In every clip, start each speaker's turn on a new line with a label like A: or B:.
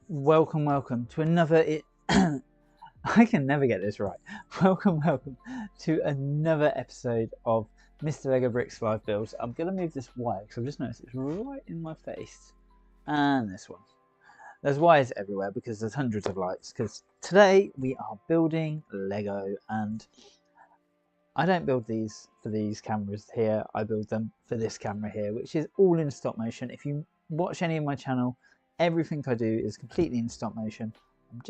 A: Welcome to another I can never get this right. Welcome to another episode of Mr. Lego Bricks Live Builds. I'm gonna move this wire because I've just noticed it's right in my face. And this one. There's wires everywhere because there's hundreds of lights. Because today we are building Lego, and I don't build these for these cameras here. I build them for this camera here, which is all in stop motion. If you watch any of my channel, everything I do is completely in stop motion. I'm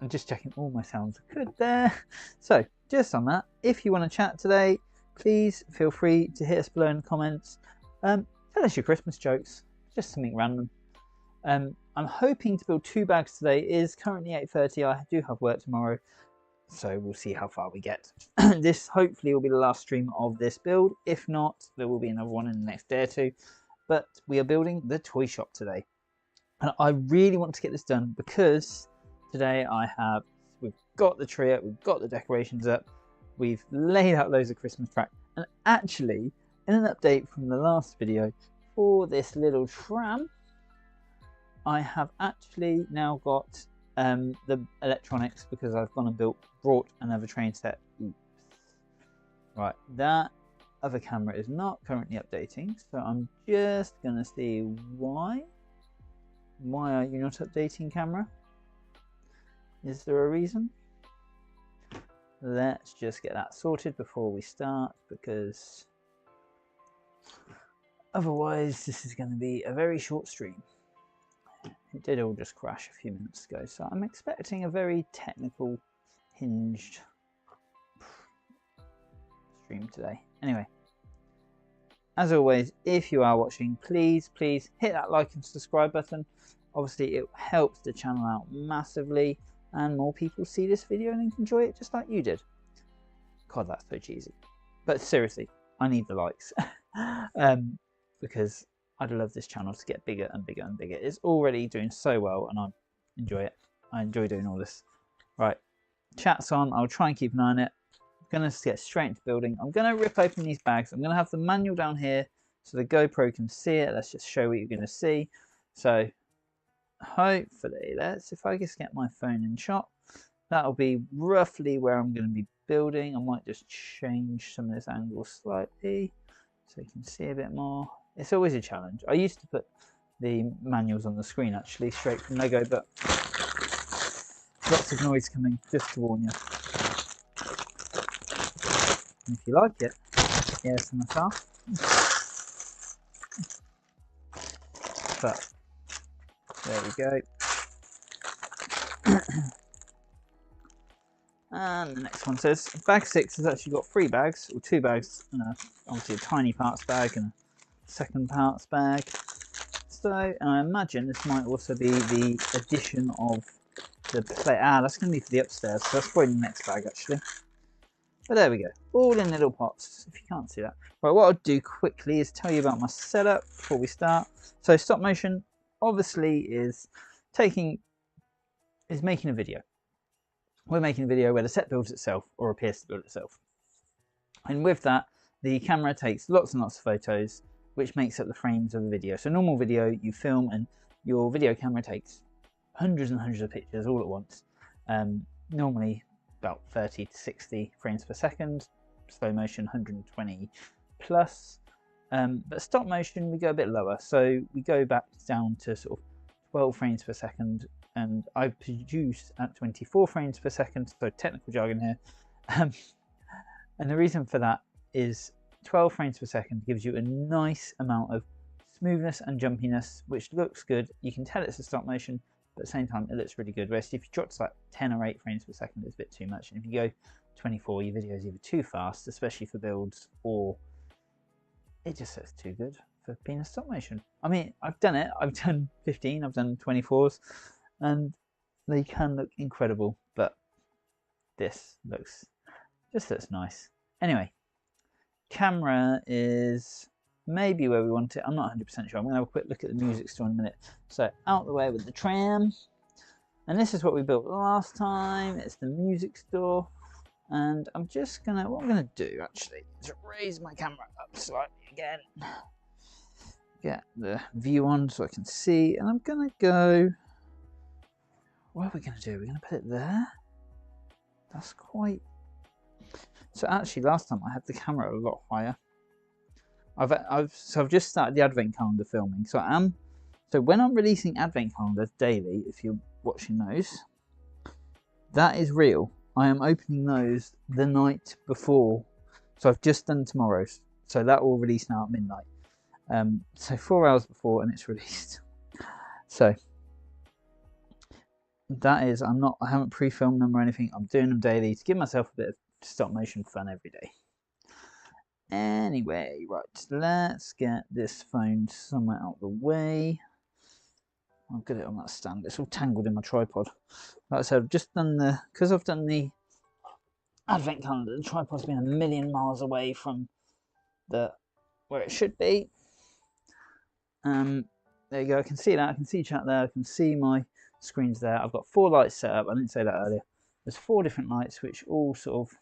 A: just checking all my sounds are good there. So just on that, if you want to chat today, please feel free to hit us below in the comments. Tell us your Christmas jokes, just something random. I'm hoping to build 2 bags today. It is currently 8:30. I do have work tomorrow, so we'll see how far we get. This hopefully will be the last stream of this build. If not, there will be another one in the next day or two. But we are building the toy shop today, and I really want to get this done because today we've got the tree up, we've got the decorations up, we've laid out loads of Christmas tracks, and actually in an update from the last video for this little tram, I have actually now got the electronics because I've gone and brought another train set. Oops. Right, that other camera is not currently updating, so I'm just gonna see why are you not updating, camera? Is there a reason? Let's just get that sorted before we start, because otherwise this is going to be a very short stream. It did all just crash a few minutes ago, so I'm expecting a very technical, hinged stream today. Anyway, as always, if you are watching, please hit that like and subscribe button. Obviously it helps the channel out massively, and more people see this video and enjoy it just like you did. God, that's so cheesy. But seriously, I need the likes. Because I'd love this channel to get bigger and bigger and bigger. It's already doing so well, and I enjoy it. I enjoy doing all this. Right, chat's on. I'll try and keep an eye on it. I'm going to get straight into building. I'm going to rip open these bags. I'm going to have the manual down here so the GoPro can see it. Let's just show what you're going to see. So hopefully, if I just get my phone in shot, that'll be roughly where I'm going to be building. I might just change some of this angle slightly so you can see a bit more. It's always a challenge. I used to put the manuals on the screen actually straight from Lego, but lots of noise coming, just to warn you. And if you like it, here's some stuff. But there we go. And the next one says bag 6 has actually got 3 bags, or 2 bags, and obviously a tiny parts bag and a second parts bag. So, and I imagine this might also be the addition of the plate. That's going to be for the upstairs, so that's probably the next bag actually. But there we go, all in little pots, if you can't see that. Right, what I'll do quickly is tell you about my setup before we start. So stop motion obviously is making a video. We're making a video where the set builds itself, or appears to build itself. And with that, the camera takes lots and lots of photos, which makes up the frames of the video. So normal video, you film and your video camera takes hundreds and hundreds of pictures all at once. Normally about 30 to 60 frames per second, slow motion 120 plus. But stop motion, we go a bit lower. So we go back down to sort of 12 frames per second, and I produce at 24 frames per second, so technical jargon here. And the reason for that is 12 frames per second gives you a nice amount of smoothness and jumpiness, which looks good. You can tell it's a stop motion, but at the same time it looks really good. Whereas if you drop to like 10 or 8 frames per second, it's a bit too much. And if you go 24, your video is either too fast, especially for builds, or it just looks too good for being a stop motion. I mean, I've done it. I've done 15, I've done 24s, and they can look incredible, but this just looks nice. Anyway, camera is maybe where we want it. I'm not 100% sure. I'm going to have a quick look at the music store in a minute. So out the way with the tram. And this is what we built last time. It's the music store. And I'm just going to, what I'm going to do actually is raise my camera up slightly again. get the view on so I can see, and I'm gonna go, what are we gonna do? We're gonna put it there. That's quite, so actually last time I had the camera a lot higher. I've just started the advent calendar filming, so when I'm releasing advent calendars daily, if you're watching those, that is real. I am opening those the night before, so I've just done tomorrow's, so that will release now at midnight. So 4 hours before, and it's released. So that is, I haven't pre-filmed them or anything. I'm doing them daily to give myself a bit of stop motion fun every day. Anyway, right, let's get this phone somewhere out of the way. I'll get it on that stand. It's all tangled in my tripod. Like I said, I've just done because I've done the advent calendar, the tripod's been a million miles away from where it should be. There you go, I can see that, I can see chat there, I can see my screens there. I've got 4 lights set up, I didn't say that earlier. There's 4 different lights which all sort of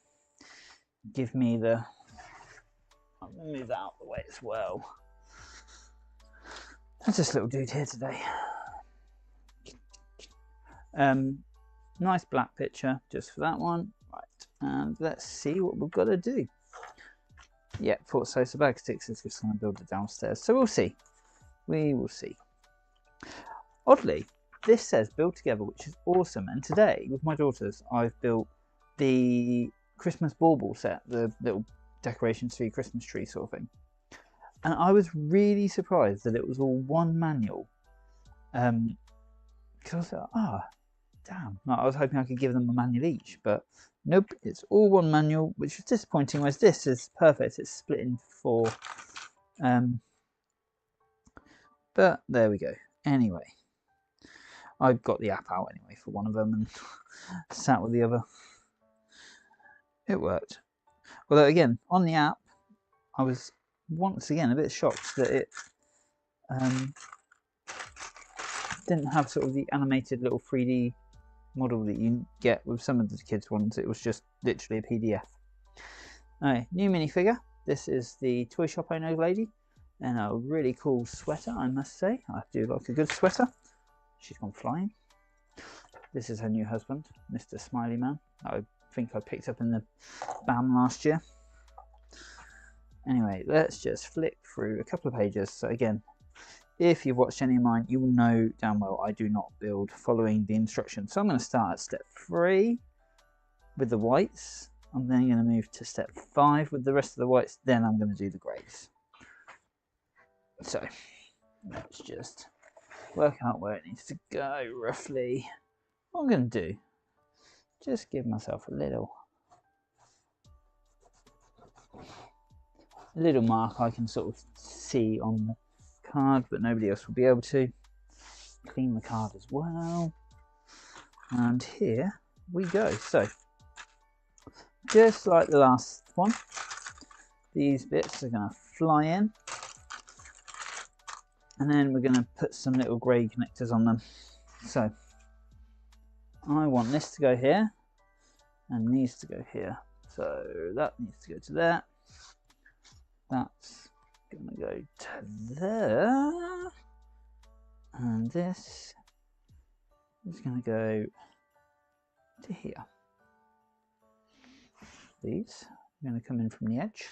A: give me the, I'm going to move that out of the way as well. That's this little dude here today. Nice black picture just for that one. Right, and let's see what we've got to do. Yeah, thought so. So bag 6 is just going to build it downstairs. So we'll see. We will see. Oddly, this says build together, which is awesome. And today, with my daughters, I've built the Christmas bauble set, the little decorations for your Christmas tree sort of thing. And I was really surprised that it was all one manual. Because I was like, damn. Like, I was hoping I could give them a manual each, but nope, it's all one manual, which is disappointing, whereas this is perfect. It's split in 4. But there we go. Anyway, I've got the app out anyway for one of them and sat with the other. It worked. Although again, on the app, I was once again a bit shocked that it didn't have sort of the animated little 3D model that you get with some of the kids' ones. It was just literally a PDF. Alright, new minifigure. This is the toy shop owner lady, and a really cool sweater, I must say. I do like a good sweater. She's gone flying. This is her new husband, Mr. Smiley Man. I think I picked up in the BAM last year. Anyway, let's just flick through a couple of pages. So again, if you've watched any of mine, you will know damn well I do not build following the instructions. So I'm going to start at step 3 with the whites. I'm then going to move to step 5 with the rest of the whites. Then I'm going to do the greys. So let's just work out where it needs to go roughly. What I'm going to do, just give myself a little mark I can sort of see on the card, but nobody else will be able to. Clean the card as well, and here we go. So just like the last one, these bits are going to fly in, and then we're going to put some little grey connectors on them. So I want this to go here and these to go here, so that needs to go to there. That's going to go to there, and this is going to go to here. These are going to come in from the edge,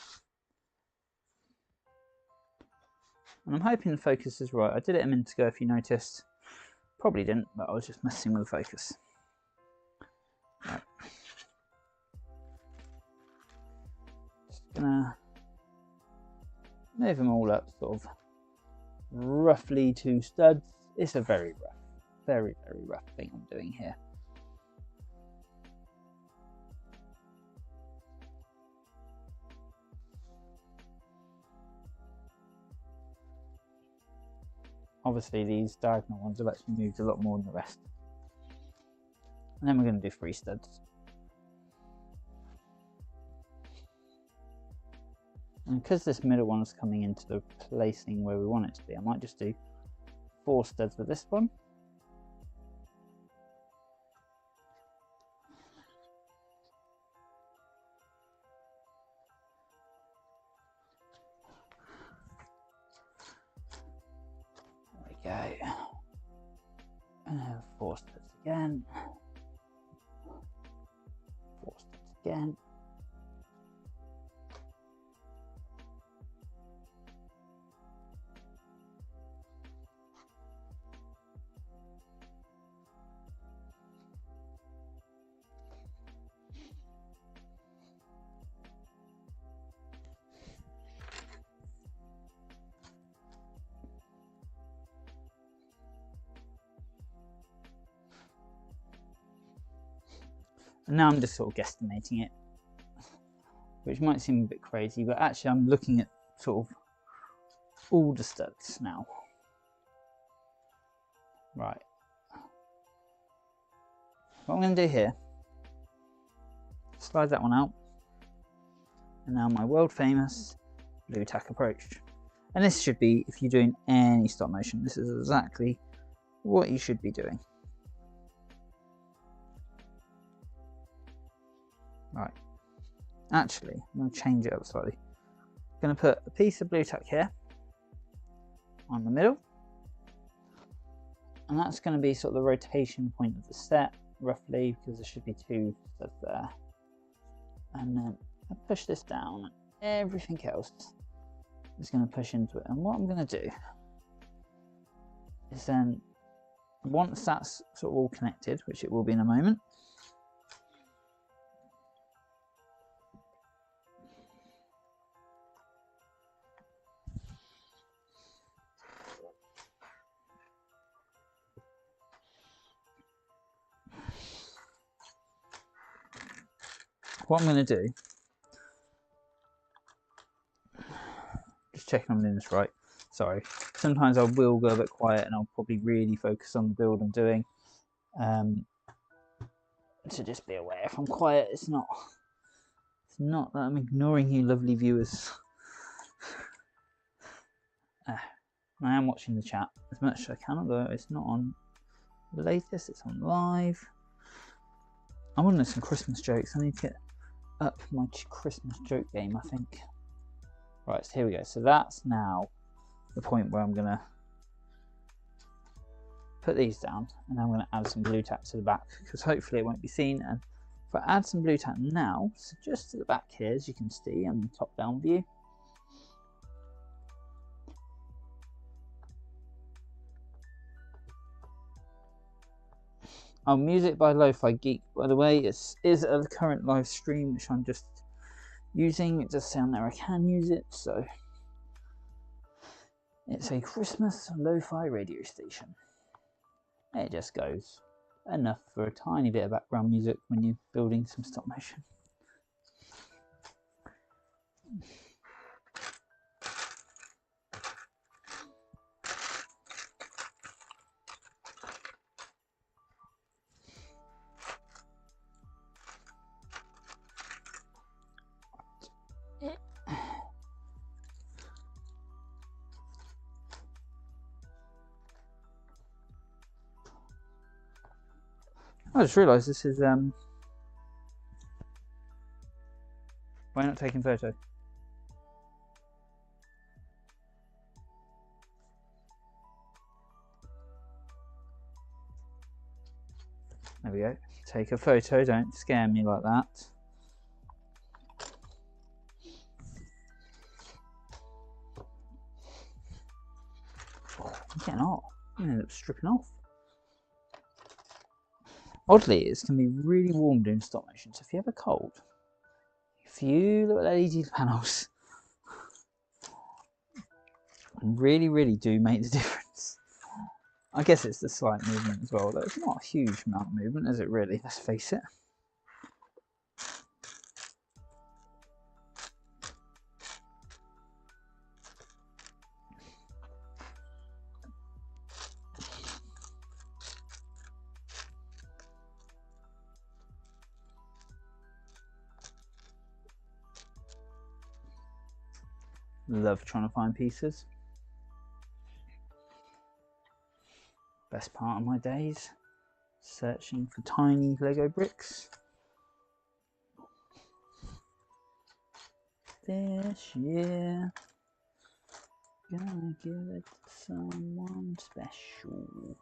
A: and I'm hoping the focus is right. I did it a minute ago, if you noticed. Probably didn't, but I was just messing with the focus. Right. Just gonna move them all up sort of roughly 2 studs. It's a very rough, very rough thing I'm doing here. Obviously these diagonal ones have actually moved a lot more than the rest. And then we're going to do 3 studs. And because this middle one's coming into the placing where we want it to be, I might just do 4 studs with this one. go. 4 steps again. 4 steps again. And now I'm just sort of guesstimating it, which might seem a bit crazy, but actually I'm looking at sort of all the studs now. Right. What I'm going to do here, slide that one out, and now my world famous blue tack approach. And this should be, if you're doing any stop motion, this is exactly what you should be doing. Right, actually, I'm going to change it up slightly. I'm going to put a piece of blue tack here on the middle, and that's going to be sort of the rotation point of the set, roughly, because there should be 2 studs there. And then I push this down, and everything else is going to push into it. And what I'm going to do is then, once that's sort of all connected, which it will be in a moment, what I'm going to do, just checking I'm doing this right, sorry, sometimes I will go a bit quiet and I'll probably really focus on the build I'm doing, so just be aware if I'm quiet, it's not that I'm ignoring you lovely viewers. I am watching the chat as much as I can, although it's not on the latest, it's on live. I want to know some Christmas jokes. I need to get up my Christmas joke game, I think. Right, so here we go. So that's now the point where I'm going to put these down, and I'm going to add some blue tack to the back, because hopefully it won't be seen. And if I add some blue tack now, so just to the back here, as you can see on the top down view, oh, music by Lo-Fi Geek, by the way, is a current live stream which I'm just using. It does say on there I can use it, so it's a Christmas lo-fi radio station. It just goes enough for a tiny bit of background music when you're building some stop motion. I just realised this is why not taking photo? There we go. Take a photo, don't scare me like that. Oh, I'm getting hot. I'm gonna end up stripping off. Oddly, it can be really warm doing stop motion, so if you have a cold, if you look at LED panels, really do make the difference. I guess it's the slight movement as well, though it's not a huge amount of movement, is it really? Let's face it. Love trying to find pieces. Best part of my days, searching for tiny Lego bricks. This year Gonna give it to someone special.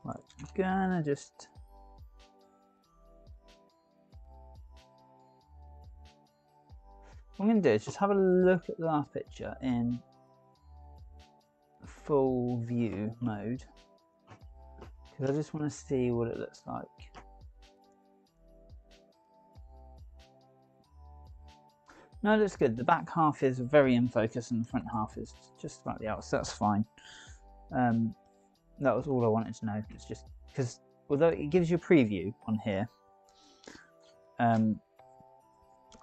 A: Right, I'm gonna just what I'm gonna do is just have a look at the last picture in full view mode because I just want to see what it looks like. No, it looks good. The back half is very in focus and the front half is just about the out, so that's fine. That was all I wanted to know. It's just because although it gives you a preview on here,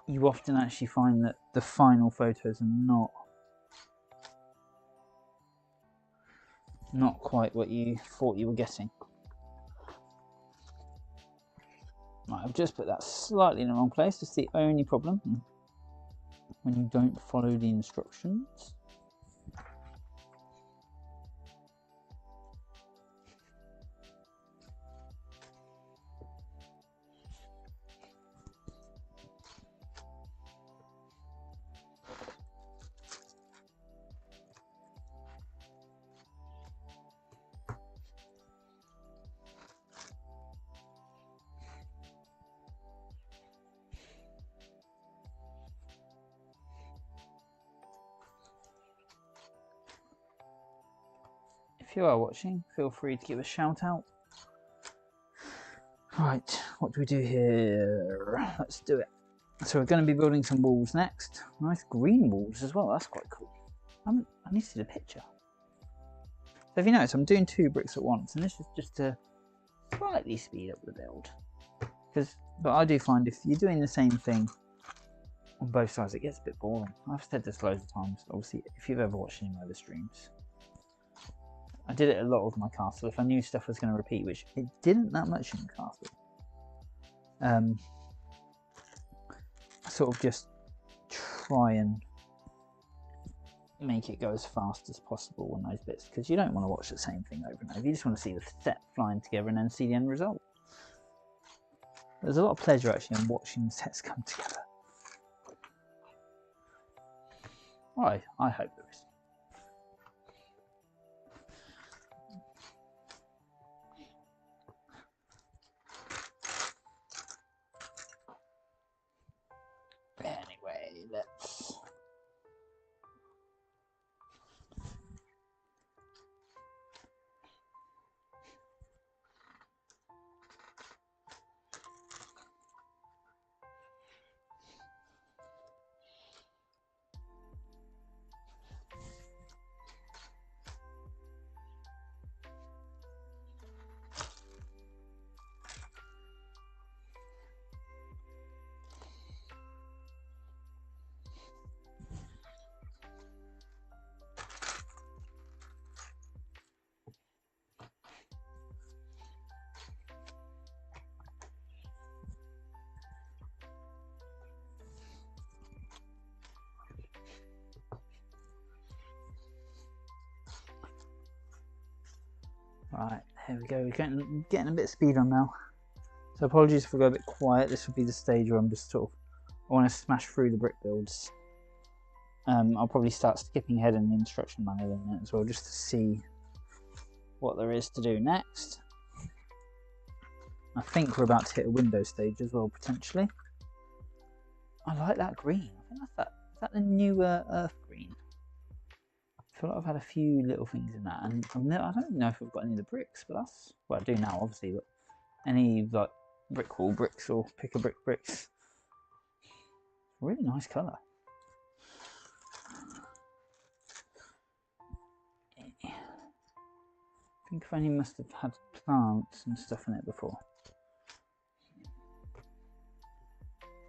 A: you often actually find that the final photos are not quite what you thought you were getting. Right, I've just put that slightly in the wrong place. It's the only problem when you don't follow the instructions. If you are watching, feel free to give a shout out. Right, what do we do here? Let's do it. So we're going to be building some walls next. Nice green walls as well, that's quite cool. I need to see the picture. So if you notice, I'm doing 2 bricks at once, and this is just to slightly speed up the build. But I do find if you're doing the same thing on both sides, it gets a bit boring. I've said this loads of times, obviously, if you've ever watched any of my other streams. I did it a lot with my castle if I knew stuff was going to repeat, which it didn't that much in the castle. I sort of just try and make it go as fast as possible on those bits, because you don't want to watch the same thing over and over. You just want to see the set flying together and then see the end result. There's a lot of pleasure actually in watching the sets come together. Right, I hope there is. Anyway, let's... Right, here we go. We're getting a bit of speed on now. So apologies if I go a bit quiet. This will be the stage where I'm just sort of, I want to smash through the brick builds. I'll probably start skipping ahead in the instruction manual in a minute as well, just to see what there is to do next. I think we're about to hit a window stage as well, potentially. I like that green. I think that's is that the new earth green? I feel like I've had a few little things in that, and I don't know if we've got any of the bricks, but that's, well, I do now obviously, but any like brick wall bricks or pick a brick bricks. Really nice colour. I think if only must have had plants and stuff in it before.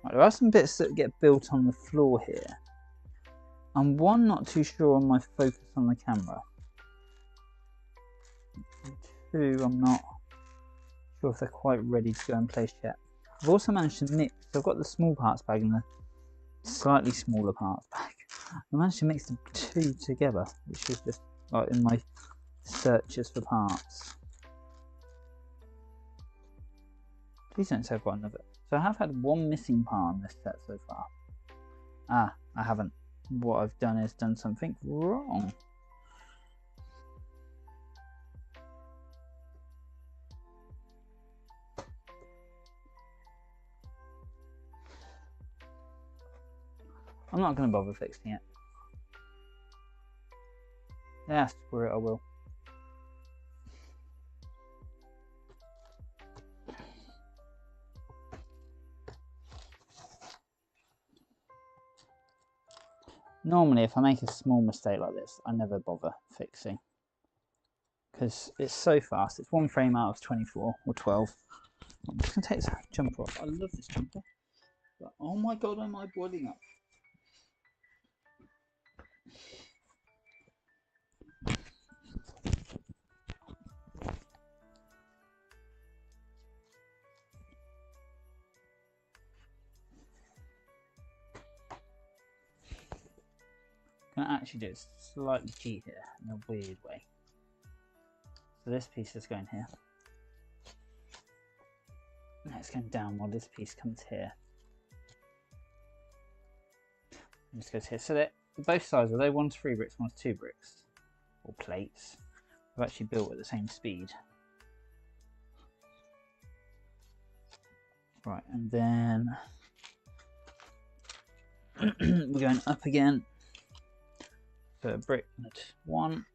A: Right, there are some bits that get built on the floor here. I'm not too sure on my focus on the camera. Two, I'm not sure if they're quite ready to go in place yet. I've also managed to mix, so I've got the small parts bag and the slightly smaller parts bag. I managed to mix the two together, which is just like in my searches for parts. Please don't say I've got another. So I have had one missing part on this set so far. Ah, I haven't. What I've done is done something wrong. I'm not going to bother fixing it. Yeah, screw it, I will. Normally, if I make a small mistake like this, I never bother fixing. Because it's so fast. It's one frame out of 24 or 12. I'm just going to take this jumper off. I love this jumper. But oh my god, am I boiling up? I'm going to actually do it slightly G here in a weird way. So this piece is going here. And it's going down while this piece comes here. And this goes here. So that both sides, although one's 3 bricks, one's 2 bricks, or plates, are actually built at the same speed. Right, and then we're going up again. So a brick at 1.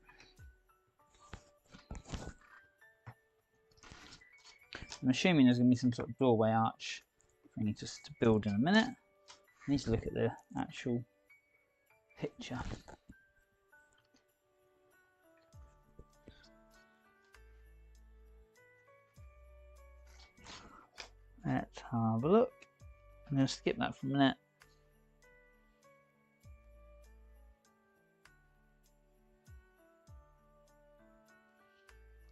A: I'm assuming there's going to be some sort of doorway arch for me just to build in a minute. I need to look at the actual picture. Let's have a look. I'm going to skip that for a minute.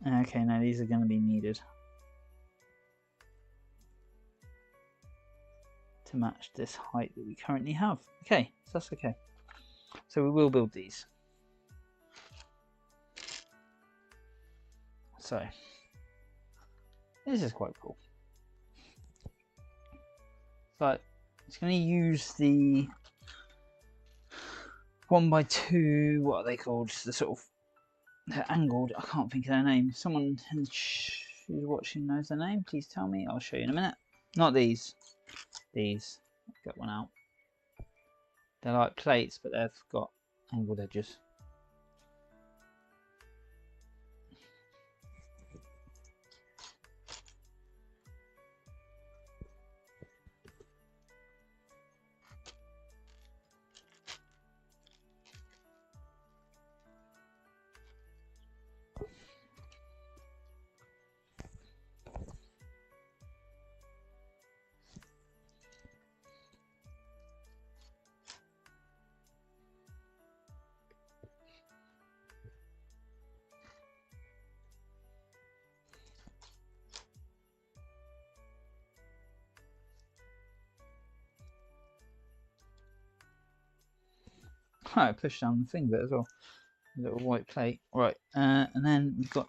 A: Okay, now these are going to be needed to match this height that we currently have. Okay, so that's okay. So we will build these. So this is quite cool. So it's going to use the 1x2. What are they called? The sort of they're angled. I can't think of their name. Someone who's watching knows their name. Please tell me. I'll show you in a minute. Not these. These. Get one out. They're like plates, but they've got angled edges. Oh, I pushed down the thing bit as well. A little white plate. Right, and then we've got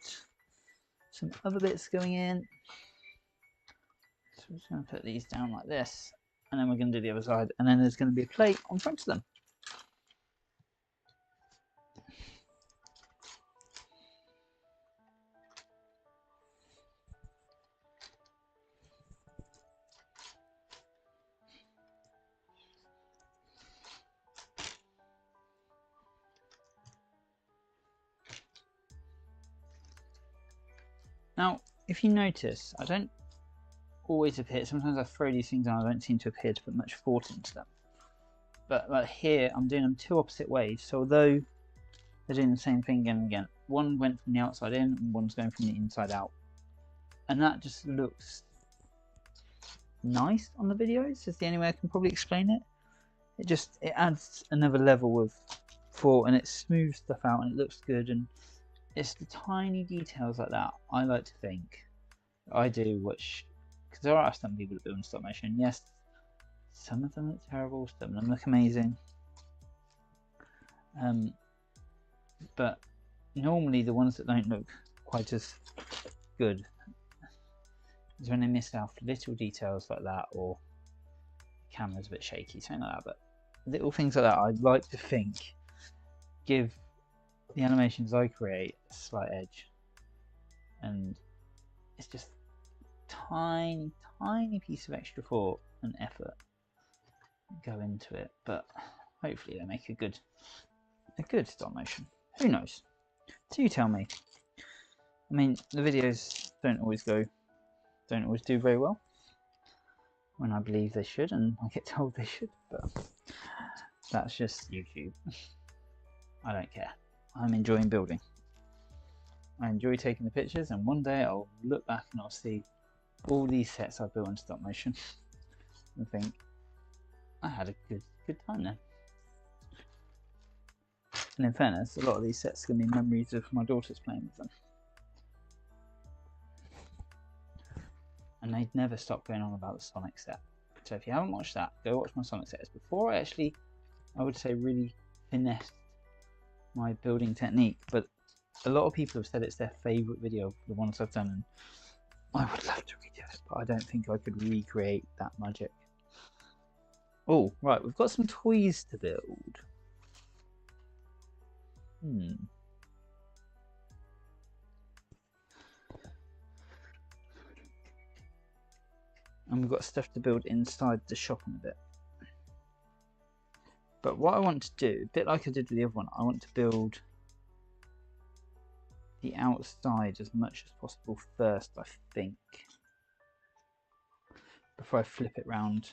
A: some other bits going in. So we're just going to put these down like this. And then we're going to do the other side. And then there's going to be a plate on front of them. Now, if you notice, I don't always appear, sometimes I throw these things on, I don't seem to appear to put much thought into them. But like here, I'm doing them 2 opposite ways, so although they're doing the same thing again and again, one went from the outside in and one's going from the inside out. And that just looks nice on the videos, is the only way I can probably explain it. It adds another level of thought, and it smooths stuff out, and it looks good, and it's the tiny details like that I like to think I do, which, because there are some people that build in stop motion. Yes, some of them look terrible, some of them look amazing, but normally the ones that don't look quite as good is when they miss out little details like that, or the camera's a bit shaky, something like that. But little things like that, I'd like to think give the animations I create a slight edge, and it's just tiny piece of extra thought and effort go into it, but hopefully they make a good stop motion. Who knows? So you tell me. I mean, the videos don't always do very well when I believe they should, and I get told they should, but that's just YouTube. I don't care. I'm enjoying building. I enjoy taking the pictures, and one day I'll look back and I'll see all these sets I've built in stop motion and think, I had a good time then. And in fairness, a lot of these sets are going to be memories of my daughters playing with them. And they'd never stop going on about the Sonic set. So if you haven't watched that, go watch my Sonic sets. Before I would say, really finessed my building technique, but a lot of people have said it's their favourite video, the ones I've done, and I would love to redo it, but I don't think I could recreate that magic. Oh, right, we've got some toys to build. And we've got stuff to build inside the shop in a bit. But what I want to do, a bit like I did with the other one, I want to build the outside as much as possible first, I think, before I flip it round.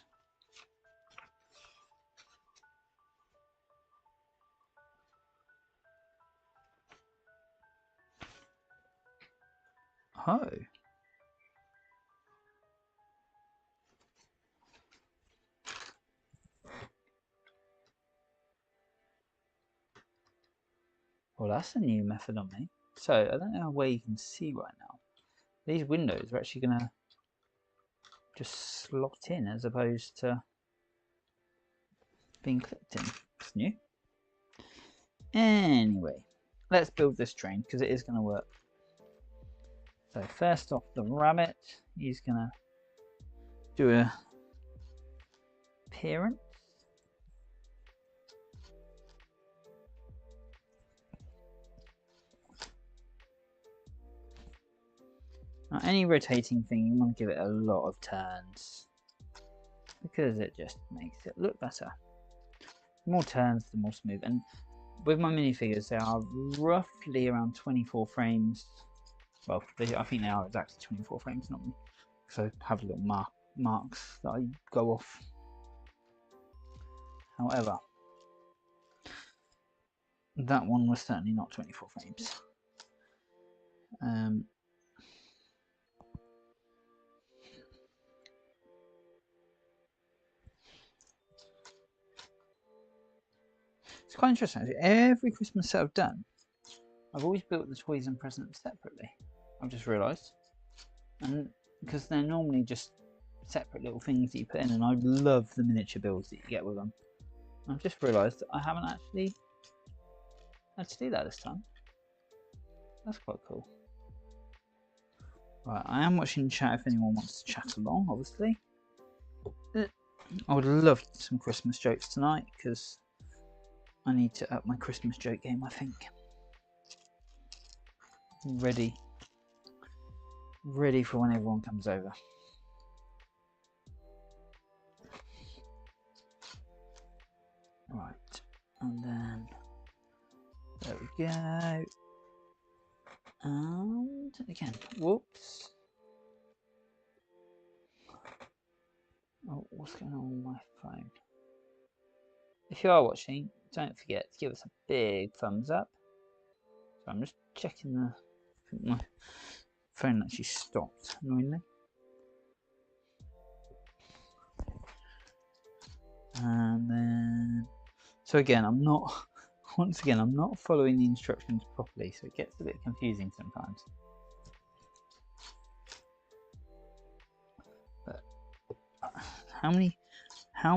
A: Oh. Well, that's a new method on me. So, I don't know where you can see right now. These windows are actually going to just slot in as opposed to being clipped in. It's new. Anyway, let's build this train because it is going to work. So first off, the rabbit, he's going to do a appearance. Now, any rotating thing, you want to give it a lot of turns because it just makes it look better. The more turns, the more smooth. And with my minifigures, they are roughly around 24 frames. Well, I think they are exactly 24 frames, not me. So I have little marks that I go off. However, that one was certainly not 24 frames. It's quite interesting. Every Christmas set I've done, I've always built the toys and presents separately. I've just realised, and because they're normally just separate little things that you put in, and I love the miniature builds that you get with them. I've just realised that I haven't actually had to do that this time. That's quite cool. Right, I am watching chat if anyone wants to chat along, obviously. I would love some Christmas jokes tonight because I need to up my Christmas joke game, I think. Ready for when everyone comes over. Right, and then there we go. And again, whoops. Oh, what's going on with my phone? If you are watching, don't forget to give us a big thumbs up. So I'm just checking my phone actually stopped, annoyingly. And then, so again, once again, I'm not following the instructions properly, so it gets a bit confusing sometimes. But how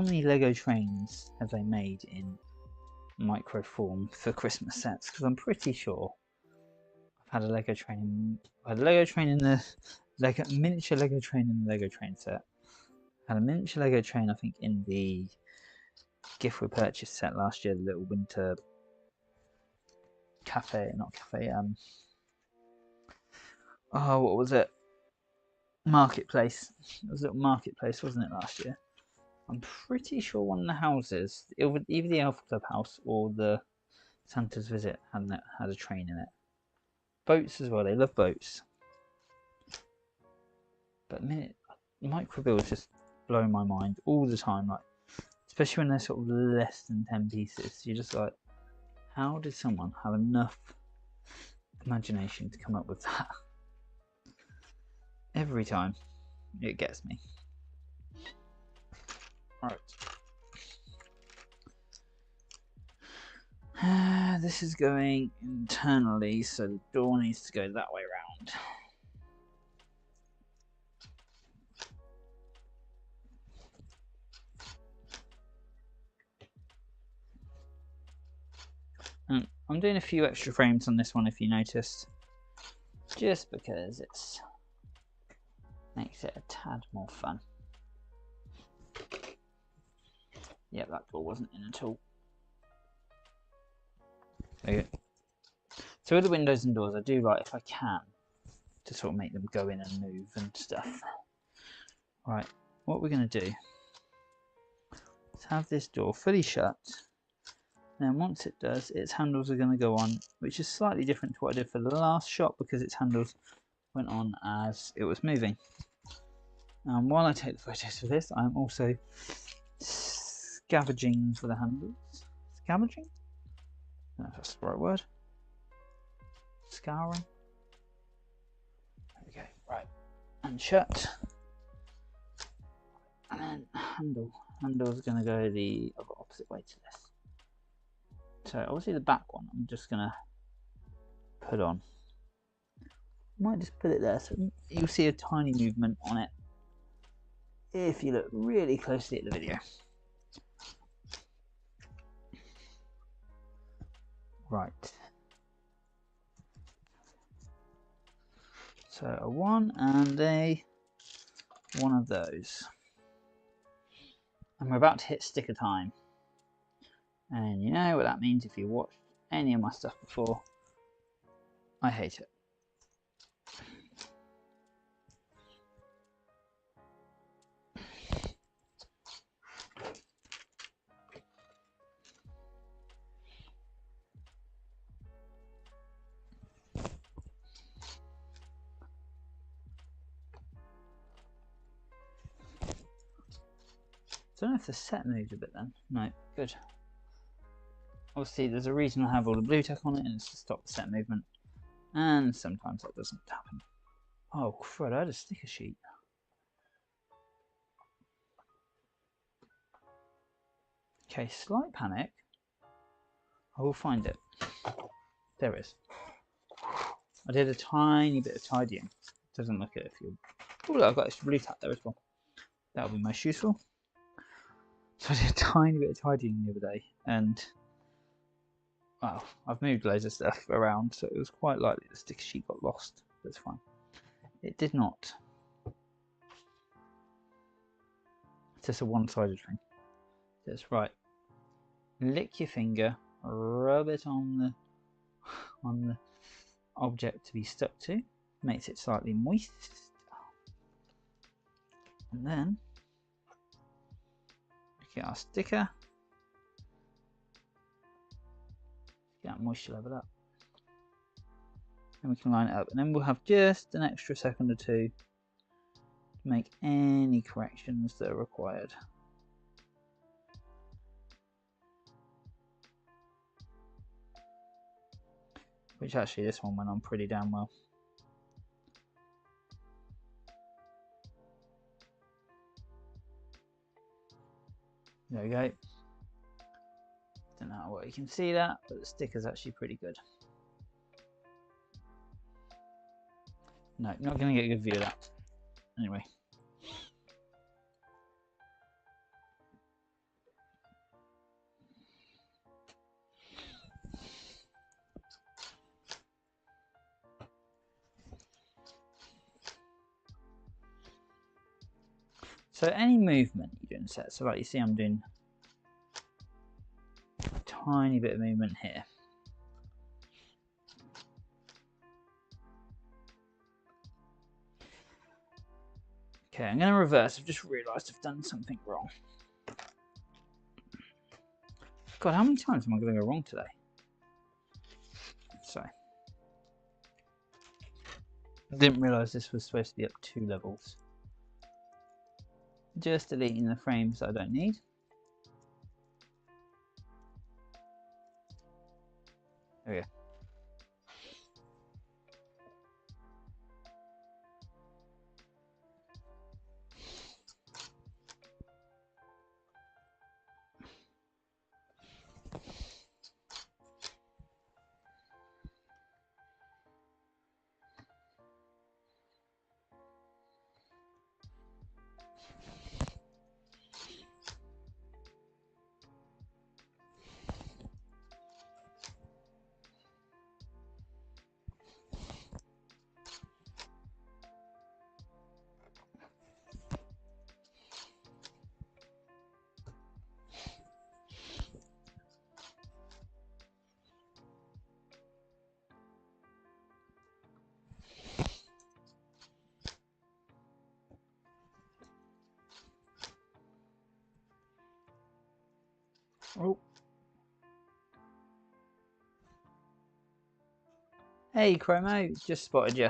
A: many Lego trains have they made in micro form for Christmas sets? Because I'm pretty sure I've had a Lego train. I had a Lego train in the miniature Lego train in the Lego train set. I had a miniature Lego train, I think, in the gift we purchased set last year, the little winter cafe, not cafe. Oh, what was it? Marketplace. It was a little marketplace, wasn't it, last year? I'm pretty sure one of the houses, either the Elf Club house or the Santa's Visit, had a train in it. Boats as well. They love boats. But micro builds just blow my mind all the time. Like, especially when they're sort of less than 10 pieces. You're just like, how did someone have enough imagination to come up with that? Every time it gets me. Right. This is going internally, so the door needs to go that way around. And I'm doing a few extra frames on this one, if you noticed, just because it makes it a tad more fun. Yeah, that door wasn't in at all. Okay. So with the windows and doors, I do like, if I can, to sort of make them go in and move and stuff. Right, what we're going to do is have this door fully shut. Then once it does, its handles are going to go on, which is slightly different to what I did for the last shot because its handles went on as it was moving. And while I take the photos for this, I'm also scavenging for the handles. Scavenging? I don't know if that's the right word. Scouring. There we go. Right. And shut. And then handle's going to go the opposite way to this. So obviously the back one I'm just going to put on. Might just put it there so you'll see a tiny movement on it if you look really closely at the video. Right. So a one and a one of those. And we're about to hit sticker time. And you know what that means if you watched any of my stuff before. I hate it. Don't know if the set moved a bit then. No, good. Obviously there's a reason I have all the blue tack on it, and it's to stop the set movement. And sometimes that doesn't happen. Oh crud, I had a sticker sheet. Okay, slight panic. I will find it. There it is. I did a tiny bit of tidying. Doesn't look it if you. Oh look, I've got this blue tack there as well. That'll be most useful. So I did a tiny bit of tidying the other day, and well, I've moved loads of stuff around, so it was quite likely the sticker sheet got lost. That's fine. It did not. It's just a one-sided thing. That's right. Lick your finger, rub it on the object to be stuck to, makes it slightly moist, and then get our sticker, get that moisture level up, and we can line it up, and then we'll have just an extra second or two to make any corrections that are required. Which actually this one went on pretty damn well. No, we go. Don't know what you can see that, but the sticker's actually pretty good. No, not going to get a good view of that. Anyway. So any movement you do in set, so like you see I'm doing a tiny bit of movement here. Okay, I'm going to reverse. I've just realised I've done something wrong. God, how many times am I going to go wrong today? So, I didn't realise this was supposed to be up 2 levels. Just deleting the frames I don't need. There we go. Oh. Hey Chromo, just spotted you.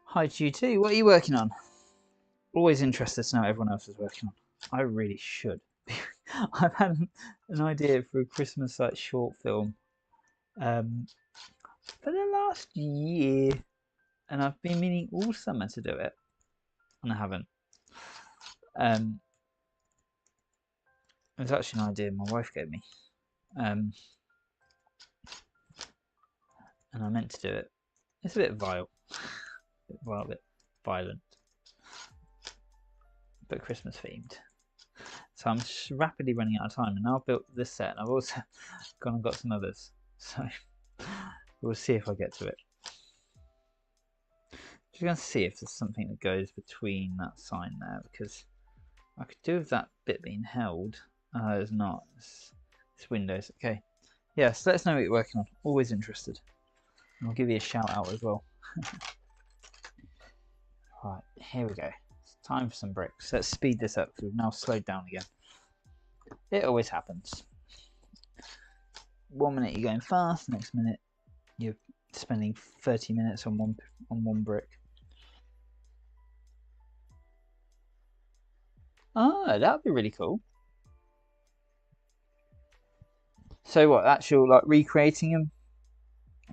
A: Hi to you too. What are you working on? Always interested to know what everyone else is working on. I really should. I've had an idea for a Christmas like short film for the last year, and I've been meaning all summer to do it, and I haven't. It was actually an idea my wife gave me, and I meant to do it. It's a bit vile, a bit violent, but Christmas themed. So I'm rapidly running out of time, and now I've built this set, and I've also gone and got some others. So we'll see if I get to it. Just going to see if there's something that goes between that sign there, because I could do with that bit being held. It's not. It's Windows. Okay. Yeah, so let us know what you're working on. Always interested. And I'll give you a shout out as well. Right, here we go. It's time for some bricks. Let's speed this up because we've now slowed down again. It always happens. 1 minute you're going fast, next minute you're spending 30 minutes on one brick. Ah, that'd be really cool. So what, actual like recreating a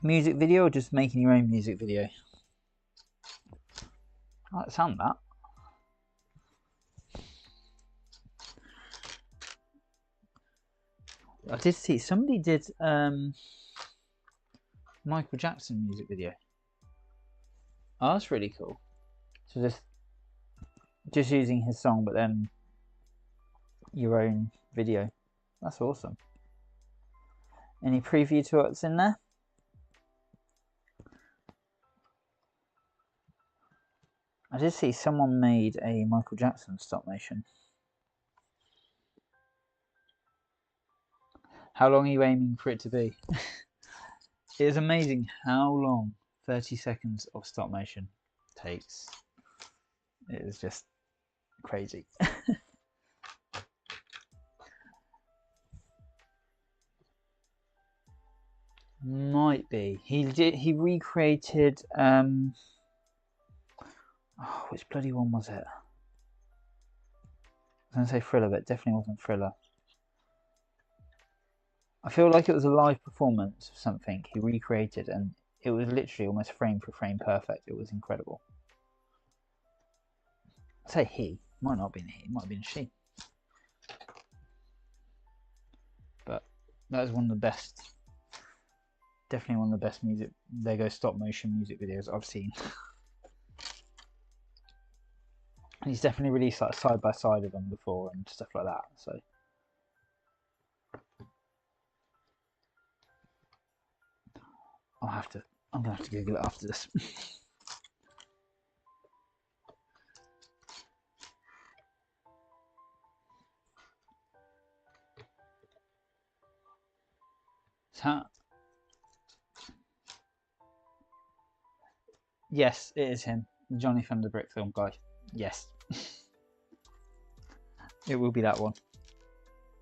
A: music video or just making your own music video? I like the sound of that. I did see somebody did Michael Jackson music video. Oh, that's really cool. So just using his song, but then your own video. That's awesome. Any preview to what's in there? I did see someone made a Michael Jackson stop motion. How long are you aiming for it to be? It is amazing how long 30 seconds of stop motion takes. It is just crazy. Might be. He recreated oh, which bloody one was it? I was gonna say Thriller, but it definitely wasn't Thriller. I feel like it was a live performance of something he recreated, and it was literally almost frame for frame perfect. It was incredible. I say he, might not have been he, it might have been she. That is one of the best, definitely one of the best Lego stop motion music videos I've seen. He's definitely released like side by side of them before and stuff like that. So I'm gonna have to Google it after this. So, yes, it is him, Johnny from the Brick Film guy. Yes, it will be that one.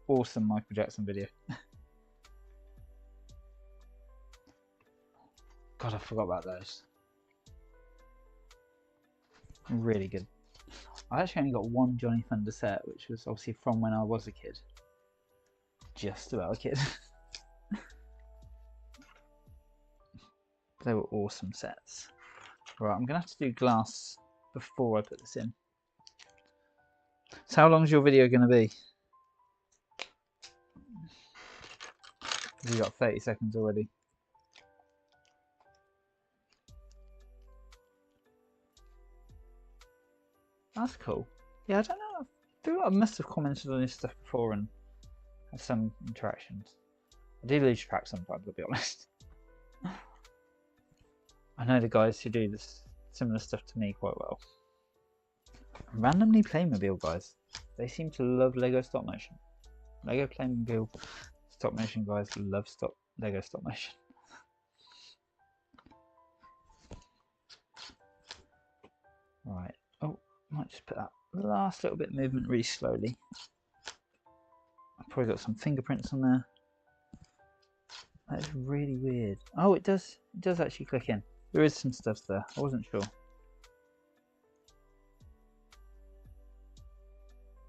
A: Awesome Michael Jackson video. God, I forgot about those. Really good. I actually only got one Johnny Thunder set, which was obviously from when I was a kid. Just about a kid. They were awesome sets. Right, I'm going to have to do glass before I put this in. So how long is your video going to be? We've got 30 seconds already. That's cool. Yeah, I don't know. I feel like I must have commented on this stuff before and had some interactions. I do lose track sometimes, I'll be honest. I know the guys who do this similar stuff to me quite well. Randomly Playmobil guys. They seem to love Lego stop motion. Lego Playmobil stop motion guys love Lego stop motion. Right. Oh, might just put that last little bit of movement really slowly. I've probably got some fingerprints on there. That is really weird. Oh, it does actually click in. There is some stuff there. I wasn't sure.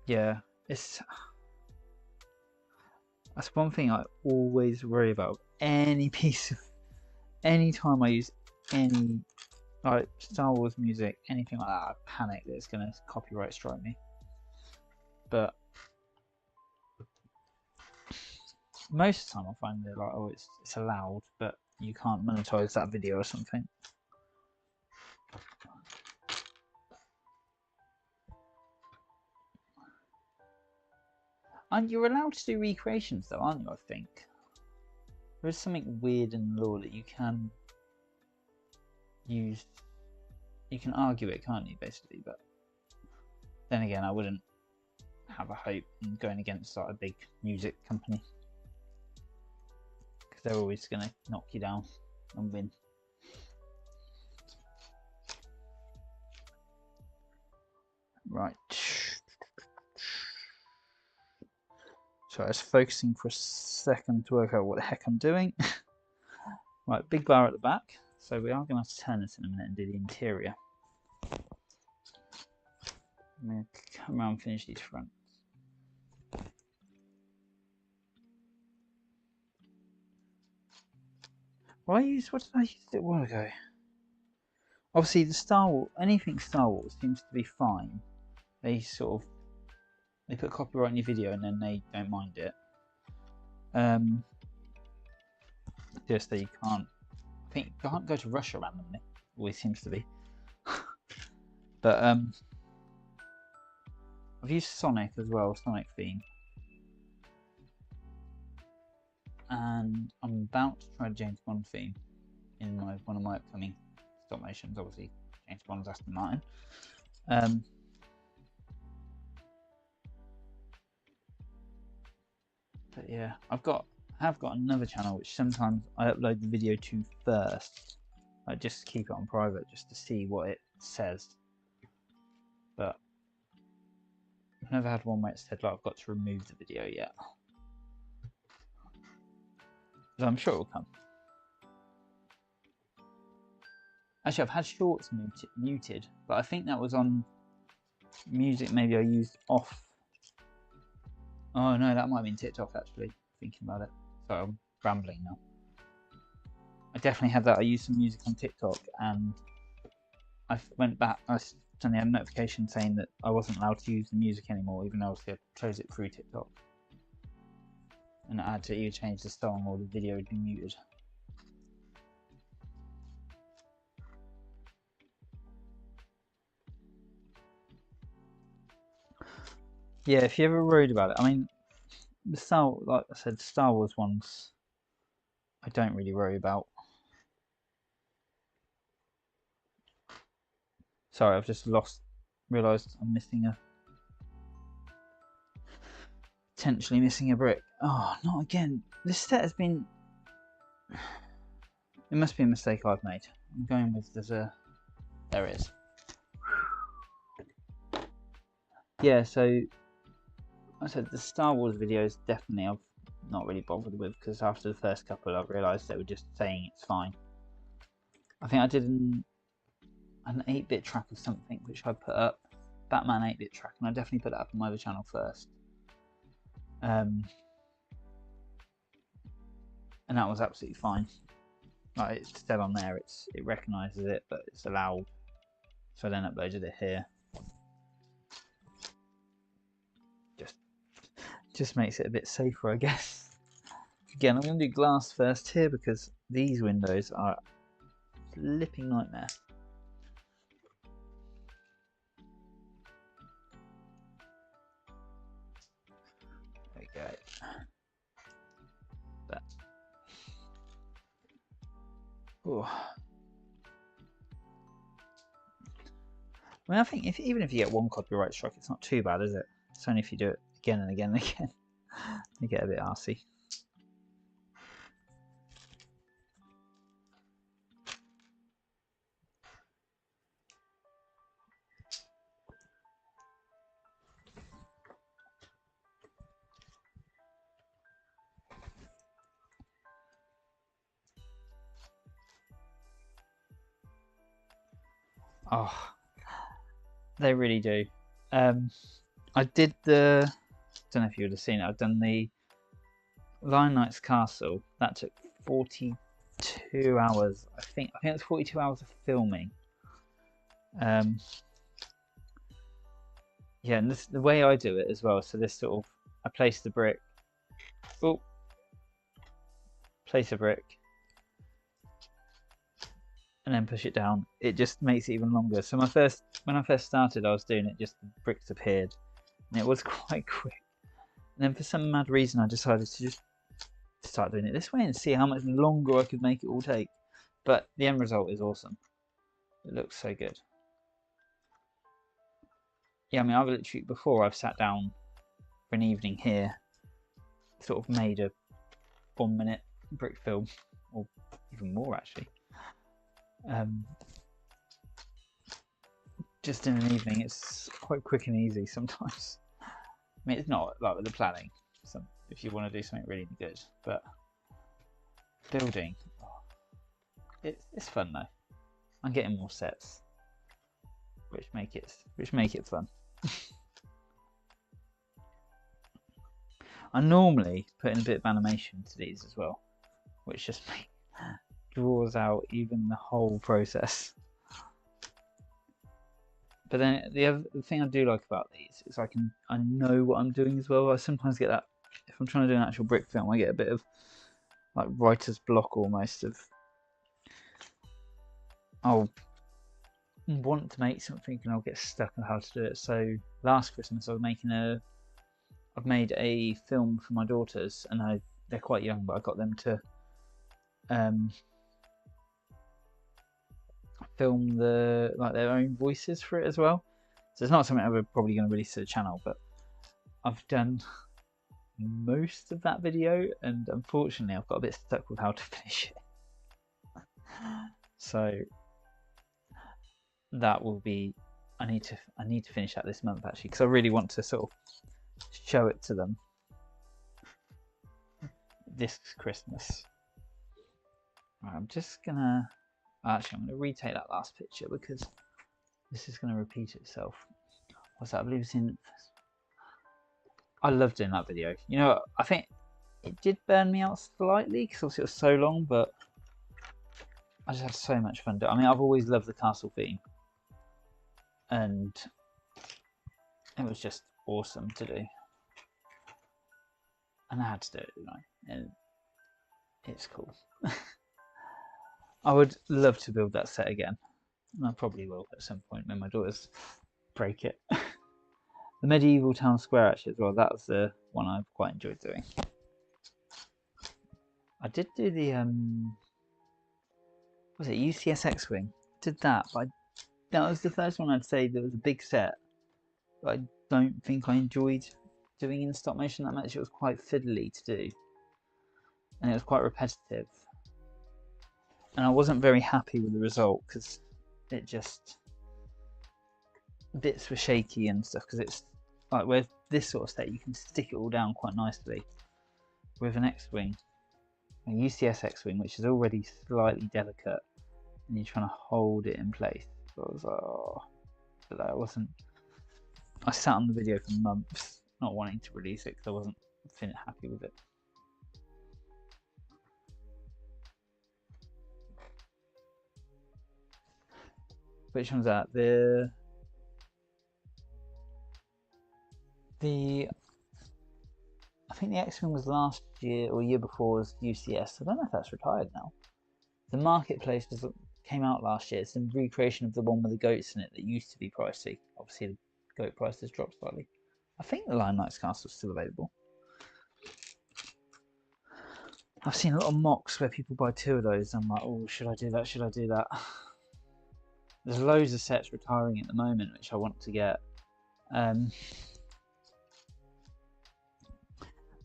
A: Yeah, that's one thing I always worry about. Any time I use any like Star Wars music, anything like that, I panic that it's gonna copyright strike me. But most of the time I find that like, oh, it's allowed, but you can't monetize that video or something. And you're allowed to do recreations though, aren't you? I think there is something weird in the law that you can use. You can argue it, can't you, basically? But then again, I wouldn't have a hope in going against like a big music company because they're always going to knock you down and win. Right. So I was focusing for a second to work out what the heck I'm doing. Right, big bar at the back. So we are going to have to turn this in a minute and do the interior. I'm going to come around and finish these fronts. What did I use it a while ago? Obviously, anything Star Wars seems to be fine. They put copyright on your video and then they don't mind it. Just that you can't go to Russia randomly. Always seems to be. But I've used Sonic as well, Sonic theme. And I'm about to try James Bond theme in one of my upcoming stop motions. Obviously, James Bond's Aston Martin. But yeah, I have got another channel which sometimes I upload the video to first. I just keep it on private just to see what it says. But I've never had one where it said like I've got to remove the video yet. But I'm sure it will come. Actually, I've had shorts muted, but I think that was on music maybe I used off. Oh no, that might have been TikTok actually, thinking about it. Sorry, I'm rambling now. I definitely had that. I used some music on TikTok and I went back. I suddenly had a notification saying that I wasn't allowed to use the music anymore, even though I chose it through TikTok. and I had to either change the song or the video would be muted. Yeah, if you ever worried about it, I mean, like I said, Star Wars ones, I don't really worry about. Sorry, I've just realised I'm potentially missing a brick. Oh, not again. This set has been... It must be a mistake I've made. I'm going with there it is. Yeah, so I said the Star Wars videos definitely I've not really bothered with, because after the first couple I realised they were just saying it's fine. I think I did an 8-bit track of something which I put up, Batman 8-bit track, and I definitely put it up on my other channel first. And that was absolutely fine. Like, it's still on there, it recognises it, but it's allowed. So I then uploaded it here. Just makes it a bit safer, I guess. Again, I'm going to do glass first here because these windows are a flipping nightmare. There we go. That. Ooh. I mean, I think even if you get one copyright strike, it's not too bad, is it? It's only if you do it again and again and again, you get a bit arsey. Oh, they really do. I did I don't know if you would have seen it, I've done the Lion Knight's Castle. That took 42 hours. I think it's 42 hours of filming. Yeah, and the way I do it as well, so this sort of, I place the brick, place a brick, and then push it down. It just makes it even longer. So when I first started, I was doing it, just the bricks appeared, and it was quite quick. And then for some mad reason, I decided to just start doing it this way and see how much longer I could make it all take. But the end result is awesome. It looks so good. Yeah, I mean, I've sat down for an evening here, sort of made a 1-minute brick film, or even more actually. Just in an evening, it's quite quick and easy sometimes. I mean, it's not like with the planning, if you want to do something really good, but building, it's fun though. I'm getting more sets, which make it fun. I normally put in a bit of animation to these as well, which just draws out even the whole process. But then the thing I do like about these is I know what I'm doing as well. I sometimes get that if I'm trying to do an actual brick film, I get a bit of like writer's block almost of I'll want to make something and I'll get stuck on how to do it. So last Christmas I've made a film for my daughters, and they're quite young, but I got them to film their own voices for it as well. So it's not something I'm probably going to release to the channel, but I've done most of that video, and unfortunately I've got a bit stuck with how to finish it. So that will be, I need to finish that this month actually, because I really want to sort of show it to them this Christmas. Right, I'm going to retake that last picture because this is going to repeat itself. What's that? I believe it's in. I love doing that video. You know, I think it did burn me out slightly because obviously it was so long, but I just had so much fun doing it. I mean, I've always loved the castle theme, and it was just awesome to do. and I had to do it, didn't I? And it's cool. I would love to build that set again, and I probably will at some point when my daughters break it. The medieval town square actually as well, that was the one I've quite enjoyed doing. I did do the was it UCS X-Wing? Did that, but that was the first one I'd say that was a big set. But I don't think I enjoyed doing in stop motion that much. It was quite fiddly to do, and it was quite repetitive, and I wasn't very happy with the result because it just bits were shaky and stuff. Because it's like with this sort of set, you can stick it all down quite nicely. With an X-Wing, a UCS X-Wing, which is already slightly delicate, and you're trying to hold it in place. So I was like, oh, but that wasn't. I sat on the video for months, not wanting to release it because I wasn't happy with it. Which one's that? I think the X-Wing was last year or year before was UCS. I don't know if that's retired now. The Marketplace came out last year. It's a recreation of the one with the goats in it that used to be pricey. Obviously, the goat price has dropped slightly. I think the Lion Knight's Castle is still available. I've seen a lot of mocks where people buy 2 of those. I'm like, oh, should I do that? Should I do that? There's loads of sets retiring at the moment, which I want to get.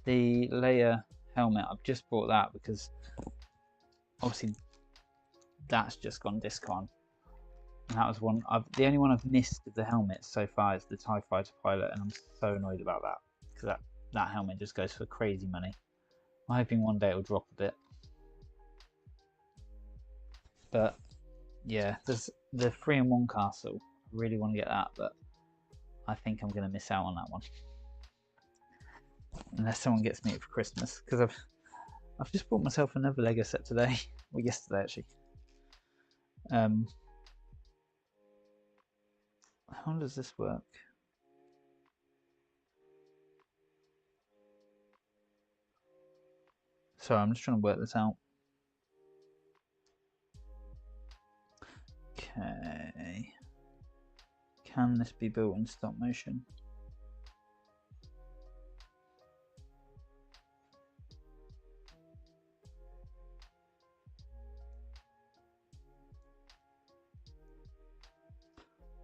A: The Leia helmet, I've just bought that because obviously that's just gone discount. And that was the only one I've missed of the helmets so far is the TIE Fighter pilot, and I'm so annoyed about that because that helmet just goes for crazy money. I'm hoping one day it'll drop a bit. But yeah, there's the 3-in-1 castle. I really want to get that, but I think I'm going to miss out on that one. Unless someone gets me it for Christmas, because I've just bought myself another Lego set today, or yesterday actually. How does this work? Sorry, I'm just trying to work this out. Okay. Can this be built in stop motion?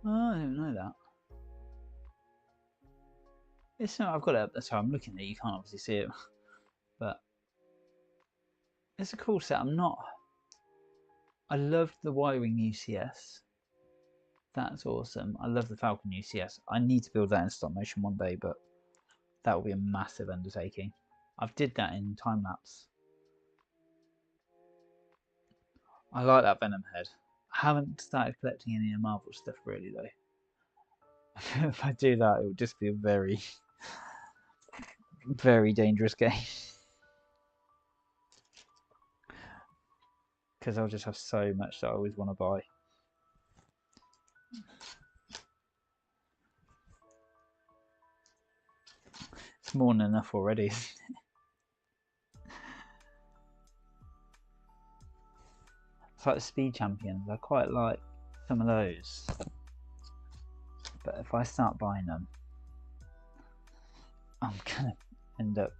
A: Oh, I didn't know that. It's not, I've got it up there, so I'm looking at it, you can't obviously see it. But it's a cool set. I loved the Y-Wing UCS. That's awesome. I love the Falcon UCS. I need to build that in stop motion one day, but that will be a massive undertaking. I've did that in time lapse. I like that Venom head. I haven't started collecting any of Marvel stuff really though. If I do that, it would just be a very, very dangerous game. Because I'll just have so much that I always want to buy. It's more than enough already. It's like the Speed Champions. I quite like some of those. But if I start buying them, I'm going to end up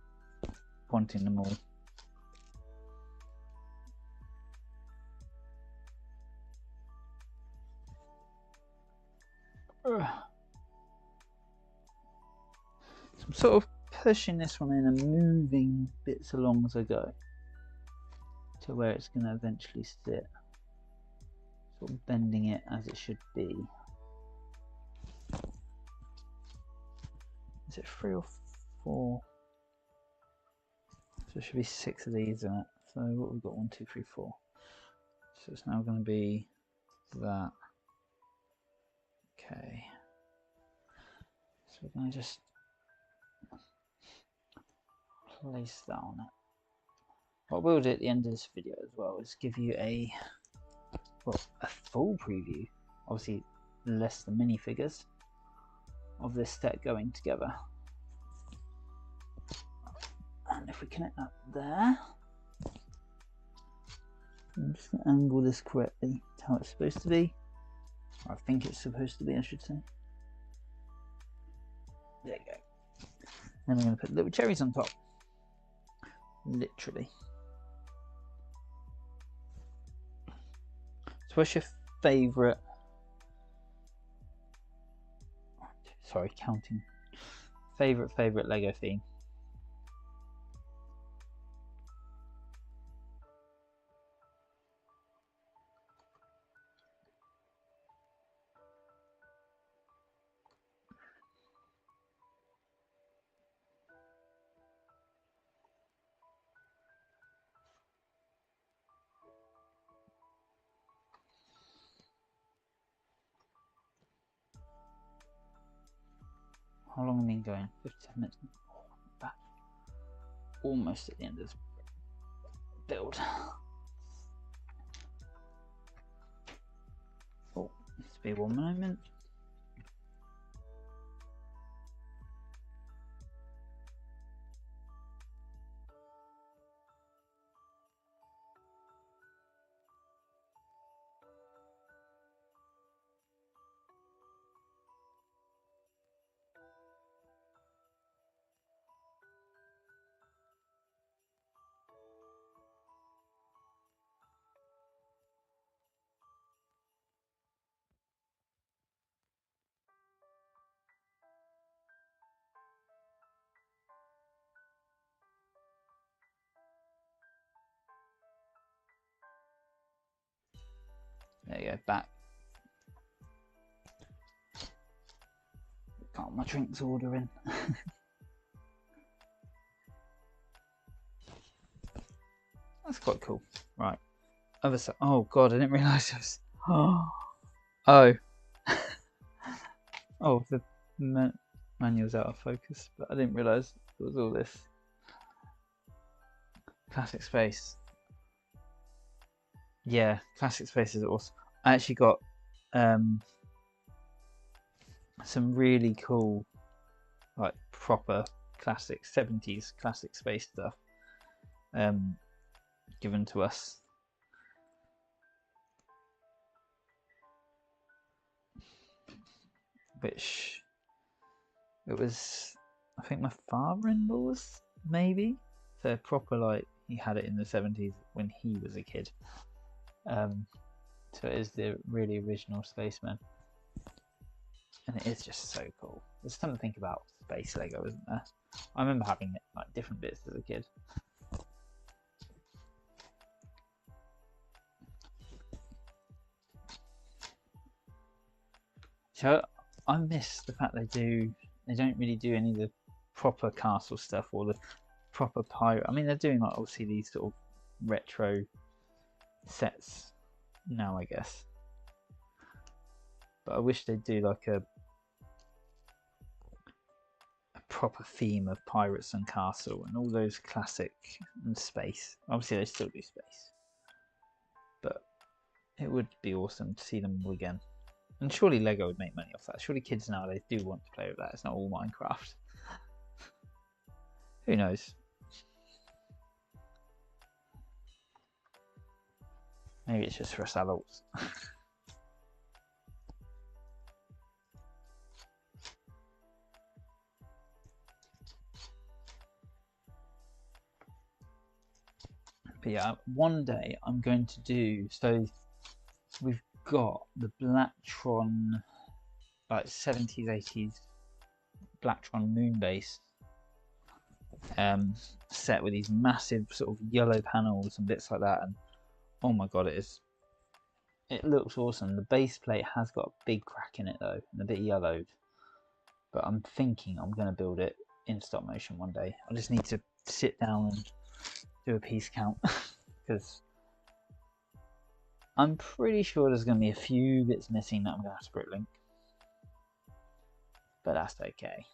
A: wanting them all. So I'm sort of pushing this one in and moving bits along as I go to where it's going to eventually sit, sort of bending it as it should be. Is it 3 or 4? So there should be 6 of these in it. So what we've got, 1, 2, 3, 4. So it's now going to be that. Okay. So we're going to just place that on it. What we'll do at the end of this video as well is give you a full preview, obviously less the minifigures, of this set going together. And if we connect that there. I'm just going to angle this correctly, how it's supposed to be. Or I think it's supposed to be, I should say. There you go. Then we're going to put little cherries on top. Literally. So what's your favourite... Sorry, counting. Favourite Lego theme? How long have I been going? 57 minutes. Oh, back. Almost at the end of this build. Oh, needs to be 1 moment. There you go, back. Got my drinks ordering. That's quite cool. Right. Other side. Oh god, I didn't realise it was. Oh. Oh, the manual's out of focus, but I didn't realise it was all this. Classic Space. Yeah, Classic Space is awesome. I actually got some really cool, like proper classic 70s classic space stuff given to us. Which it was, I think my father-in-law's maybe. So proper, like, he had it in the 70s when he was a kid. So it is the really original Spaceman. And it is just so cool. There's something to think about space Lego, isn't there? I remember having it, like, different bits as a kid. So I miss the fact they don't really do any of the proper castle stuff or the proper pirate. I mean, they're doing, like, obviously these sort of retro sets now, I guess. But I wish they'd do like a proper theme of pirates and castle and all those classic and space. Obviously they still do space, but it would be awesome to see them all again. And surely Lego would make money off that. Surely kids nowadays do want to play with that. It's not all Minecraft. Who knows? Maybe it's just for us adults. But yeah, one day I'm going to do, so we've got the Blacktron, like 70s, 80s Blacktron moon base set with these massive sort of yellow panels and bits like that, and oh my god, it looks awesome. The base plate has got a big crack in it though, and a bit yellowed, but I'm thinking I'm going to build it in stop motion one day. I just need to sit down and do a piece count because I'm pretty sure there's going to be a few bits missing that I'm going to have to Brick Link, but that's okay.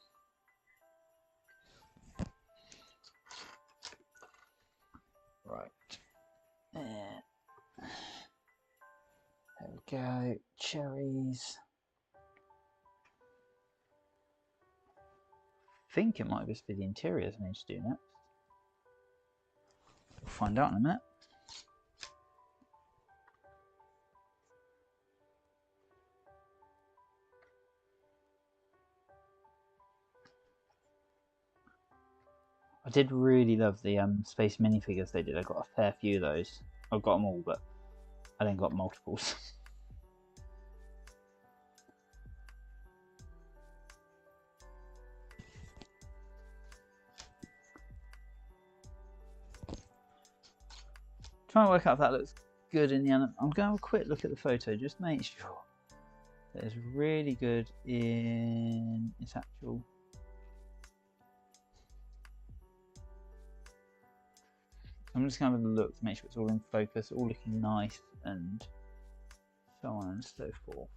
A: Right, there we go, cherries. I think it might just be the interiors I need to do next. We'll find out in a minute. I did really love the space minifigures they did. I got a fair few of those. I've got them all, but I then got multiples. Trying to work out if that looks good in the I'm going to have a quick look at the photo, just make sure that it's really good in its actual. I'm just going to have a look to make sure it's all in focus, all looking nice, and so on and so forth.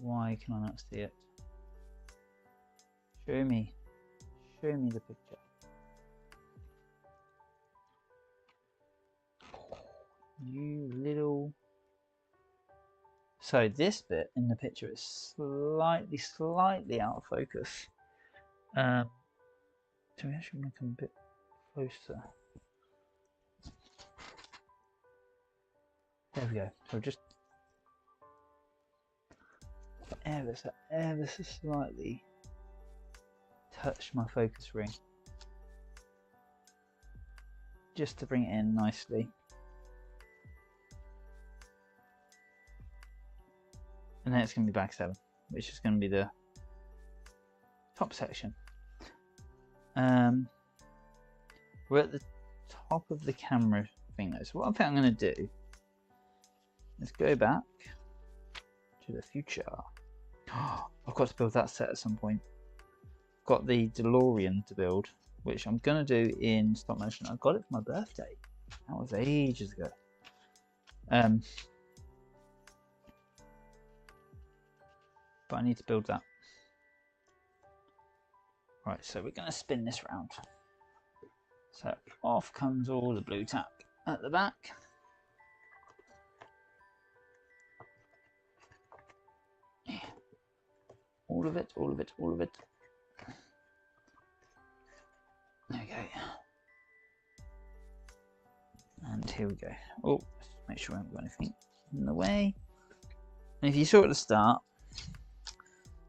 A: Why can I not see it? Show me the picture. You little. So this bit in the picture is slightly out of focus. So we actually make them a bit closer. There we go. So just ever so slightly touch my focus ring, just to bring it in nicely. And then it's going to be bag 7, which is going to be the top section. We're at the top of the camera thing though, so what I think I'm going to do is go back to the future. I've got to build that set at some point. Got the DeLorean to build, which I'm going to do in stop motion. I got it for my birthday. That was ages ago. But I need to build that. Right, so we're going to spin this round. So off comes all the blue tack at the back. All of it. There we go. And here we go. Oh, let's make sure I haven't got anything in the way. And if you saw at the start,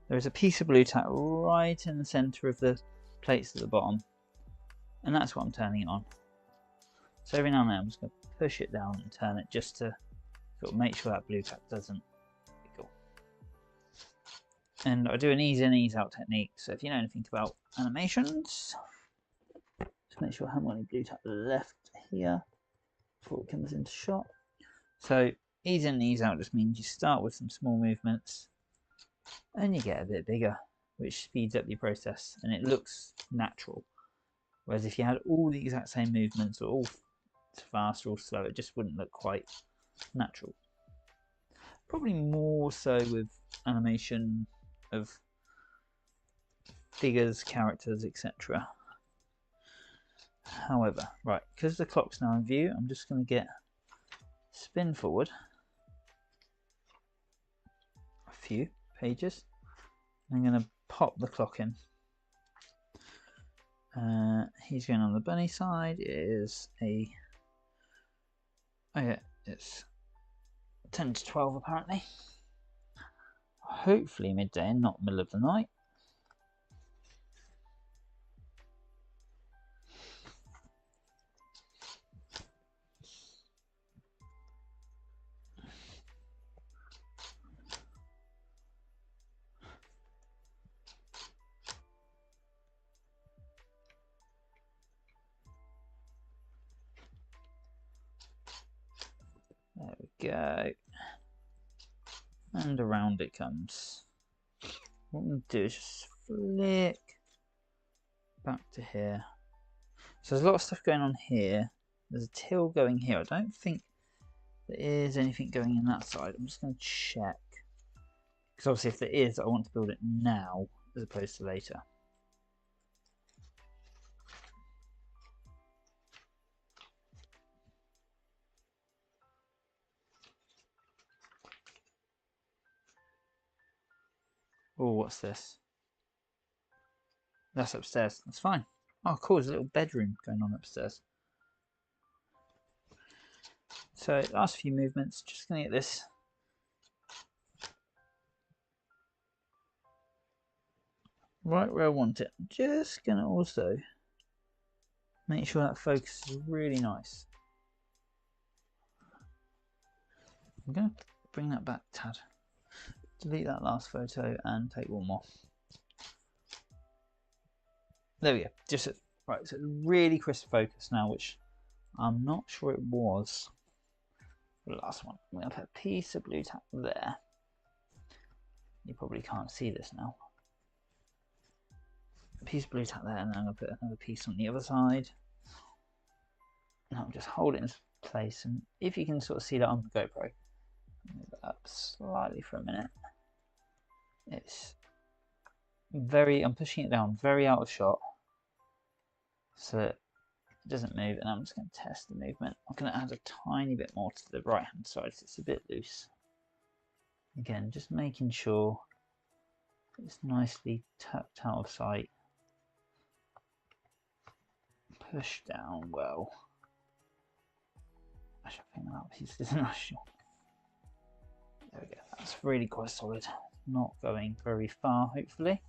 A: there is a piece of blue tack right in the centre of the plates at the bottom, and that's what I'm turning it on. So every now and then I'm just going to push it down and turn it just to sort of make sure that blue tack doesn't wiggle. And I do an ease in, ease out technique, so if you know anything about animations, just make sure I haven't got any blue tack left here before it comes into shot. So ease in, ease out just means you start with some small movements and you get a bit bigger, which speeds up your process and it looks natural. Whereas if you had all the exact same movements or all fast or slow, it just wouldn't look quite natural. Probably more so with animation of figures, characters, etc. However, right, because the clock's now in view, I'm just going to get spin forward a few pages. I'm going to pop the clock in. He's going on the bunny side. It is a, oh yeah, it's 10 to 12 apparently. Hopefully midday and not middle of the night. There we go. And around it comes. What I'm going to do is just flick back to here. So there's a lot of stuff going on here. There's a till going here. I don't think there is anything going in that side. I'm just going to check. Because obviously if there is, I want to build it now as opposed to later. Oh, what's this? That's upstairs. That's fine. Oh, cool. There's a little bedroom going on upstairs. So last few movements, just going to get this right where I want it. I'm just going to also make sure that focus is really nice. I'm going to bring that back a tad. Delete that last photo and take one more. There we go. Just right. So really crisp focus now, which I'm not sure it was for the last one. I'm going to put a piece of blue tack there. You probably can't see this now. A piece of blue tack there, and then I'm going to put another piece on the other side. Now I'm just holding it in place, and if you can sort of see that on the GoPro, move it up slightly for a minute. It's very, I'm pushing it down very out of shot so that it doesn't move, and I'm just going to test the movement. I'm going to add a tiny bit more to the right hand side so it's a bit loose. Again, just making sure it's nicely tucked out of sight. Push down well. Actually, I think that piece isn't actually. There we go. That's really quite solid. Not going very far, hopefully.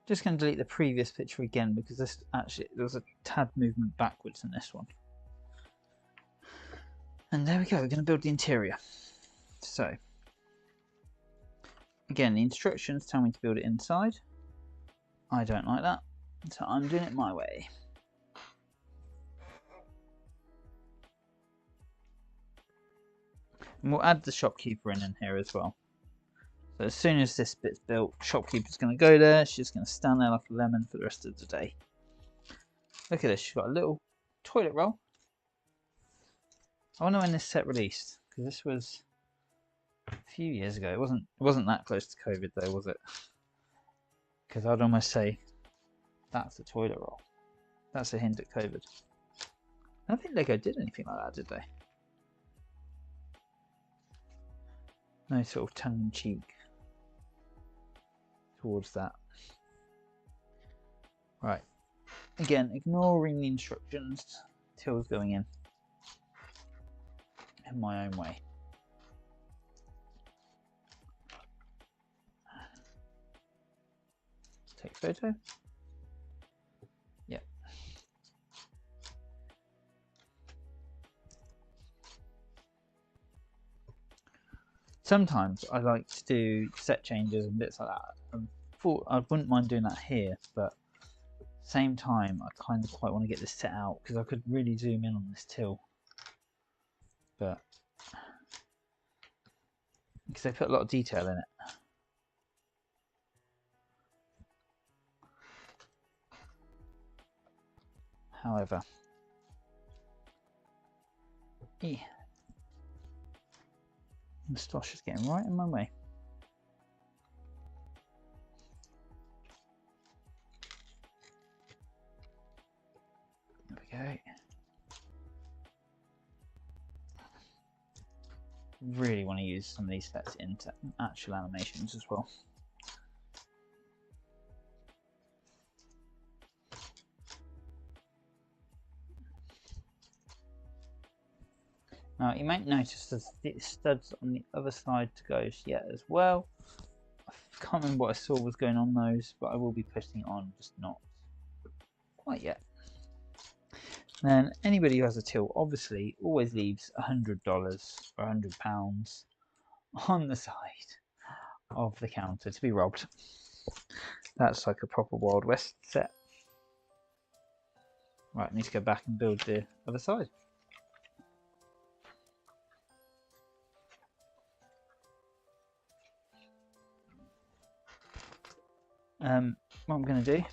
A: Just going to delete the previous picture again because this actually there was a tad movement backwards in this one. And there we go. We're going to build the interior. So again, the instructions tell me to build it inside. I don't like that, so I'm doing it my way. And we'll add the shopkeeper in here as well. So as soon as this bit's built, shopkeeper's going to go there. She's going to stand there like a lemon for the rest of the day. Look at this. She's got a little toilet roll. I wonder when this set released, because this was a few years ago. It wasn't that close to COVID though, was it? Because I'd almost say that's the toilet roll. That's a hint at COVID. I don't think Lego did anything like that, did they? No sort of tongue-in-cheek towards that. Right. Again, ignoring the instructions. Till's going in my own way. Take photo. Yep. Sometimes I like to do set changes and bits like that. I wouldn't mind doing that here, but at the same time I kind of quite want to get this set out because I could really zoom in on this till. But because they put a lot of detail in it. However, moustache is getting right in my way. There we go. Really want to use some of these sets into actual animations as well. Now you might notice there's the studs on the other side to go yet as well. I can't remember what I saw was going on those, but I will be putting it on, just not quite yet. Then anybody who has a till obviously always leaves $100 or £100 on the side of the counter to be robbed. That's like a proper Wild West set. Right, I need to go back and build the other side. What I'm going to do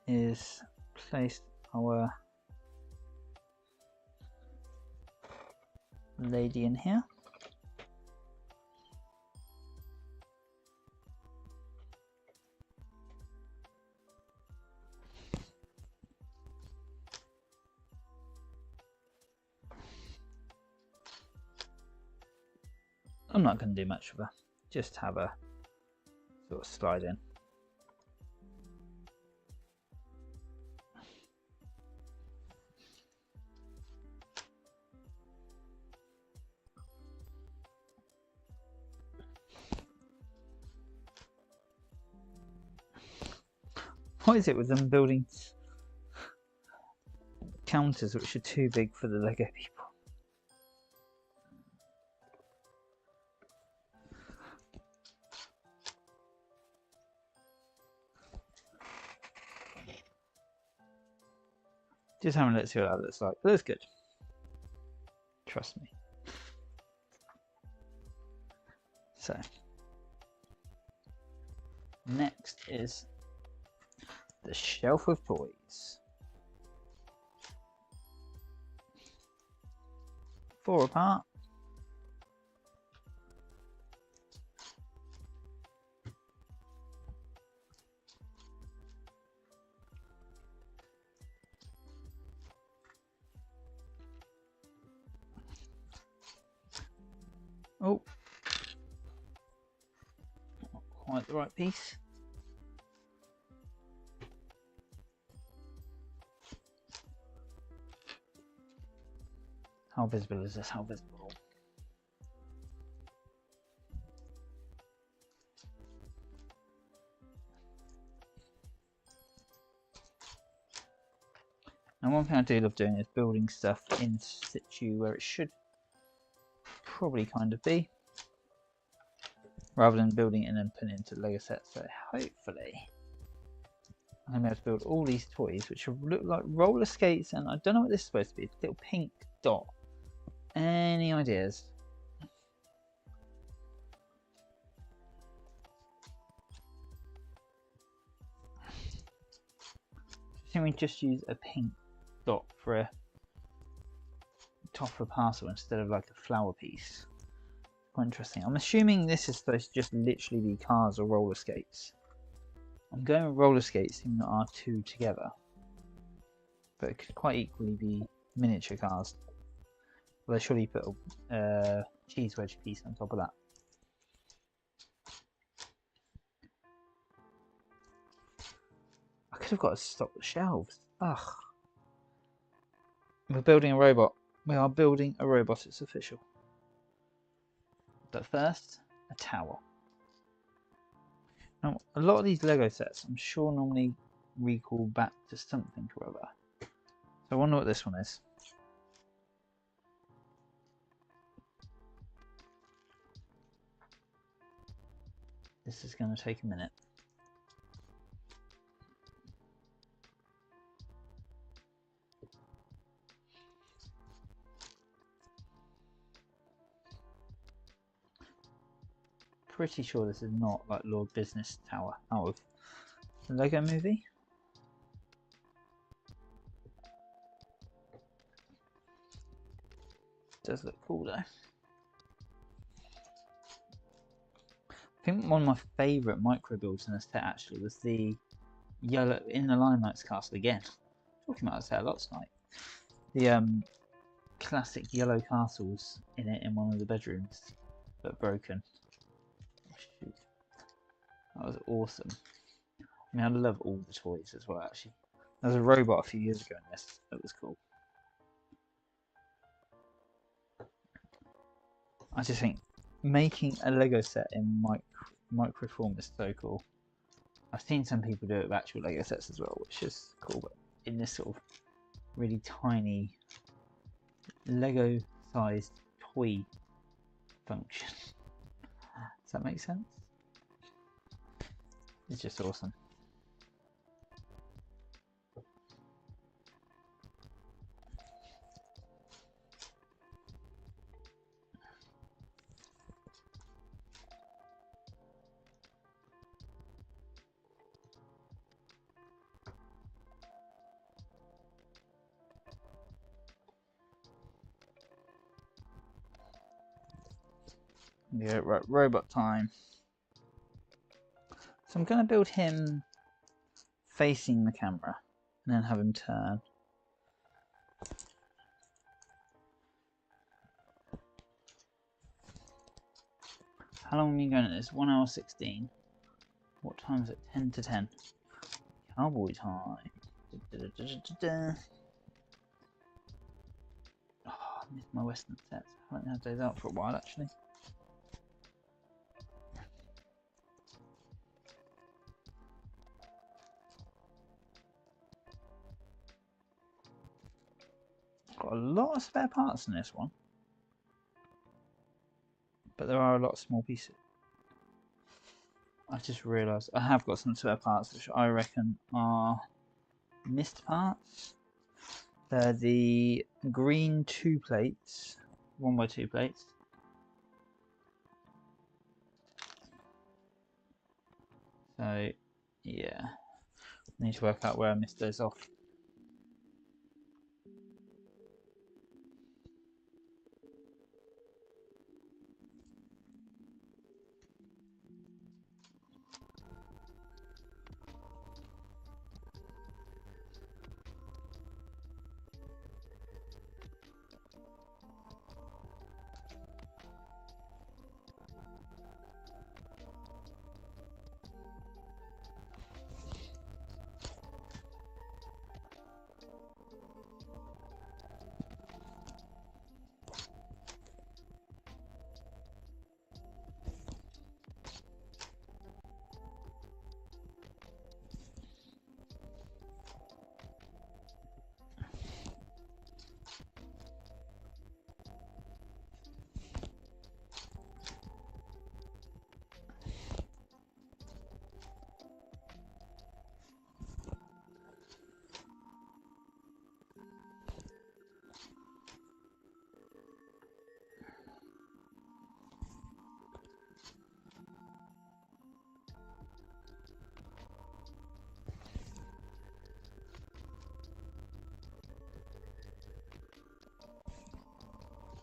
A: is place our lady in here. I'm not going to do much of her, just have her sort of slide in. What is it with them building counters which are too big for the Lego people? Just having a look, see what that looks like. It looks good. Trust me. So, next is the shelf of toys. 4 apart. Oh, not quite the right piece. How visible is this? How visible? And one thing I do love doing is building stuff in situ where it should probably kind of be, rather than building it and then putting it into Lego sets. So hopefully I'm going to be able to build all these toys which look like roller skates, and I don't know what this is supposed to be. It's a little pink dot. Any ideas? I think we just use a pink dot for a top of a parcel instead of like a flower piece. Quite interesting. I'm assuming this is supposed to just literally be cars or roller skates. I'm going with roller skates thinking that are two together, but it could quite equally be miniature cars. Well, they surely put a cheese wedge piece on top of that. I could have got to stop the shelves. Ugh. We're building a robot. We are building a robot, it's official. But first, a tower. Now, a lot of these Lego sets, I'm sure, normally recall back to something or other. So I wonder what this one is. This is going to take a minute. Pretty sure this is not like Lord Business Tower out of the Lego movie. Does look cool though. I think one of my favourite micro builds in this set actually was the yellow in the Limelight's castle again. Talking about this set a lot tonight. The classic yellow castles in it in one of the bedrooms, but broken. Oh, shoot. That was awesome. I mean, I love all the toys as well actually. There was a robot a few years ago in this, that was cool. I just think making a Lego set in microform is so cool. I've seen some people do it with actual Lego sets as well, which is cool, but in this sort of really tiny Lego sized toy function. Does that make sense? It's just awesome. Yeah, right, robot time. So I'm going to build him facing the camera and then have him turn. How long are we going at this? 1 hour 16. What time is it? 10 to 10. Cowboy time. Oh, I missed my Western sets. I haven't had those out for a while actually. Got a lot of spare parts in this one, but there are a lot of small pieces. I just realised I have got some spare parts which I reckon are missed parts. They're the green 2 plates, 1x2 plates. So yeah, I need to work out where I missed those off.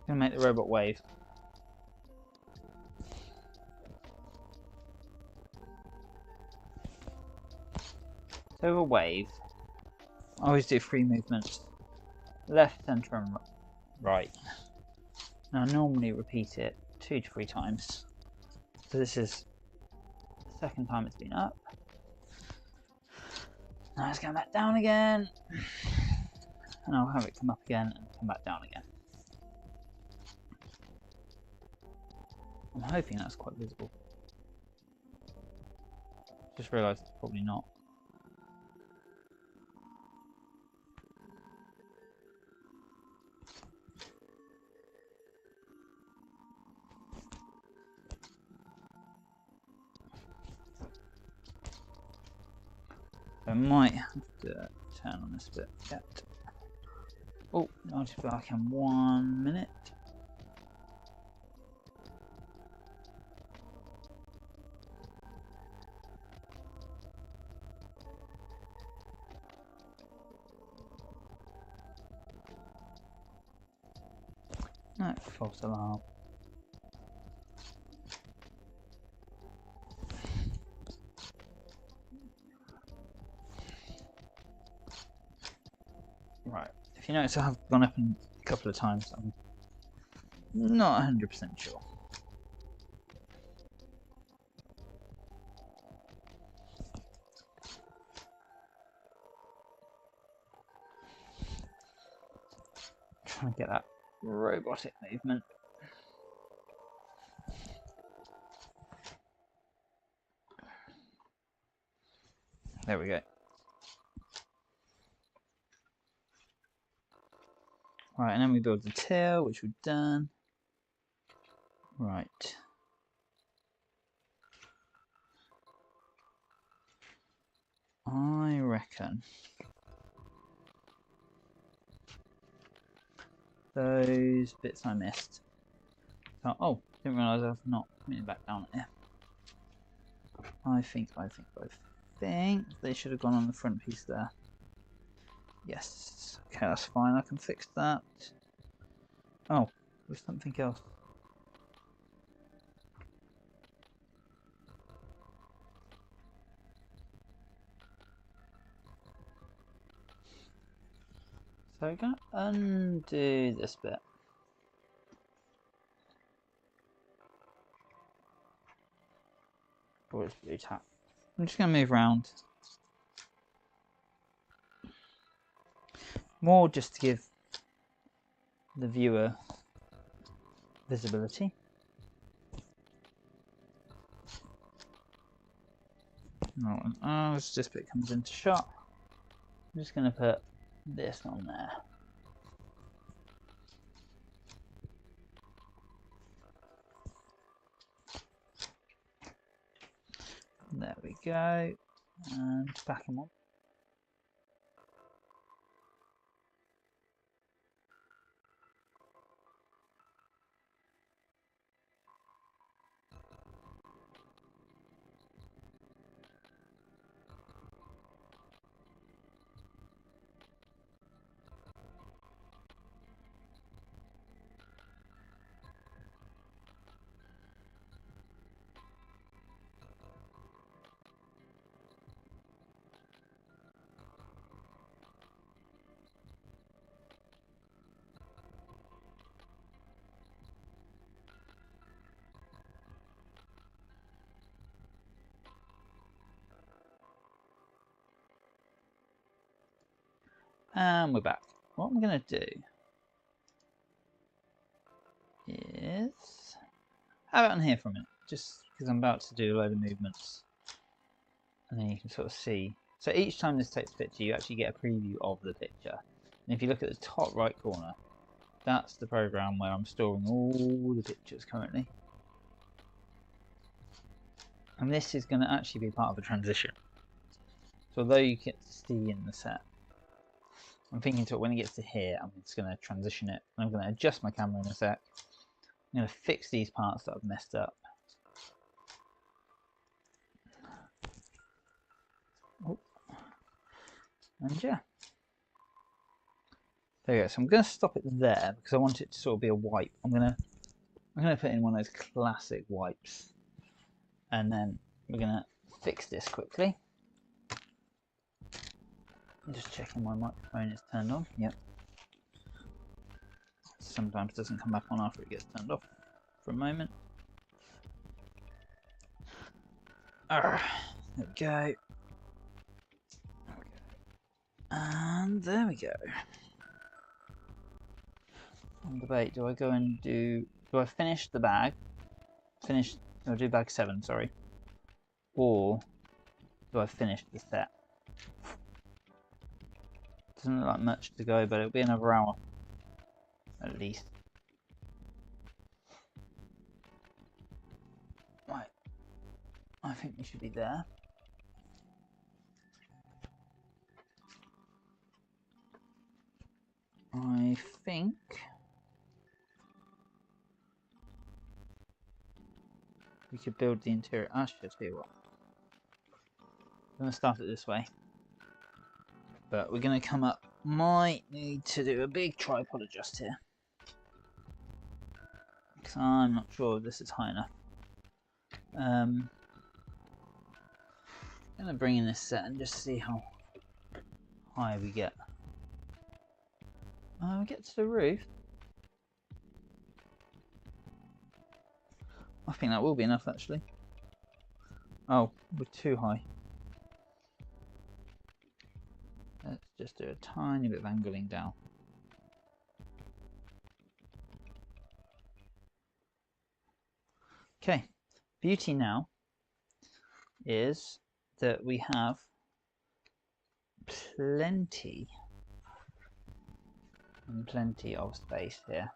A: I'm gonna make the robot wave. So a wave, I always do 3 movements, left, centre and right. Now I normally repeat it 2 to 3 times. So this is the 2nd time it's been up. Now it's going back down again. And I'll have it come up again and come back down again. I'm hoping that's quite visible. Just realised it's probably not. I might have to turn on this bit yet. Oh, I'll just be back in 1 minute. No, false alarm. Right, if you notice I have gone up a couple of times, I'm not 100% sure. Trying to get that robotic movement. There we go. Right, and then we build the tail, which we've done. Right. I reckon those bits I missed. Oh, didn't realise I've not put it back down there. I think they should have gone on the front piece there. Yes. Okay, that's fine. I can fix that. Oh, there's something else. So I'm going to undo this bit. Oh, it's blue tap. I'm just going to move around. More just to give the viewer visibility. As this bit comes into shot, I'm just going to put this on there. There we go, and back him on. And we're back. What I'm going to do is have it on here for a minute, just because I'm about to do a load of movements, and then you can sort of see. So each time this takes a picture, you actually get a preview of the picture. And if you look at the top right corner, that's the program where I'm storing all the pictures currently. And this is going to actually be part of a transition. So although you get to see in the set, I'm thinking to it when it gets to here, I'm just going to transition it. And I'm going to adjust my camera in a sec. I'm going to fix these parts that I've messed up. Oh. And yeah. There you go. So I'm going to stop it there because I want it to sort of be a wipe. I'm going to put in one of those classic wipes. And then we're going to fix this quickly. I'm just checking my microphone is turned on. Yep. Sometimes doesn't come back on after it gets turned off for a moment. There we go. And there we go. On debate, do I go and do I finish the bag? I'll do bag 7, sorry. Or do I finish the set? Doesn't look like much to go, but it'll be another hour at least. Right, I think we should be there. I think we could build the interior. Actually, I'll tell you what. I'm going to start it this way. But we're going to come up. Might need to do a big tripod adjust here. Because I'm not sure if this is high enough. I'm going to bring in this set and just see how high we get. We get to the roof. I think that will be enough actually. Oh, we're too high. Let's just do a tiny bit of angling down. Okay, beauty now is that we have plenty of space here.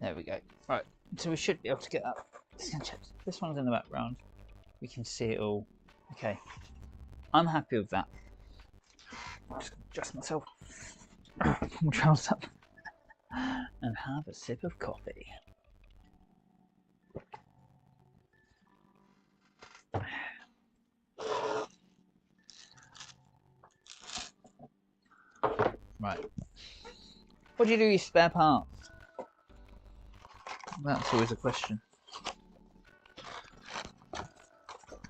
A: There we go. Right, so we should be able to get that. This one's in the background. We can see it all. Okay, I'm happy with that. I'm just going to adjust myself. Pull my trousers up and have a sip of coffee. Right. What do you do with your spare parts? That's always a question.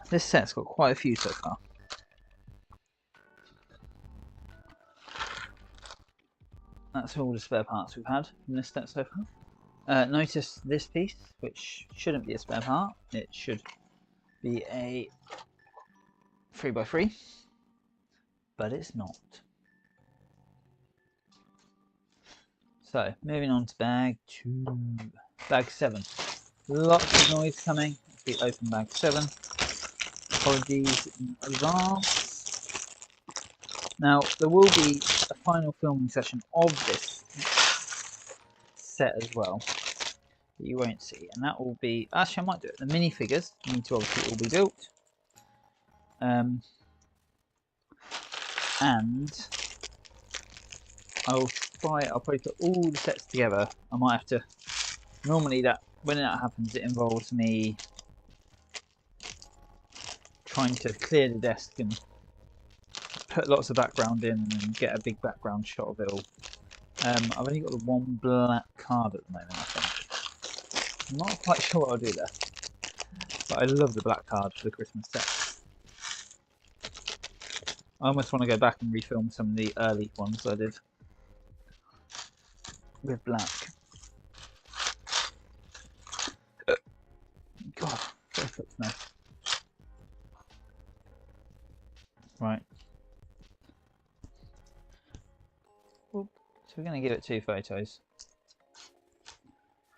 A: This set's got quite a few so far. That's all the spare parts we've had in this set so far. Notice this piece, which shouldn't be a spare part. It should be a 3x3, but it's not. So, moving on to bag 2. Bag 7. Lots of noise coming as we open bag 7. Apologies in advance. Now, there will be a final filming session of this set as well that you won't see, and that will be, actually I might do it, the minifigures need to obviously all be built, and I'll probably put all the sets together. I might have to, normally when that happens it involves me trying to clear the desk and put lots of background in and get a big background shot of it all. I've only got the one black card at the moment, I think. I'm not quite sure what I'll do there, but I love the black card for the Christmas set. I almost want to go back and refilm some of the early ones I did with black. God, that looks nice. Right. So we're going to give it 2 photos.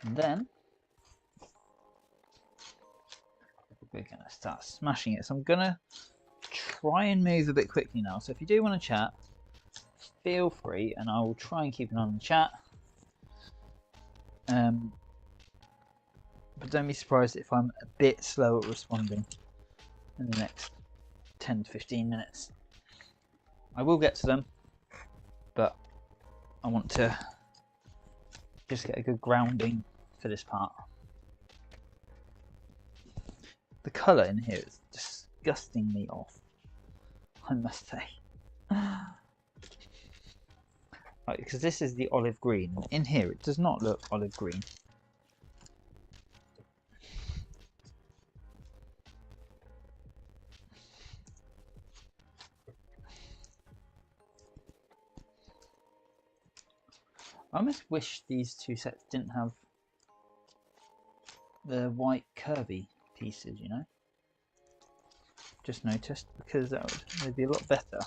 A: And then we're going to start smashing it. So I'm going to try and move a bit quickly now. So if you do want to chat, feel free, and I will try and keep an eye on the chat. But don't be surprised if I'm a bit slow at responding in the next 10 to 15 minutes. I will get to them, but I want to just get a good grounding for this part. The colour in here is disgustingly off, I must say. Right, because this is the olive green. In here it does not look olive green. I almost wish these two sets didn't have the white curvy pieces, you know. Just noticed, because they'd be a lot better.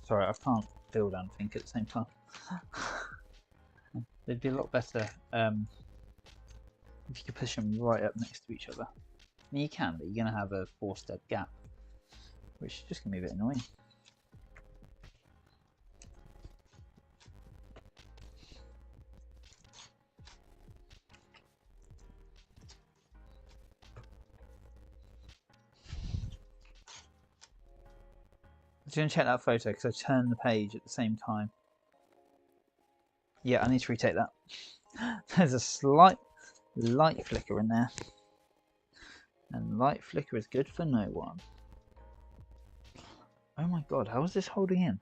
A: Sorry, I can't build and think at the same time. They'd be a lot better if you could push them right up next to each other. I mean, you can, but you're going to have a 4-step gap, which is just going to be a bit annoying. I'm just going to check that photo because I turned the page at the same time. Yeah, I need to retake that. There's a slight light flicker in there. And light flicker is good for no one. Oh my god, how is this holding in?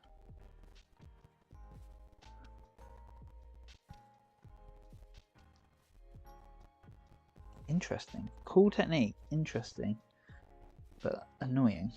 A: Interesting. Cool technique. Interesting. But annoying.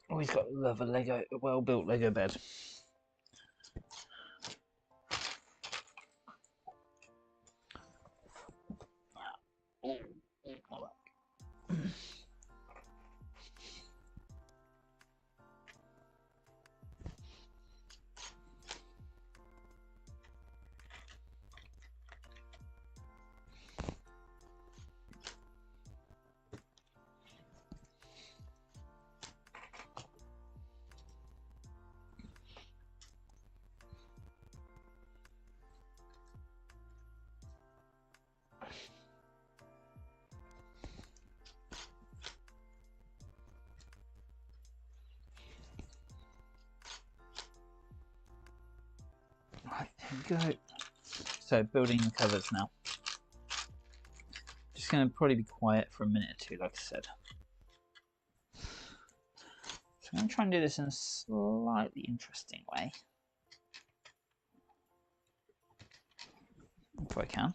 A: Oh, he's got a well-built Lego bed. Oh, my back. There we go. So building the covers now. Just going to probably be quiet for a minute or two, like I said. So I'm going to try and do this in a slightly interesting way, if I can.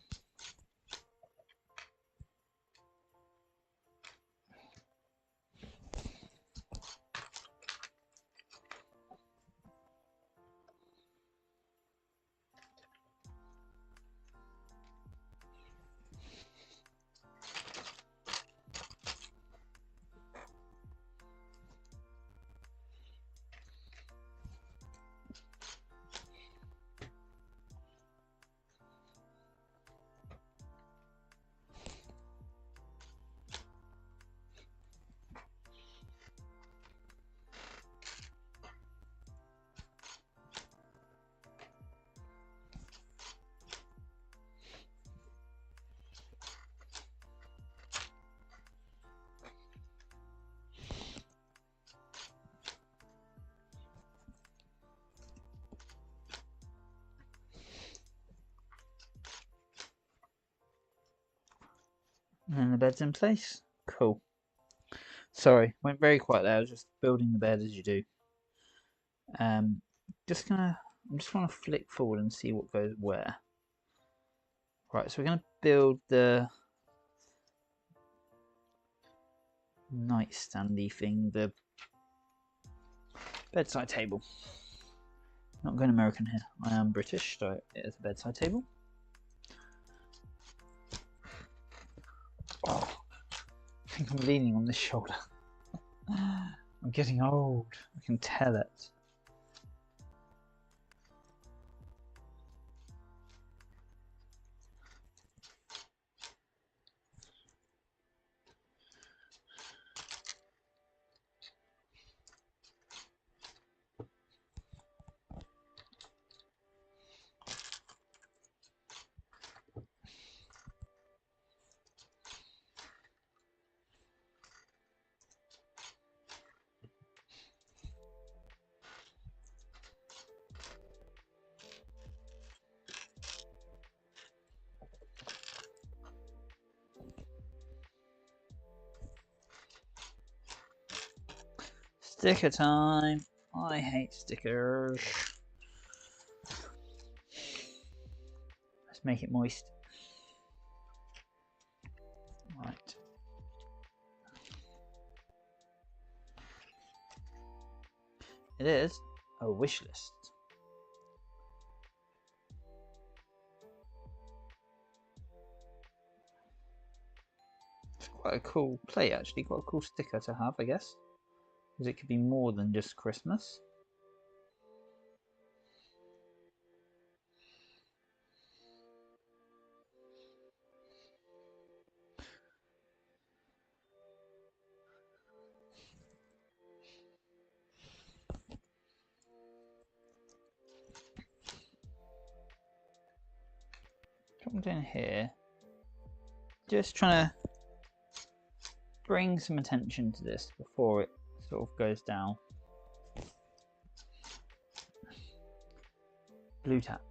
A: And then the bed's in place. Cool. Sorry, went very quiet there. I was just building the bed as you do. I'm just gonna flick forward and see what goes where. Right, so we're gonna build the nightstandy thing, the bedside table. Not going American here. I am British, so it is a bedside table. Oh, I think I'm leaning on this shoulder. I'm getting old. I can tell it. Sticker time. I hate stickers. Let's make it moist. Right. It is a wish list. It's quite a cool play, actually. Quite a cool sticker to have, I guess. Because it could be more than just Christmas. What I'm doing here, just trying to bring some attention to this before it sort of goes down. Blue tack.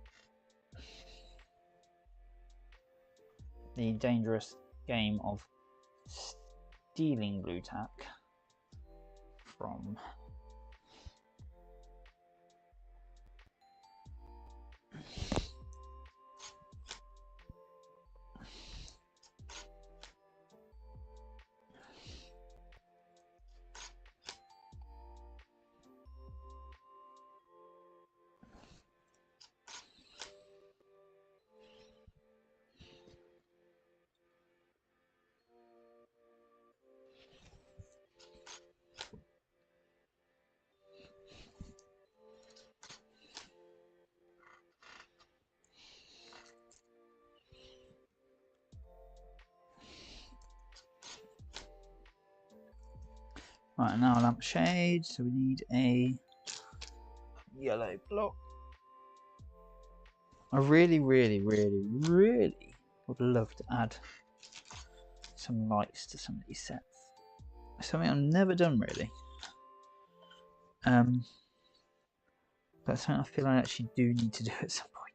A: The dangerous game of stealing blue tack from Right, now a lampshade, so we need a yellow block. I really would love to add some lights to some of these sets. Something I've never done really. But something I feel I actually do need to do at some point.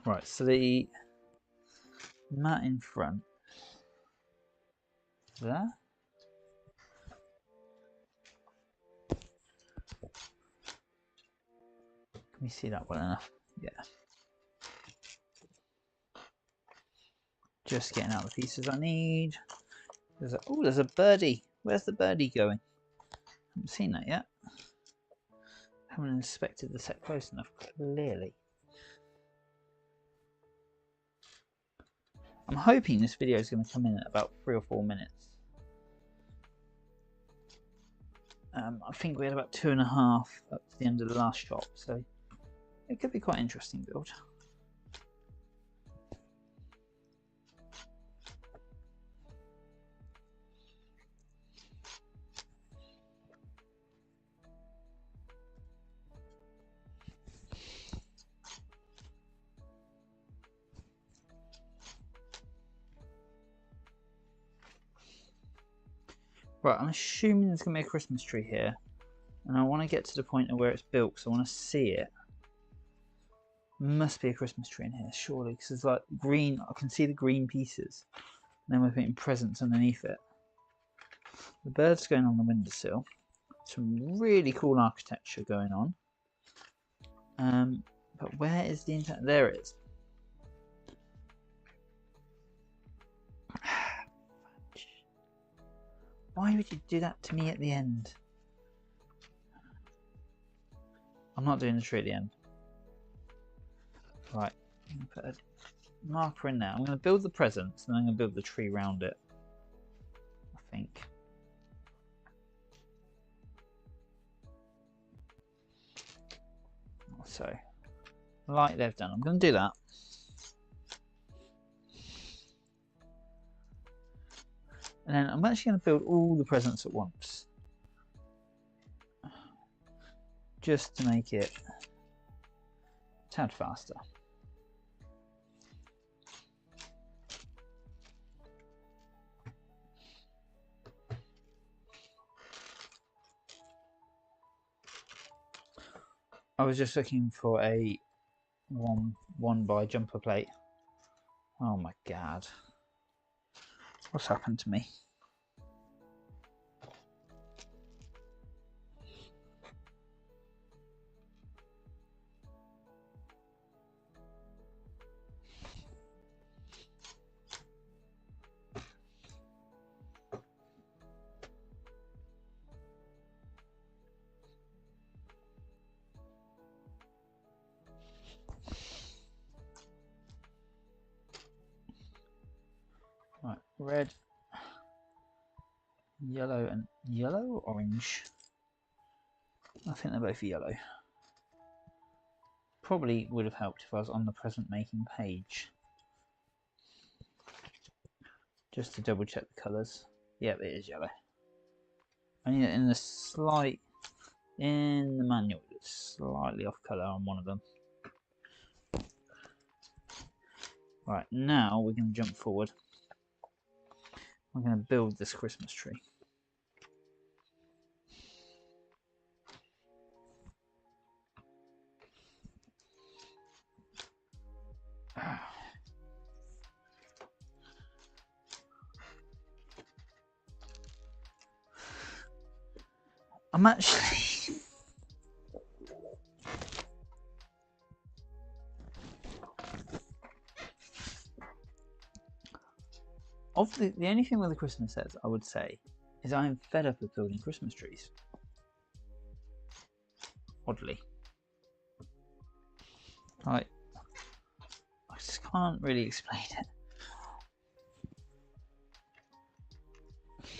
A: Right, so the mat in front there. Can we see that well enough? Yeah. Just getting out the pieces I need. There's a birdie. Where's the birdie going? Haven't seen that yet. Haven't inspected the set close enough, clearly. I'm hoping this video is going to come in at about 3 or 4 minutes. I think we had about 2.5 up to the end of the last shot, so it could be quite an interesting build. Right, I'm assuming there's going to be a Christmas tree here, and I want to get to the point of where it's built, because I want to see it. Must be a Christmas tree in here, surely, because there's like green, I can see the green pieces, and then we're putting presents underneath it. The bird's going on the windowsill. Some really cool architecture going on. But where is the internet? There it is. Why would you do that to me at the end? I'm not doing the tree at the end. Right, I'm going to put a marker in there. I'm going to build the presents and then I'm going to build the tree around it, I think. So, like they've done, I'm going to do that. And then I'm actually going to build all the presents at once. Just to make it a tad faster. I was just looking for a one by jumper plate. Oh my god. What's happened to me? Right, red, yellow, and yellow, orange. I think they're both yellow. Probably would have helped if I was on the present making page. Just to double check the colours. Yep, it is yellow. Only in the manual, it's slightly off colour on one of them. Right, now we're going to jump forward. I'm going to build this Christmas tree. I'm actually... the only thing with the Christmas sets, I would say, is I'm fed up of building Christmas trees. Oddly. I just can't really explain it.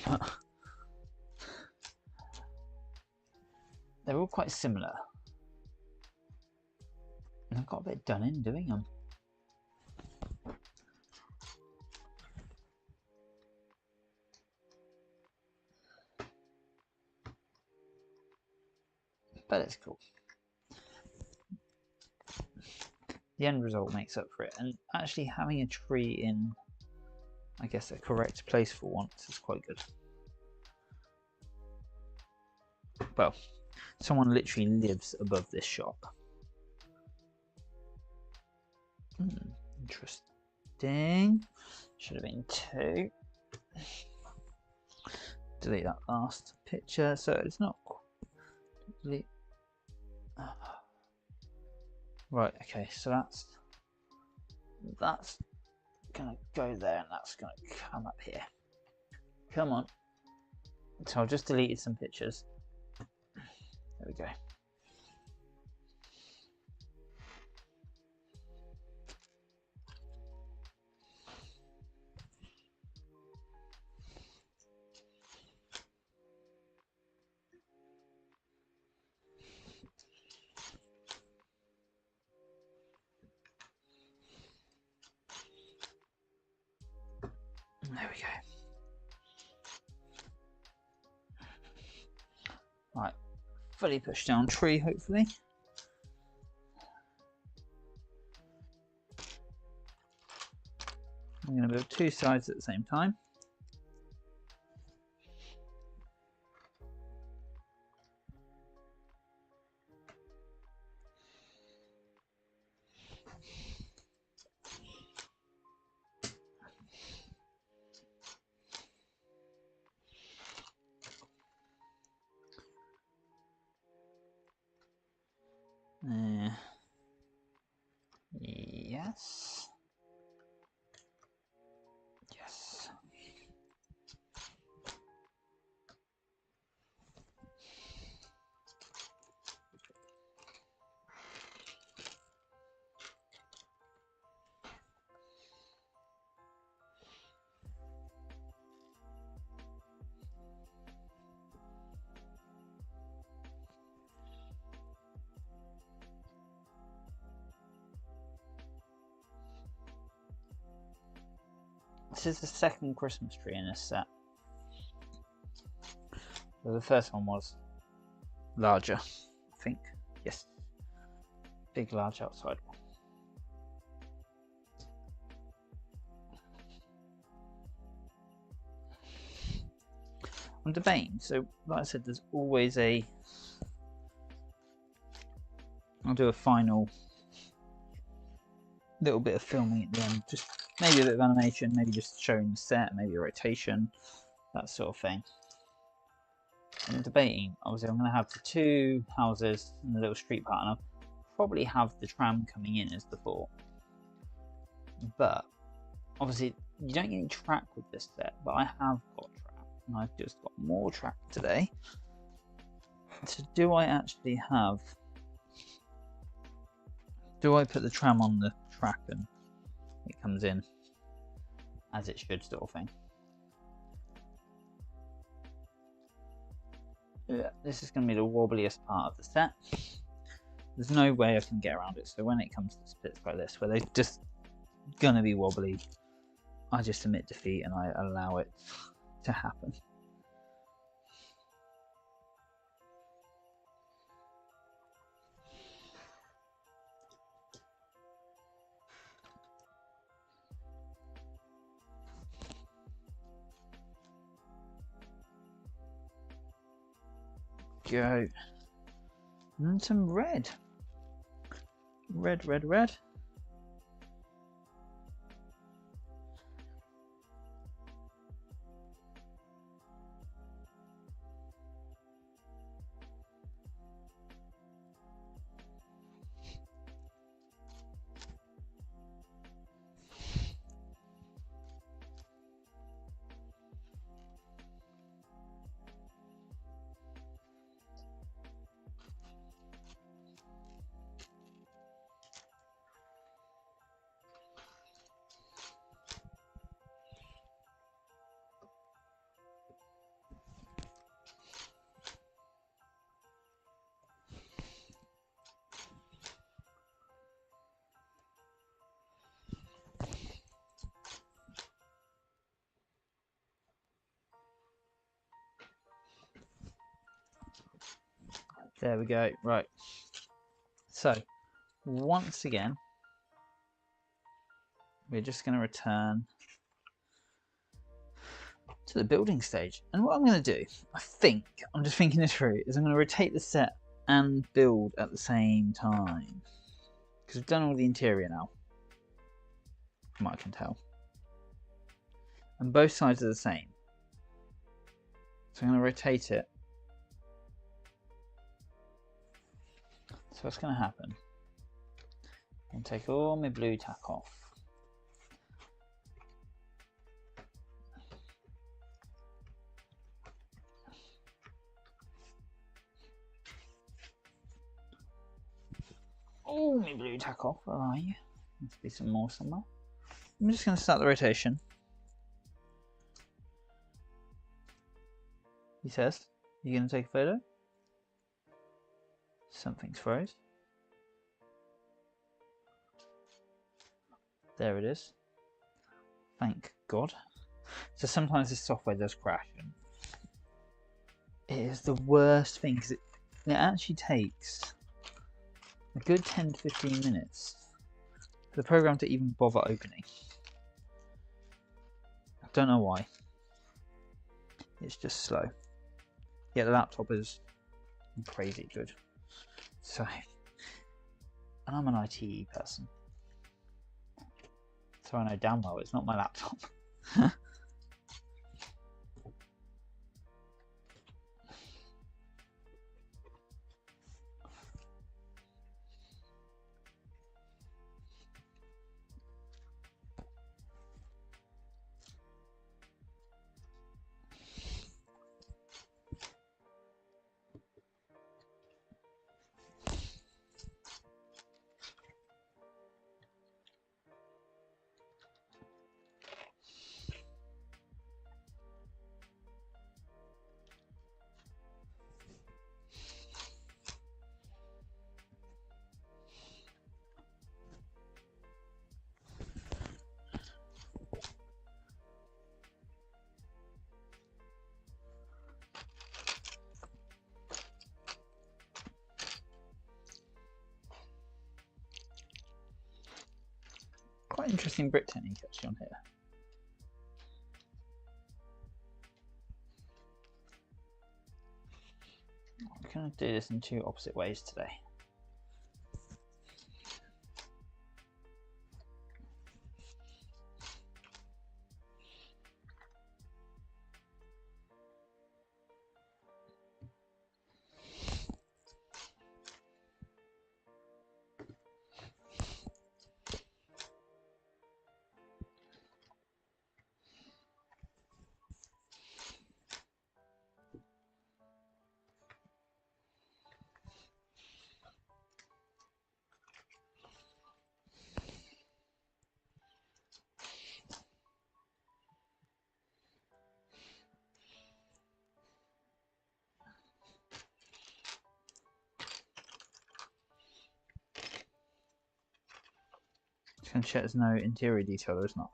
A: But they're all quite similar. And I've got a bit done in doing them. But it's cool. The end result makes up for it. And actually having a tree in, I guess, a correct place for once is quite good. Well, someone literally lives above this shop. Interesting. Should have been 2. Delete that last picture. So it's not. Delete. Right. Okay. So that's gonna go there, and that's gonna come up here. Come on. So I've just deleted some pictures. There we go. There we go. Right, fully pushed down tree, hopefully. I'm going to build 2 sides at the same time. Yes. Yes. This is the second Christmas tree in this set. So the first one was larger, I think. Yes. Big, large outside one. I'm debating. So, like I said, there's always a. I'll do a final little bit of filming at the end, just maybe a bit of animation, maybe just showing the set, maybe a rotation, that sort of thing. I'm debating. Obviously, I'm going to have the 2 houses and the little street part, and I'll probably have the tram coming in as the 4. But obviously, you don't get any track with this set, but I have got track, and I've just got more track today. So, do I actually have? Do I put the tram on the track and it comes in as it should, sort of thing? Yeah, this is going to be the wobbliest part of the set. There's no way I can get around it. So when it comes to splits like this, where they're just going to be wobbly, I just admit defeat and I allow it to happen. Go. And some red. Red, red, red. There we go. Right. So, once again, we're just going to return to the building stage. And what I'm going to do, I think, I'm just thinking this through, is I'm going to rotate the set and build at the same time. Because we've done all the interior now. from what I can tell. And both sides are the same. So I'm going to rotate it. So what's going to happen? I'm going to take all my blue tack off. Oh, my blue tack off. Where are you? Must be some more somewhere. I'm just going to start the rotation. He says, "You going to take a photo?" Something's froze. There it is. Thank God. So sometimes this software does crash. And it is the worst thing because it actually takes a good 10 to 15 minutes for the program to even bother opening. I don't know why. It's just slow. Yeah, the laptop is crazy good. So, and I'm an IT person. So I know damn well it's not my laptop. Quite interesting brick technique actually on here. I'm going to do this in two opposite ways today. Just going to check there's no interior detail, there's not.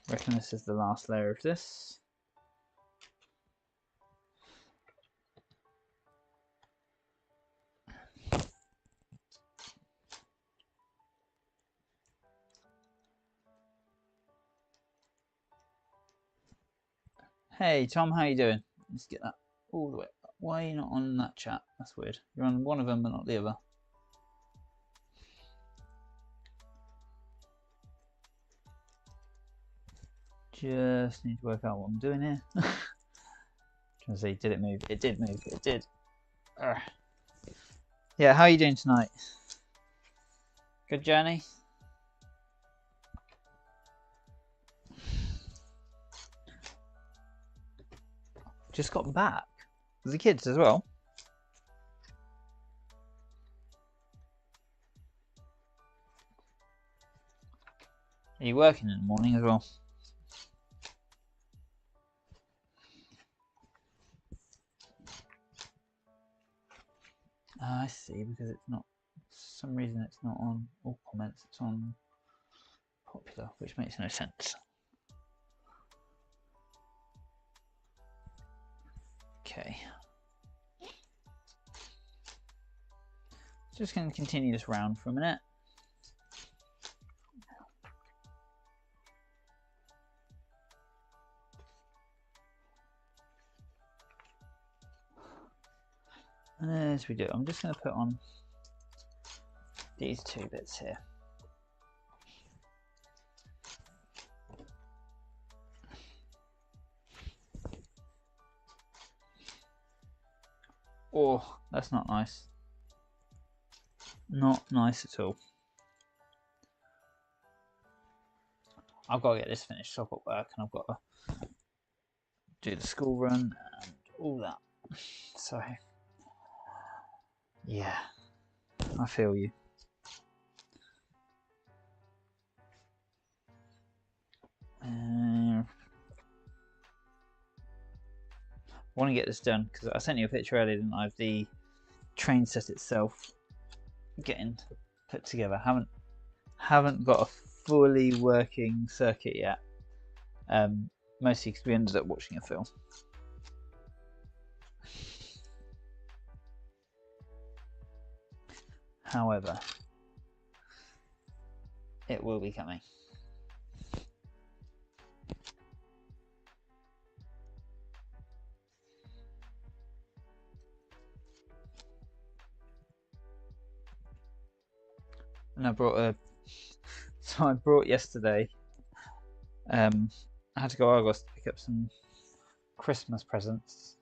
A: I reckon this is the last layer of this. Hey Tom, how you doing? Let's get that all the way up. Why are you not on that chat? That's weird. You're on one of them but not the other. Just need to work out what I'm doing here. Trying to see, did it move? It did move. It did. Yeah, how are you doing tonight? Good journey? Just got back. The kids as well. Are you working in the morning as well? I see, because it's not, for some reason it's not on all comments, it's on popular, which makes no sense. Okay. Just going to continue this round for a minute. And as we do, I'm just going to put on these two bits here. Oh, that's not nice. Not nice at all. I've got to get this finished. So I've got work and I've got to do the school run and all that. So, yeah, I feel you. I want to get this done because I sent you a picture earlier, didn't I, of the train set itself getting put together. Haven't got a fully working circuit yet. Mostly because we ended up watching a film. However, it will be coming. And I brought I brought yesterday, I had to go to Argos to pick up some Christmas presents.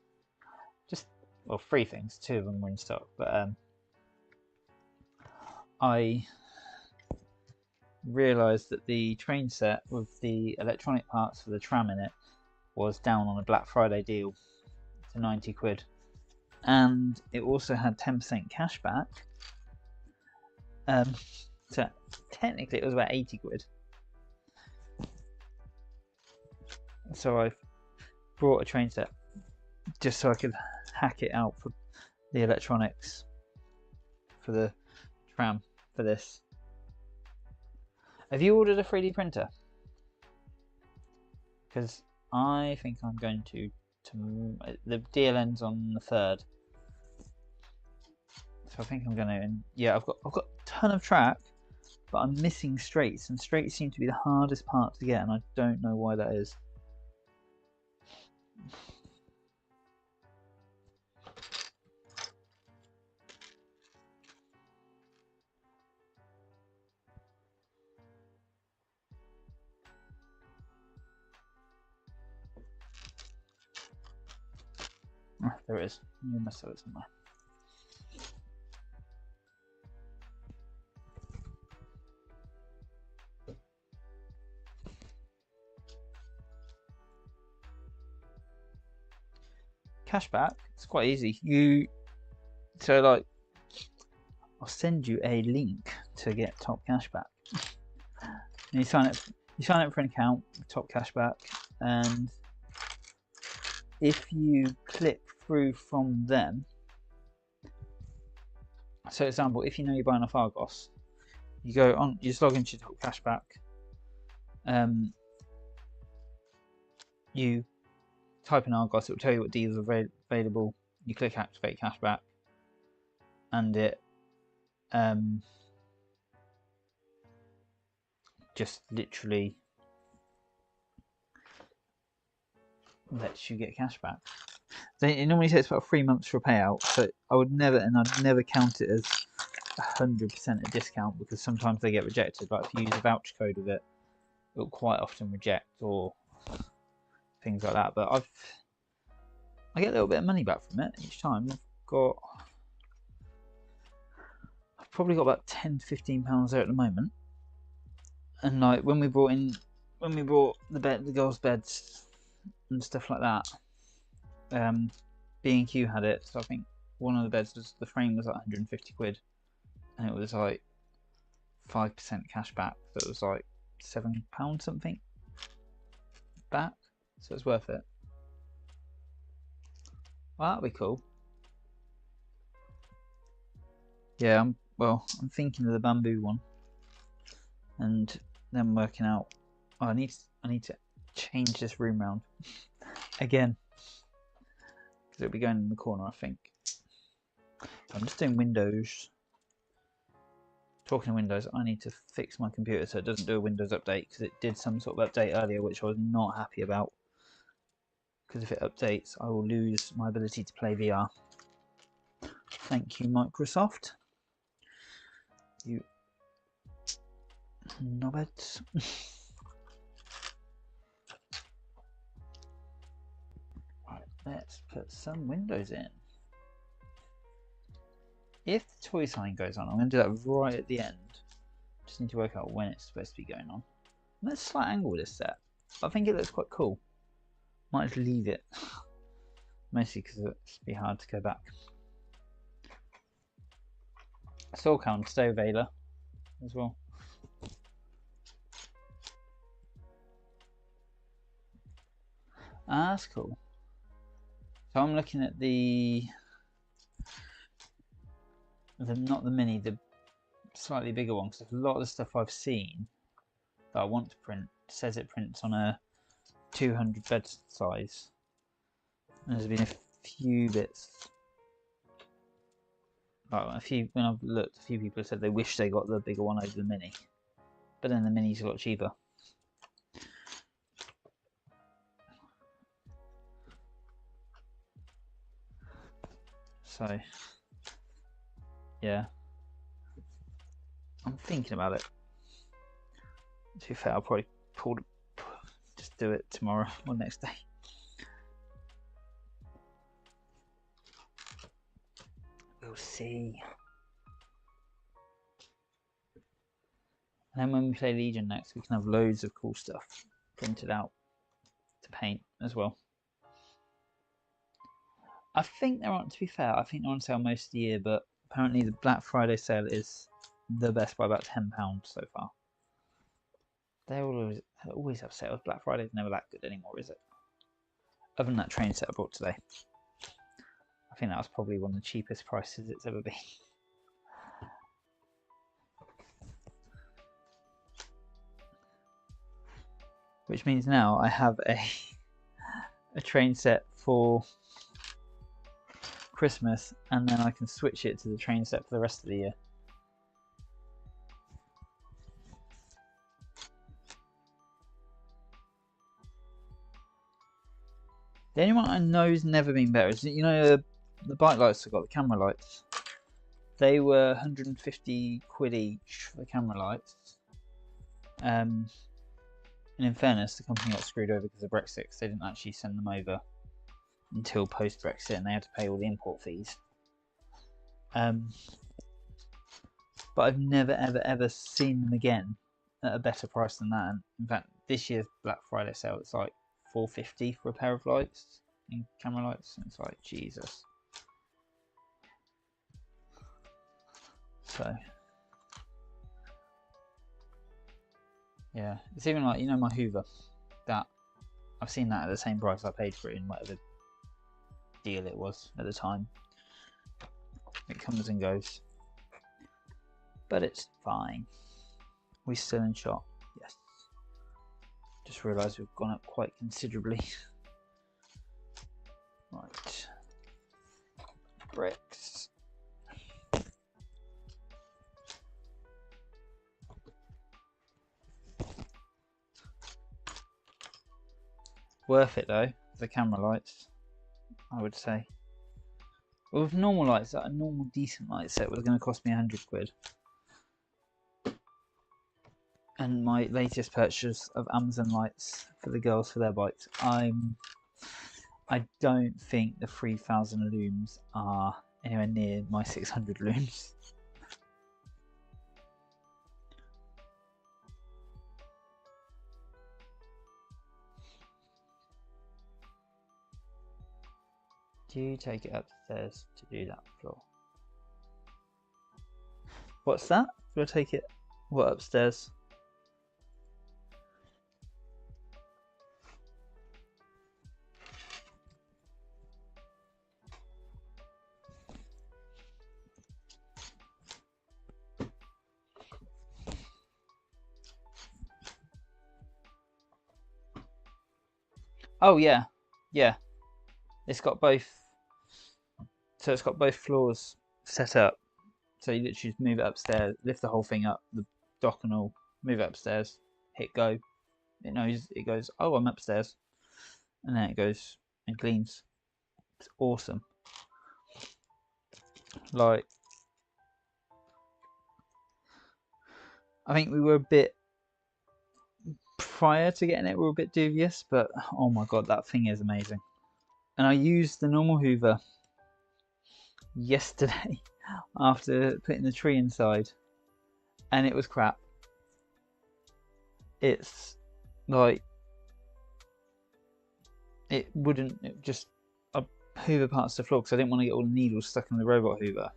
A: Just, well, 3 things, 2 of them were in stock, but I realised that the train set with the electronic parts for the tram in it was down on a Black Friday deal to 90 quid. And it also had 10% cash back. So technically it was about 80 quid. So I brought a train set just so I could hack it out for the electronics for the tram for this. Have you ordered a 3D printer? Because I think I'm going to the deal ends on the 3rd. So I think I'm going to, yeah, I've got a ton of track, but I'm missing straights, and straights seem to be the hardest part to get, and I don't know why that is. Oh, there it is. You must have it somewhere. Cashback, it's quite easy. So like, I'll send you a link to get top cashback. And you sign up for an account, top cashback, and if you click through from them, so example, if you know you're buying off Argos, you go on, you just log into your top cashback, you type in Argos, it will tell you what deals are available, you click activate cashback, and it just literally lets you get cashback. It normally takes about 3 months for a payout, so I'd never count it as 100% a discount, because sometimes they get rejected. Like if you use a voucher code with it, it'll quite often reject or things like that. But I get a little bit of money back from it each time. I've probably got about £10–15 there at the moment. And like when we brought the girls' beds and stuff like that, B&Q had it, so I think one of the beds the frame was like 150 quid, and it was like 5% cash back, so it was like £7 something back, so it's worth it. Well, that'll be cool. Yeah, I'm thinking of the bamboo one, and then working out. Oh, I need to change this room round again because it'll be going in the corner, I think. I'm just doing Windows. Talking of Windows, I need to fix my computer so it doesn't do a Windows update, because it did some sort of update earlier which I was not happy about. Because if it updates, I will lose my ability to play VR. Thank you, Microsoft. You knobheads. Right, let's put some windows in. If the toy sign goes on, I'm going to do that right at the end. Just need to work out when it's supposed to be going on. Let's slight angle this set. I think it looks quite cool. Might just leave it. Mostly because it's be hard to go back. Soul count stay Veiler as well. Ah, that's cool. So I'm looking at the not the mini, the slightly bigger one, because a lot of the stuff I've seen that I want to print says it prints on a 200 bed size. And there's been a few bits. Well, when I've looked, a few people have said they wish they got the bigger one over the mini, but then the mini's a lot cheaper. So, yeah, I'm thinking about it. To be fair, I'll probably just do it tomorrow or next day. We'll see. And then when we play Legion next, we can have loads of cool stuff printed out to paint as well. I think they're on, to be fair, I think they're on sale most of the year, but apparently the Black Friday sale is the best by about £10 so far. They always have sales. Black Friday's never that good anymore, is it? Other than that train set I bought today. I think that was probably one of the cheapest prices it's ever been. Which means now I have a train set for Christmas, and then I can switch it to the train set for the rest of the year. The only one I know has never been better is, you know, the bike lights I've got, the camera lights. They were 150 quid each for the camera lights. And in fairness, the company got screwed over because of Brexit, because they didn't actually send them over until post-Brexit, and they had to pay all the import fees. But I've never, ever seen them again at a better price than that. And in fact, this year's Black Friday sale, it's like £4.50 for a pair of lights, in camera lights, and it's like, Jesus. So, yeah, it's even like, you know, my Hoover, that I've seen that at the same price I paid for it in whatever deal it was at the time. It comes and goes, but it's fine. We still in shot, yes. Just realised we've gone up quite considerably. Right, bricks. Worth it though, the camera lights, I would say. Well, with normal lights, a normal decent light set was going to cost me 100 quid. And my latest purchase of Amazon lights for the girls for their bikes, I don't think the 3000 looms are anywhere near my 600 looms. Do you take it upstairs to do that floor? What's that? Do I take it, what, upstairs? Oh yeah, yeah. It's got both. So it's got both floors set up. So you literally just move it upstairs, lift the whole thing up, the dock and all, move it upstairs, hit go. It knows, it goes, oh, I'm upstairs. And then it goes and cleans. It's awesome. Like, I think we were a bit, prior to getting it, we were a bit dubious, but oh my god, that thing is amazing. And I used the normal Hoover yesterday after putting the tree inside, and it was crap. It's like, it just, I Hoover parts the floor because I didn't want to get all the needles stuck in the robot Hoover,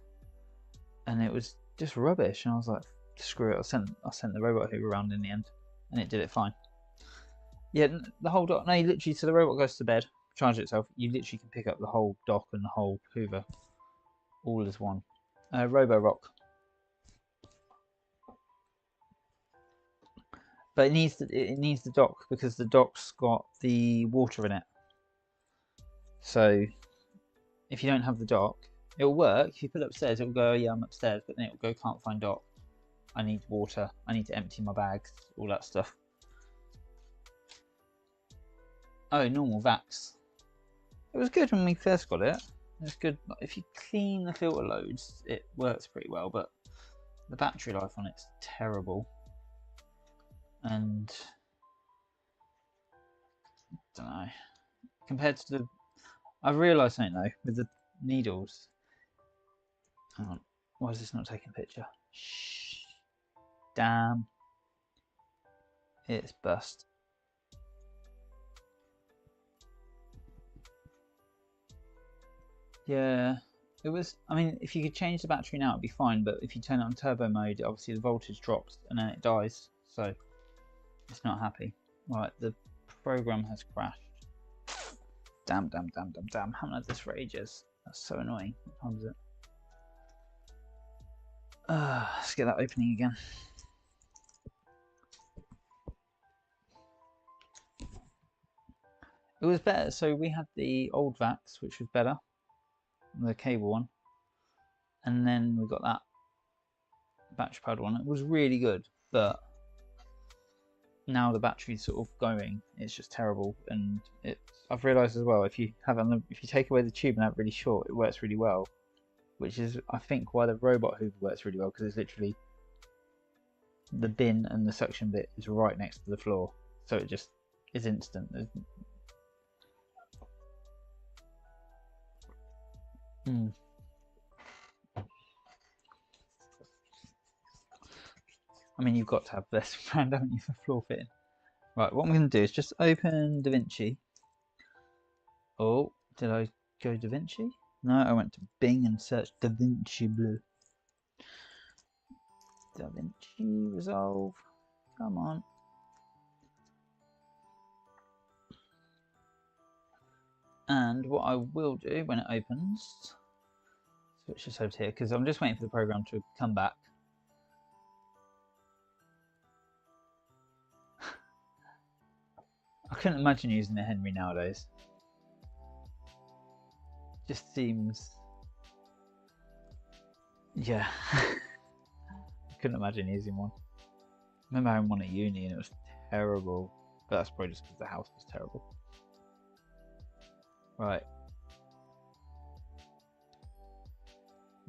A: and it was just rubbish. And I was like, screw it, I sent the robot Hoover around in the end, and it did it fine. Yeah, the whole dock. No, you literally, so the robot goes to bed, charges itself. You literally can pick up the whole dock and the whole Hoover, all as one. Robo Rock. But it needs the dock because the dock's got the water in it. So if you don't have the dock, it'll work. If you put it upstairs, it'll go, oh, yeah, I'm upstairs, but then it'll go, can't find dock. I need water. I need to empty my bags, all that stuff. Oh, normal Vax. It was good when we first got it. It was good. If you clean the filter loads, it works pretty well, but the battery life on it's terrible. And I don't know. Compared to the, I've realised something though with the needles. Hang on, why is this not taking a picture? Shh. Damn. It's bust. Yeah, it was. I mean, if you could change the battery now, it'd be fine. But if you turn it on turbo mode, obviously the voltage drops and then it dies. So it's not happy. Right, the program has crashed. Damn, damn, damn, damn, damn. Haven't had this for ages. That's so annoying. What time is it? Let's get that opening again. It was better. So we had the old Vax, which was better, the cable one, and then we got that battery powered one. It was really good, but now the battery's sort of going. It's just terrible, and I've realised as well, if you take away the tube and have it really short, it works really well, which is I think why the robot Hoover works really well, because it's literally the bin and the suction bit is right next to the floor, so it just is instant. I mean, you've got to have this brand, haven't you, for floor fitting? Right, what I'm going to do is just open DaVinci. Oh, did I go DaVinci? No, I went to Bing and searched DaVinci Blue. DaVinci Resolve. Come on. And what I will do when it opens, switch this over to here, because I'm just waiting for the program to come back. I couldn't imagine using a Henry nowadays. Just seems, yeah. I couldn't imagine using one. I remember having one at uni and it was terrible, but that's probably just because the house was terrible. Right.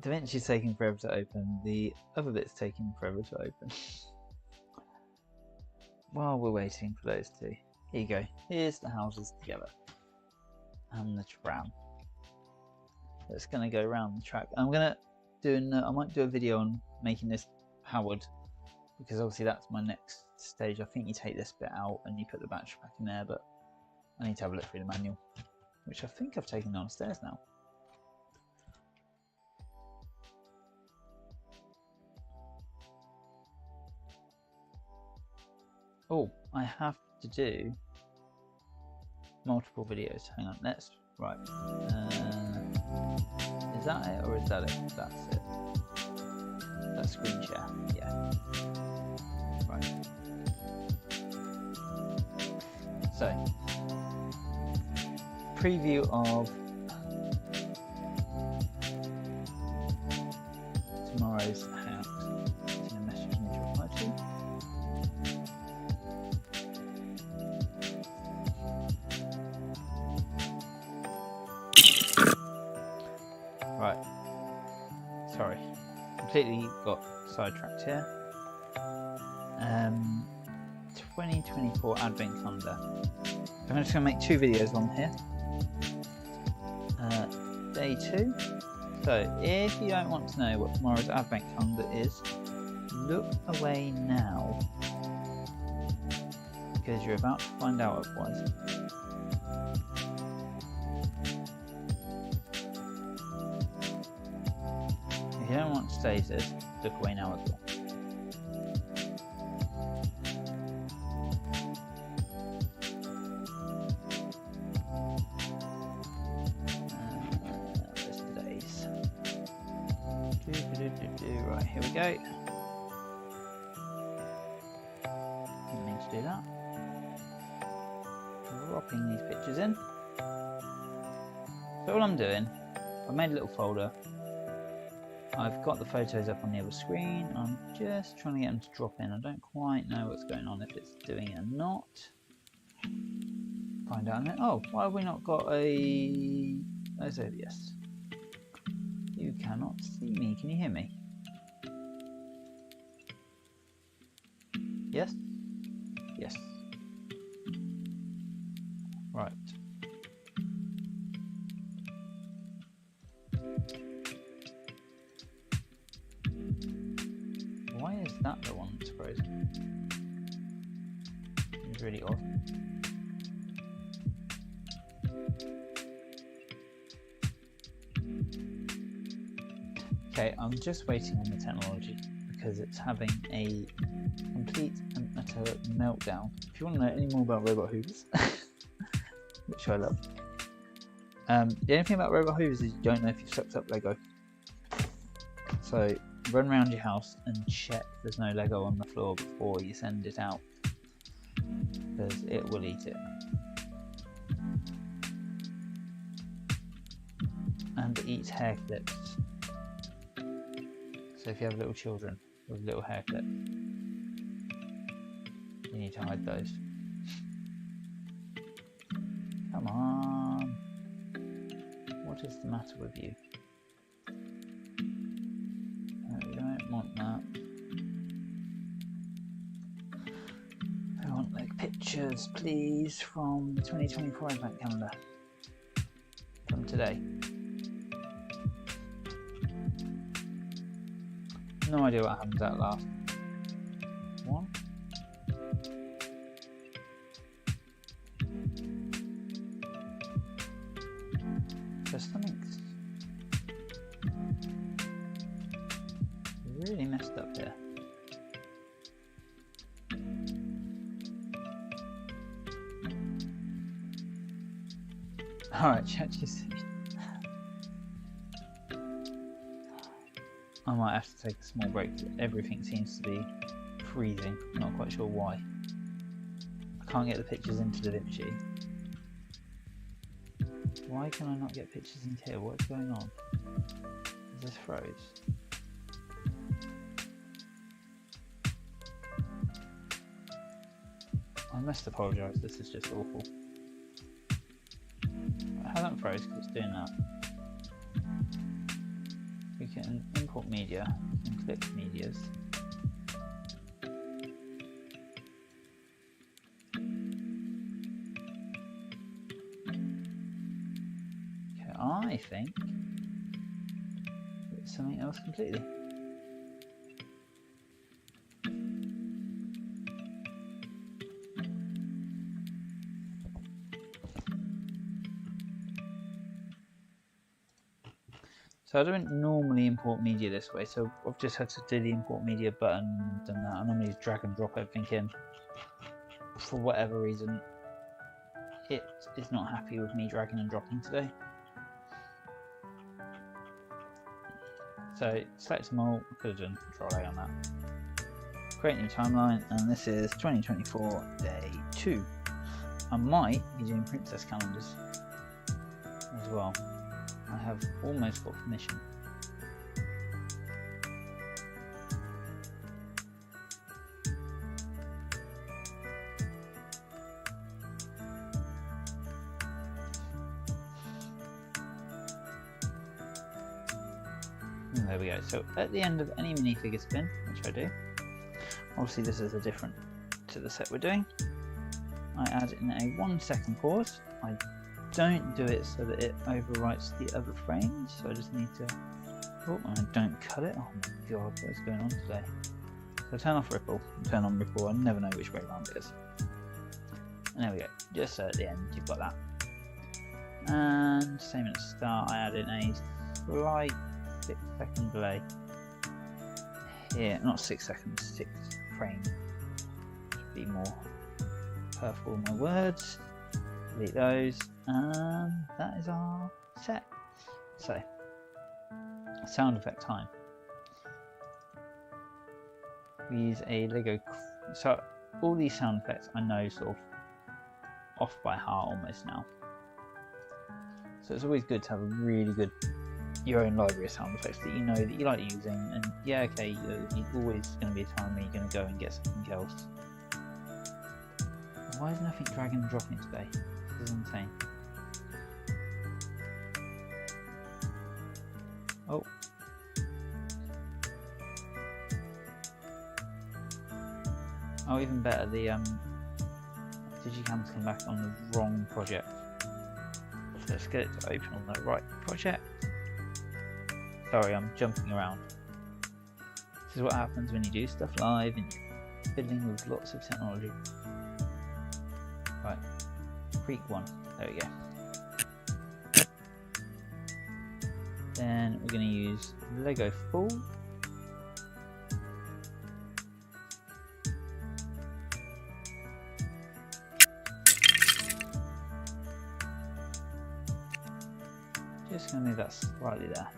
A: DaVinci's taking forever to open. The other bit's taking forever to open. While we're waiting for those two, here you go. Here's the houses together and the tram. It's going to go around the track. I'm going to do. I might do a video on making this powered, because obviously that's my next stage. I think you take this bit out and you put the battery back in there, but I need to have a look through the manual, which I think I've taken downstairs now. Oh, I have to do multiple videos. Hang on, let's, right. Is that it or is that it? That's it. That's screen share, yeah. Right. So, preview of tomorrow's house. So a message I need to reply to. Right. Sorry. Completely got sidetracked here. 2024 Advent Calendar. I'm just going to make 2 videos on here. Day 2. So, if you don't want to know what tomorrow's Advent Calendar is, look away now. Because you're about to find out otherwise. If you don't want to save this, look away now as well. Right, here we go. Didn't mean to do that. Dropping these pictures in. So all I'm doing, I've made a little folder. I've got the photos up on the other screen. I'm just trying to get them to drop in. I don't quite know what's going on, if it's doing it or not. Find out in it. Oh, why have we not got a... Let's say yes. You cannot see me. Can you hear me? Yes? Yes. Right. Why is that the one that's frozen? It's really odd. Okay, I'm just waiting on the technology because it's having a complete and utter meltdown. If you want to know any more about robot hoovers, which I love, the only thing about robot hoovers is you don't know if you've sucked up Lego. So run around your house and check there's no Lego on the floor before you send it out, because it will eat it. And it eats hair clips. So if you have little children with little hair clips, you need to hide those. Come on. What is the matter with you? No, we don't want that. I want like pictures, please, from the 2024 Advent Calendar. From today. No idea what happens at last. One. There's something really messed up here. Alright, ChatGPT. I might have to take a small break. Everything seems to be freezing. Not quite sure why. I can't get the pictures into Da Vinci. Why can I not get pictures into here? What's going on? Is this froze? I must apologise. This is just awful. It hasn't froze because it's doing that. We can import media and click medias. Okay, I think it's something else completely. So I don't normally import media this way, so I've just had to do the import media button and done that. I normally just drag and drop everything in. For whatever reason, it is not happy with me dragging and dropping today. So select them all. I could have done Control A on that. Create new timeline, and this is 2024 day 2. I might be doing princess calendars. as well. I have almost got permission. And there we go. So at the end of any minifigure spin, which I do, obviously this is a different to the set we're doing, I add in a 1 second pause. I don't do it so that it overwrites the other frames, so I just need to, oh, and I don't cut it. Oh my god, what is going on today? So turn off ripple, turn on ripple, I never know which way around it is. And there we go, just so at the end you've got that. And same at the start, I add in a slight 6 second delay. Here, not 6 seconds, 6 frames. Should be more purple in my words. Delete those, and that is our set. So, sound effect time. We use a Lego. So all these sound effects I know sort of off by heart almost now. So it's always good to have a really good your own library of sound effects that you know that you like using. And yeah, okay, you're always going to be a time where you're going to go and get something else. Why is nothing dragging and dropping today? This is insane. Oh. Oh, even better, the digicams came back on the wrong project. So let's get it to open on the right project. Sorry, I'm jumping around. This is what happens when you do stuff live and you're fiddling with lots of technology. Right, Creek 1, there we go. Then we're going to use Lego Full. Just going to move that slightly there.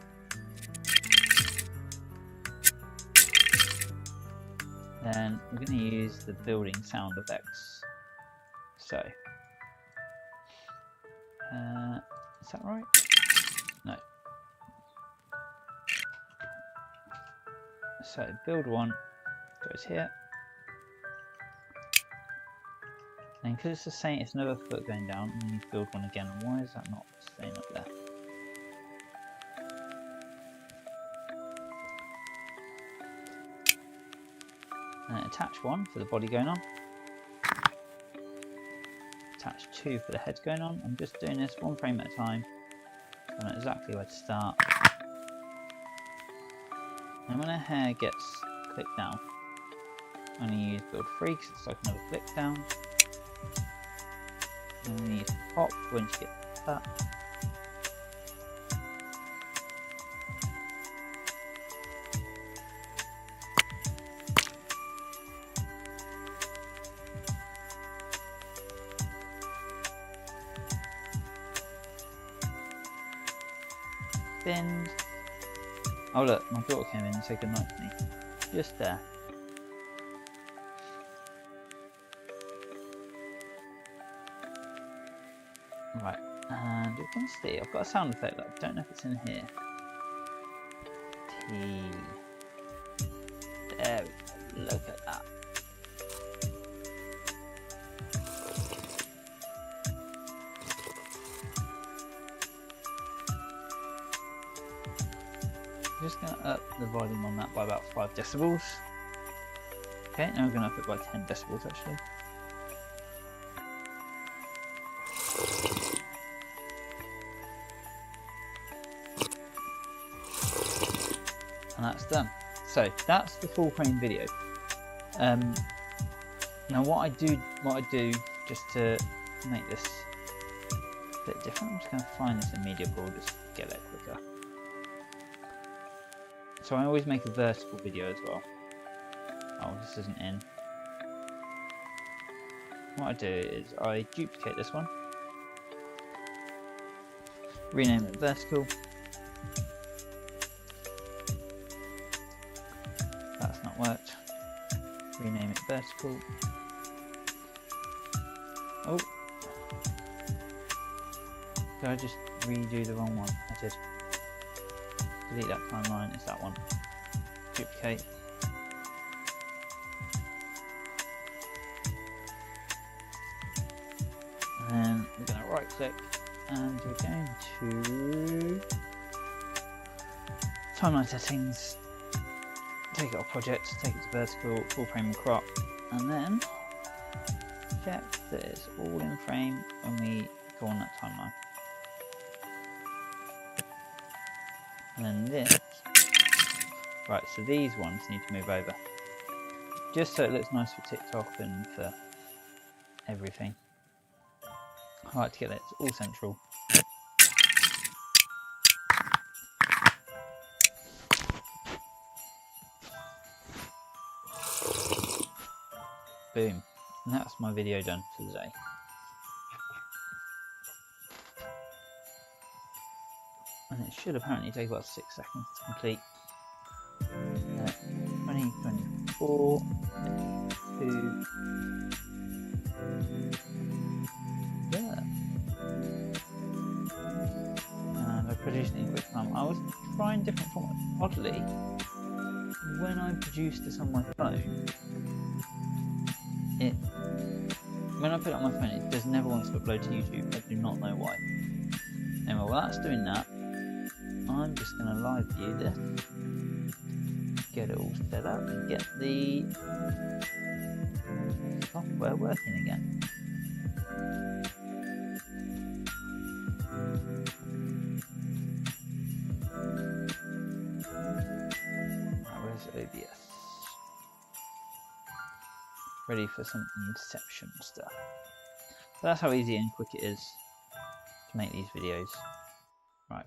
A: Then we're going to use the building sound effects. So, is that right? No. So build 1 goes here. And because it's the same, it's another foot going down, and then you build 1 again. Why is that not staying up there? And attach 1 for the body going on. Attach 2 for the head going on. I'm just doing this 1 frame at a time. I know exactly where to start. And when a hair gets clicked down, I'm going to use build 3 because it's like another click down. And I'm going to use pop once you get that. Bend. Oh look, my daughter came in and said goodnight to me. Just there. Right, and we can see I've got a sound effect that I don't know if it's in here. T. There we go, look at that. I'm just going to up the volume on that by about 5 decibels. Okay, now I'm going to up it by 10 decibels actually. And that's done. So that's the full frame video. Now what I do just to make this a bit different, I'm just going to find this in media pool, just get there quicker. So I always make a vertical video as well. Oh, this isn't in. What I do is I duplicate this one, rename it vertical. That's not worked. Rename it vertical. Did I just redo the wrong one? I did. Delete that timeline, it's that one. Duplicate. And then we're going to right click and we're going to timeline settings, take it off project, take it to vertical, full frame and crop, and then check that it's all in frame when we go on that timeline. And then this, right, so these ones need to move over, just so it looks nice for TikTok and for everything. I like to get it all central. Boom. And that's my video done for today. And it should apparently take about 6 seconds to complete. 20, 24, 2. Yeah. And I produced it in quick time. I was trying different formats. Oddly, when I produced this on my phone, when I put it on my phone, it does never want to upload to YouTube. I do not know why. Anyway, while that's doing that, I'm just going to live view this, get it all set up, and get the software working again. Right, where's OBS? Ready for some Inception stuff. So that's how easy and quick it is to make these videos. Right.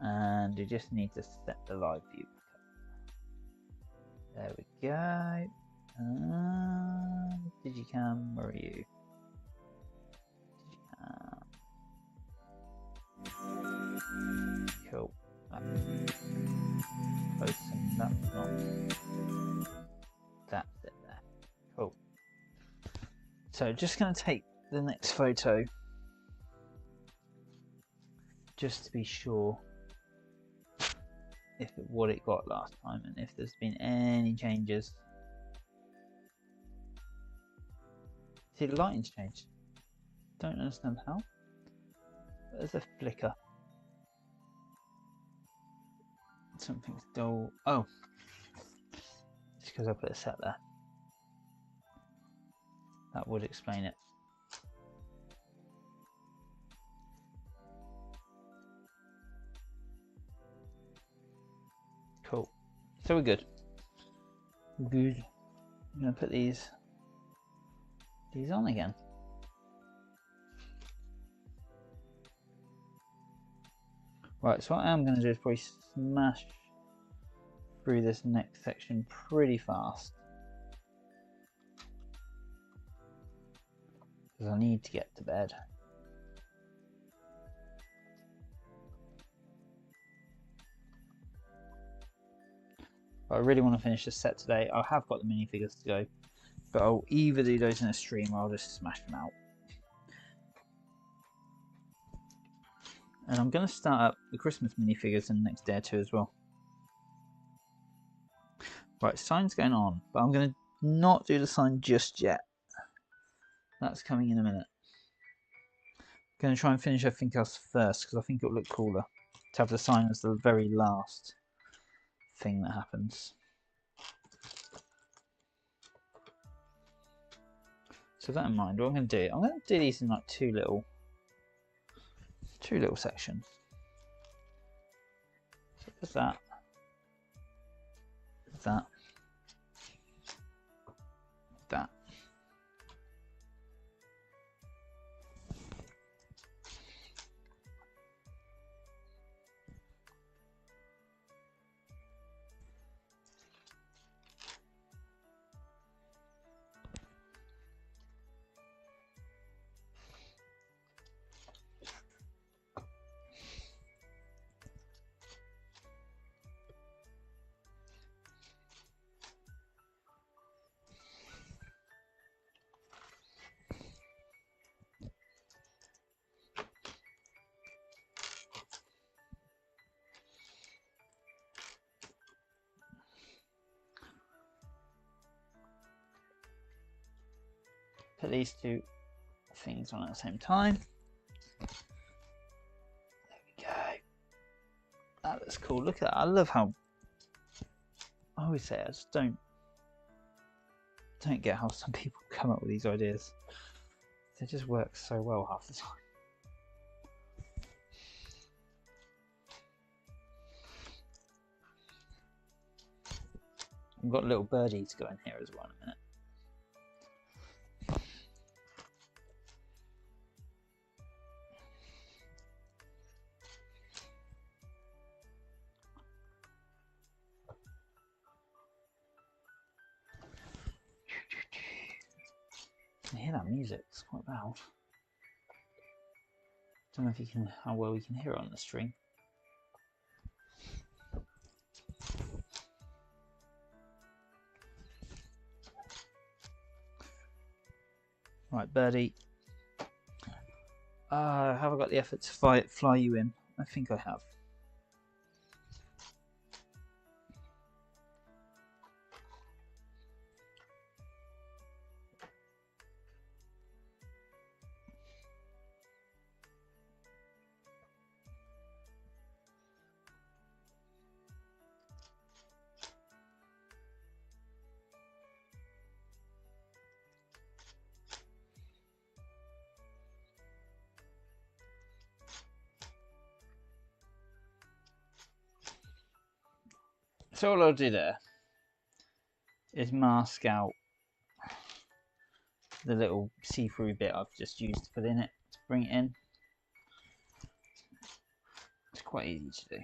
A: And you just need to set the live view back up. There we go. Digicam, where are you? Digicam. Cool. Close and that's not. That's it there. Cool. So just going to take the next photo just to be sure what it got last time and if there's been any changes. See, the lighting's changed. Don't understand how. There's a flicker. Something's dull. Oh, it's because I put a set there. That would explain it. Cool. So we're good. We're good. I'm gonna put these on again. Right, so what I am going to do is probably smash through this next section pretty fast, because I need to get to bed. But I really want to finish this set today. I have got the minifigures to go, but I'll either do those in a stream or I'll just smash them out. And I'm going to start up the Christmas minifigures in the next day or two as well. Right, sign's going on, but I'm going to not do the sign just yet. That's coming in a minute. I'm going to try and finish everything else first, because I think it'll look cooler to have the sign as the very last thing that happens. So with that in mind, what I'm going to do, I'm going to do these in like two little sections. So there's that, that, that. put these two things on at the same time. There we go. That looks cool. Look at that. I love how, I always say, I just don't get how some people come up with these ideas. They just work so well half the time. I've got little birdies going here as well in a minute. You can hear that music, it's quite loud. Don't know if you can, how well you can hear it on the stream. Right, birdie. Have I got the effort to fly you in? I think I have. So all I'll do there is mask out the little see-through bit I've just used to put in it, to bring it in. It's quite easy to do.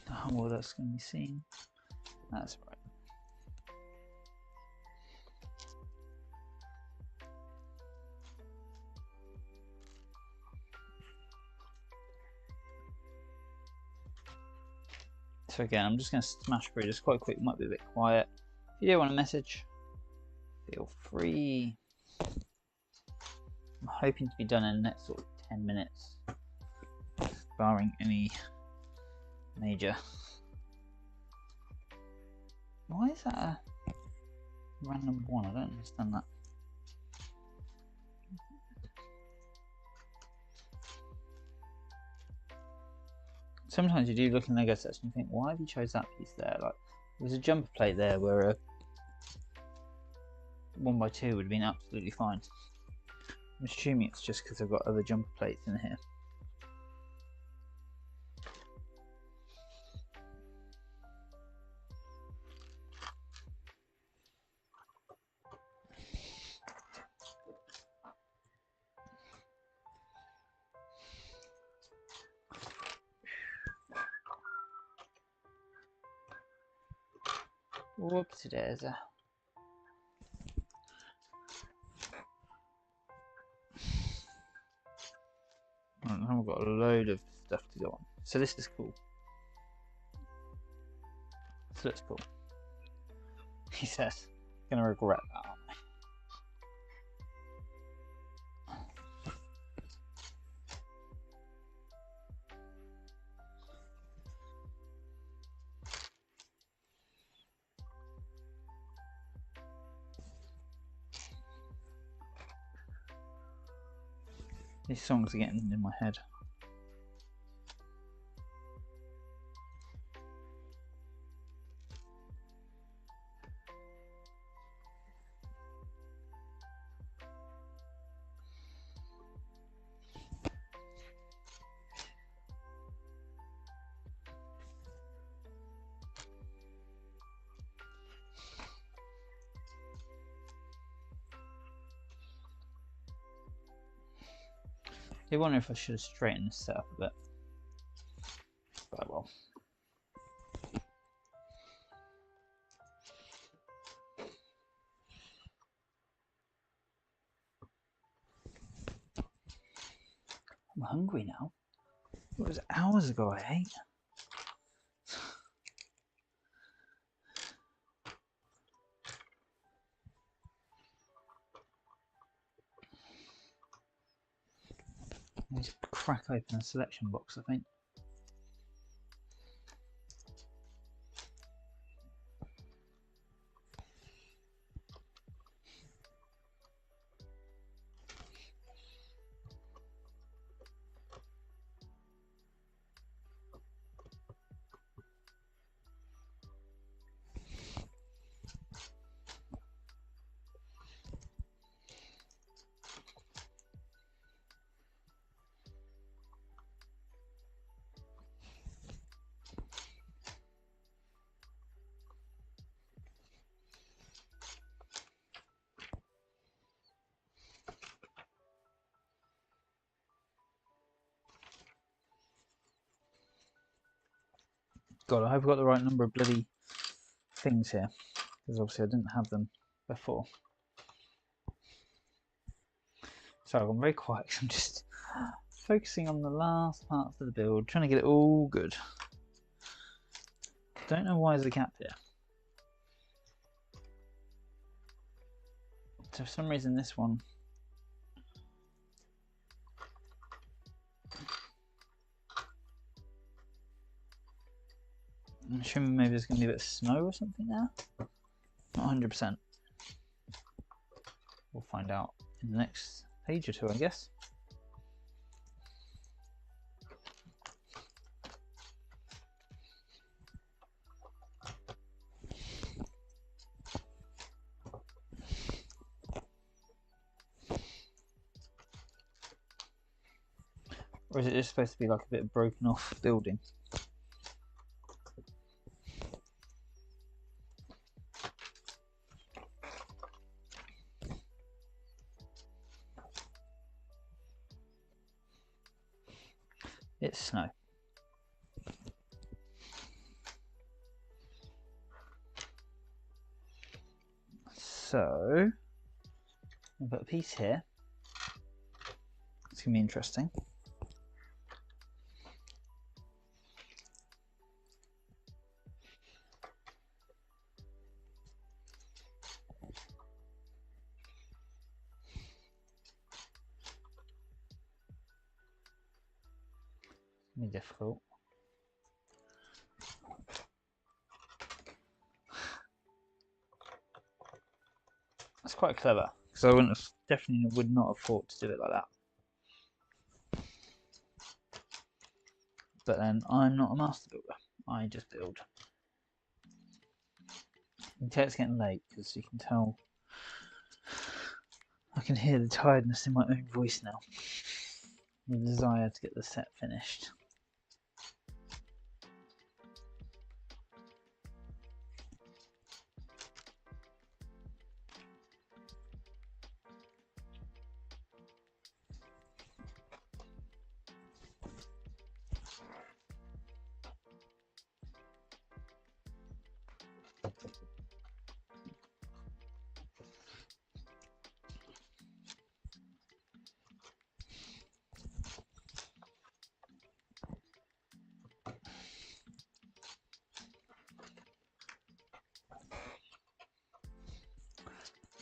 A: How well that's going to be seen. That's right. So again, I'm just going to smash through this quite quick. Might be a bit quiet. If you do want a message, feel free. I'm hoping to be done in the next sort of 10 minutes, barring any major. Why is that a random one? I don't understand that. Sometimes you do look in Lego sets and you think, why have you chose that piece there? Like, there was a jumper plate there where a 1x2 would have been absolutely fine. I'm assuming it's just because I've got other jumper plates in here. Whoopsie daisy. Now we've got a load of stuff to go on. So this is cool. This looks cool. He says, gonna regret that, aren't we? These songs are getting in my head. I wonder if I should have straightened this set up a bit. But well. I'm hungry now. It was hours ago I ate. crack open a selection box, I think. God, I hope I've got the right number of bloody things here, because obviously I didn't have them before. Sorry, I'm very quiet because I'm just focusing on the last parts of the build, trying to get it all good. Don't know why there's a gap here. So for some reason this one, I'm assuming maybe there's going to be a bit of snow or something there. Not 100%. We'll find out in the next page or two, I guess. Or is it just supposed to be like a bit of broken off building? It's snow. So, I've got a piece here. It's going to be interesting. Be difficult. That's quite clever, because I definitely would not have thought to do it like that. But then I'm not a master builder. I just build. You can tell it's getting late because you can tell I can hear the tiredness in my own voice now. The desire to get the set finished.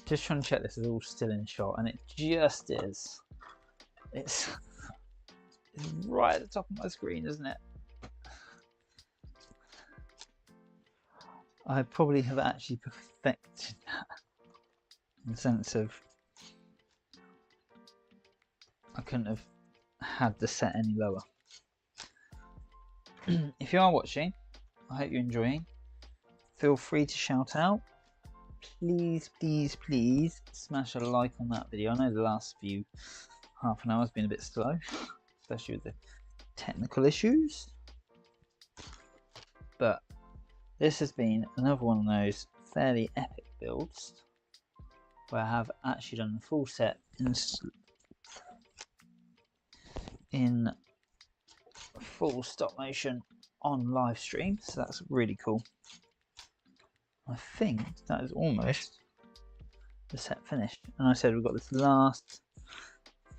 A: Just trying to check this is all still in shot, and it just is. It's right at the top of my screen, isn't it? I probably have actually perfected that in the sense of I couldn't have had the set any lower. If you are watching, I hope you're enjoying. Feel free to shout out. Please, please, please smash a like on that video. I know the last few half an hour has been a bit slow, especially with the technical issues. But this has been another one of those fairly epic builds where I have actually done the full set in full stop motion on live stream, so that's really cool. I think that is almost the set finished, and I said we've got this last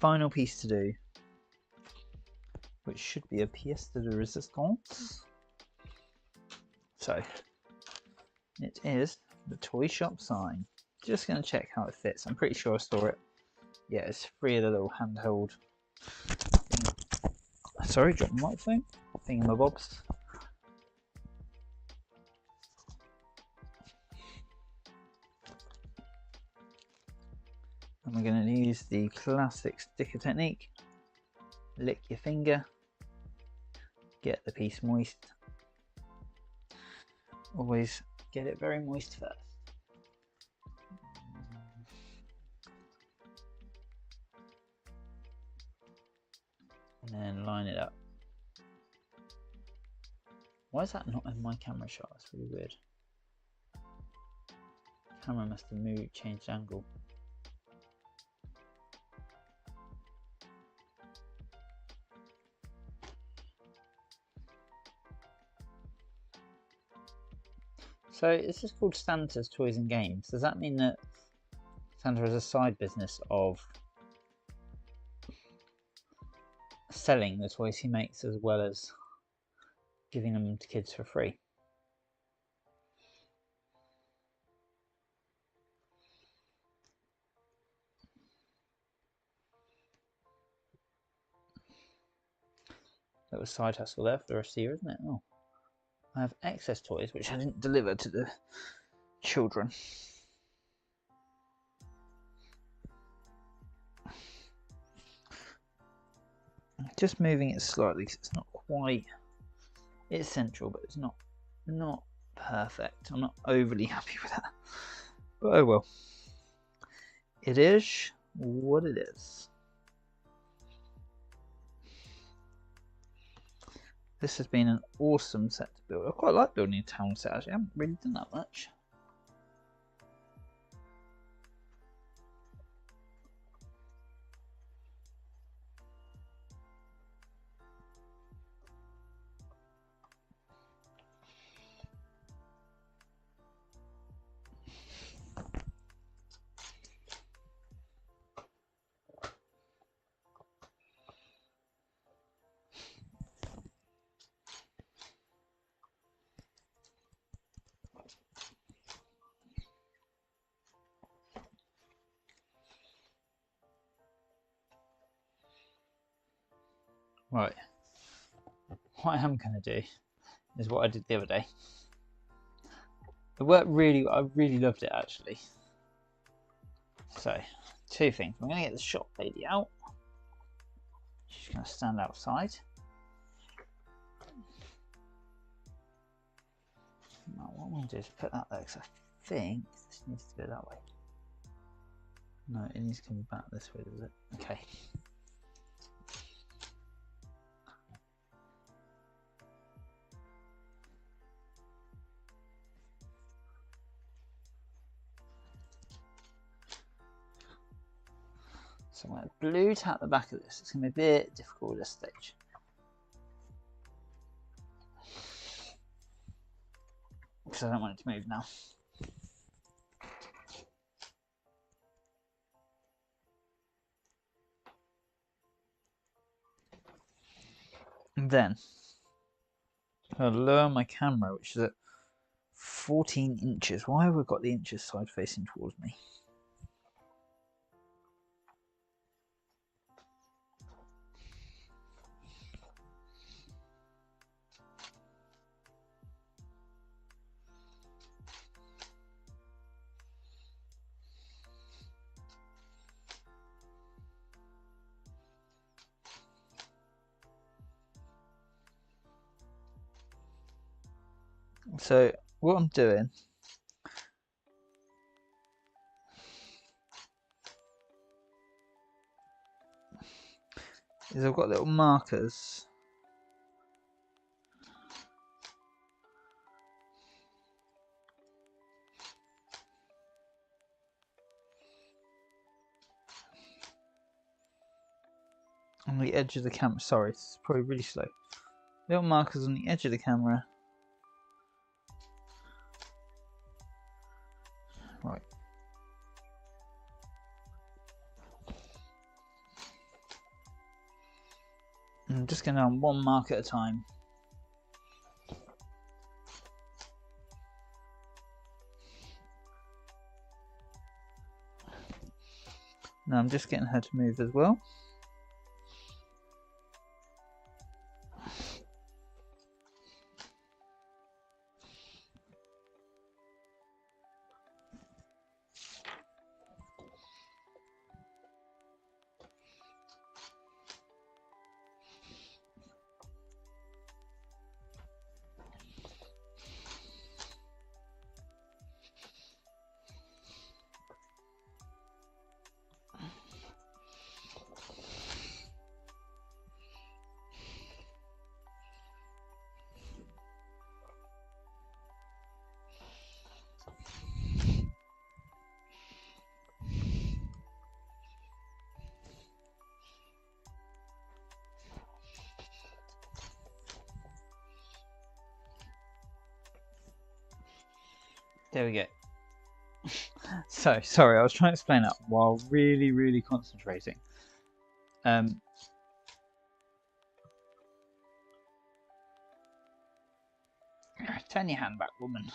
A: final piece to do, which should be a pièce de résistance. So it is the toy shop sign. Just going to check how it fits. I'm pretty sure I saw it. Yeah, it's free of the little handheld thing Sorry, drop the microphone. Thingamabobs. And we're going to use the classic sticker technique. Lick your finger, get the piece moist. Always get it very moist first. And then line it up. Why is that not in my camera shot? That's really weird. Camera must have moved, changed angle. So this is called Santa's Toys and Games. Does that mean that Santa has a side business of selling the toys he makes as well as giving them to kids for free? Little side hustle there for the rest of the year, isn't it? Oh, I have excess toys which I didn't deliver to the children. Just moving it slightly because it's not quite. It's central, but it's not perfect. I'm not overly happy with that, but oh well. It is what it is. This has been an awesome set to build. I quite like building a town set actually. I haven't really done that much. Right, what I am going to do is what I did the other day. It worked really, I really loved it actually. So, two things. I'm going to get the shop lady out. She's going to stand outside. Now what I'm going to do is put that there because I think this needs to go that way. No, it needs to come back this way, does it? Okay. So I'm going to blue tap the back of this. It's going to be a bit difficult at this stage. Because I don't want it to move now. And then I'm going to lower my camera, which is at 14 inches. Why have we got the inches side facing towards me? So what I'm doing is I've got little markers on the edge of the camera. Sorry, it's probably really slow. Little markers on the edge of the camera. Right. I'm just going on one mark at a time. Now I'm just getting her to move as well. There we go. So, sorry, I was trying to explain that while really concentrating. Turn your hand back, woman.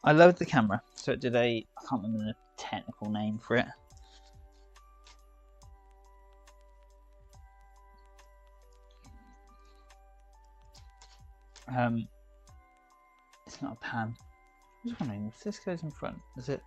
A: I lowered the camera, so it did I can't remember the technical name for it. It's not a pan. I was wondering if this goes in front, does it?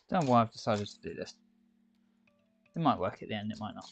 A: Don't know why I've decided to do this. It might work at the end, it might not.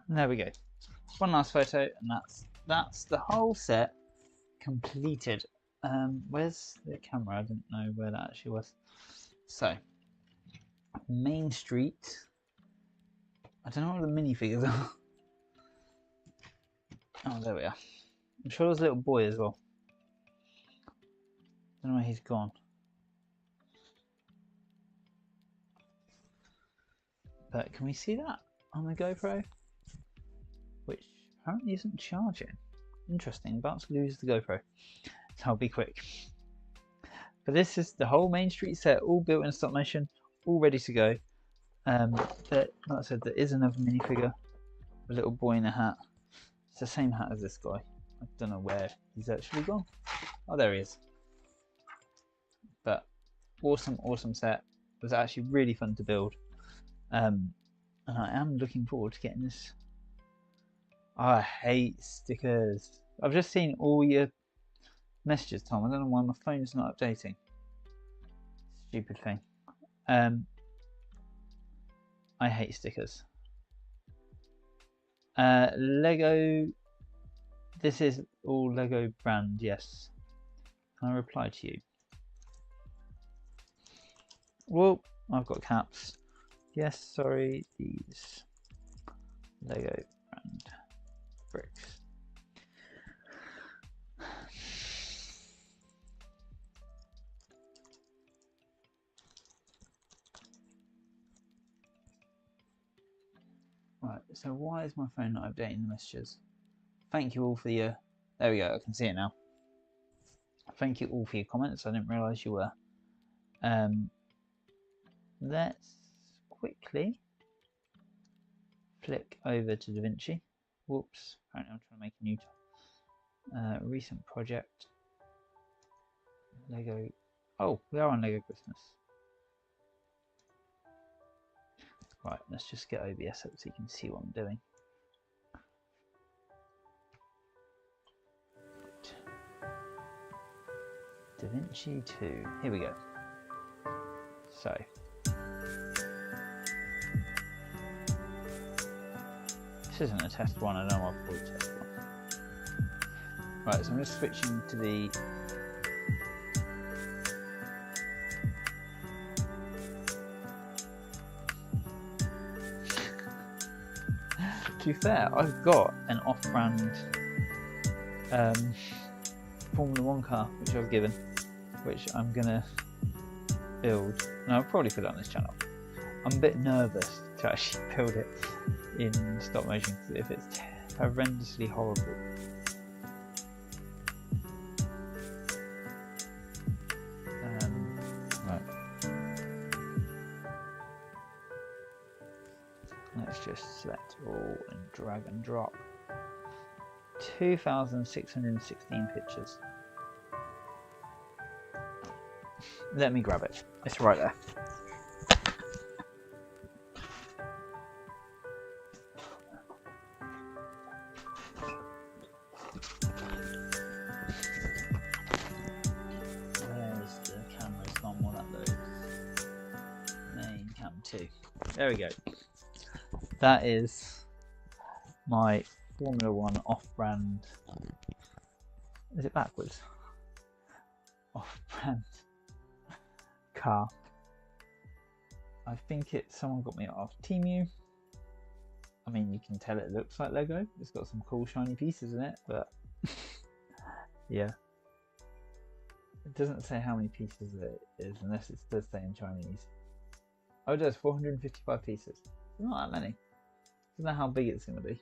A: And there we go. One last photo, and that's the whole set completed. Where's the camera? I didn't know where that actually was. So, Main Street. I don't know what the minifigures are. Oh, there we are. I'm sure there's a little boy as well. I don't know where he's gone. But can we see that on the GoPro? Which apparently isn't charging. Interesting, about to lose the GoPro. So I'll be quick. But this is the whole Main Street set, all built in stop motion, all ready to go. But like I said, there is another minifigure, a little boy in a hat. It's the same hat as this guy. I don't know where he's actually gone. Oh, there he is. But awesome set. It was actually really fun to build. And I am looking forward to getting this. I hate stickers. I've just seen all your messages, Tom. I don't know why my phone's not updating. Stupid thing. I hate stickers. Lego. This is all Lego brand, yes. Can I reply to you? Well, I've got caps. Yes, sorry, these Lego brand bricks. Right, so why is my phone not updating the messages? Thank you all for your... There we go, I can see it now. Thank you all for your comments, I didn't realise you were. Let's quickly flick over to DaVinci. Whoops, apparently I'm trying to make a new recent project. Lego. Oh, we are on Lego Christmas. Right, let's just get OBS up so you can see what I'm doing. DaVinci 2. Here we go. So. This isn't a test one, I know I'll call it test one. Right, so I'm just switching to the to be fair, I've got an off-brand Formula 1 car which I was given, which I'm gonna build, and I'll probably put it on this channel. I'm a bit nervous to actually build it in stop motion, because if it's horrendously horrible. Right. Let's just select all and drag and drop. 2,616 pictures. Let me grab it. It's right there. Where's the camera? It's not more that loads. Main cam 2. There we go. That is my Formula 1 off-brand. Is it backwards? Off-brand car. I think someone got me off Temu. I mean, you can tell it looks like Lego. It's got some cool shiny pieces in it, but yeah. It doesn't say how many pieces it is, unless it does say in Chinese. Oh, it does, 455 pieces. Not that many. Don't know how big it's going to be.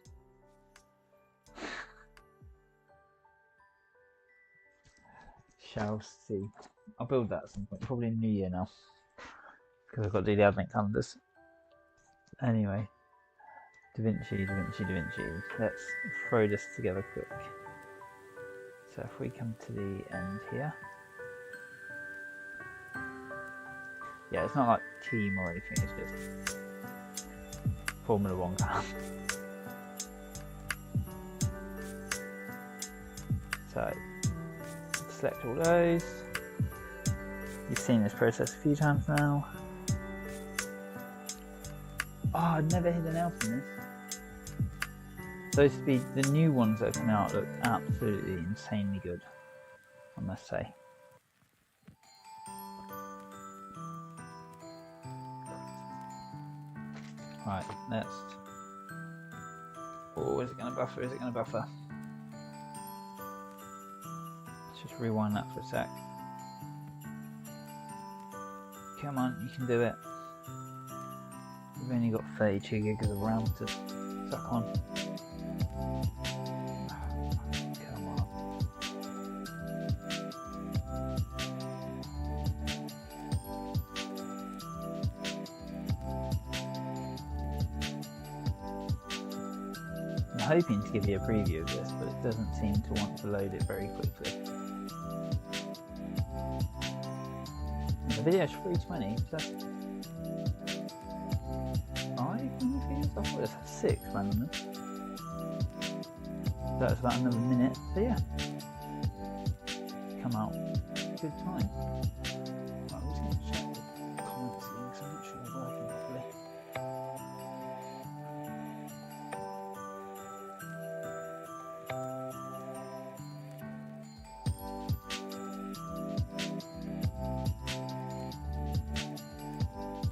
A: Shall see. I'll build that at some point, probably in New Year now, because I've got to do the advent calendars. Anyway, Da Vinci. Let's throw this together quick. So if we come to the end here. Yeah, it's not like team or anything, it's just Formula 1 car. So, select all those. You've seen this process a few times now. Oh, I'd never hit an nail from this. Those speed, the new ones that are coming out look absolutely insanely good, I must say. Right, let's. Oh, is it going to buffer? Is it going to buffer? Let's just rewind that for a sec. Come on, you can do it. We've only got 32 gigs of RAM to suck on. Come on. I'm hoping to give you a preview of this, but it doesn't seem to want to load it very quickly. The video's 320, so that's 5 videos? I thought it was 6 randomly. That's about another minute, so yeah. Come out. Good time. Right, I'm just going to check the comments again, because I'm not sure they're working properly.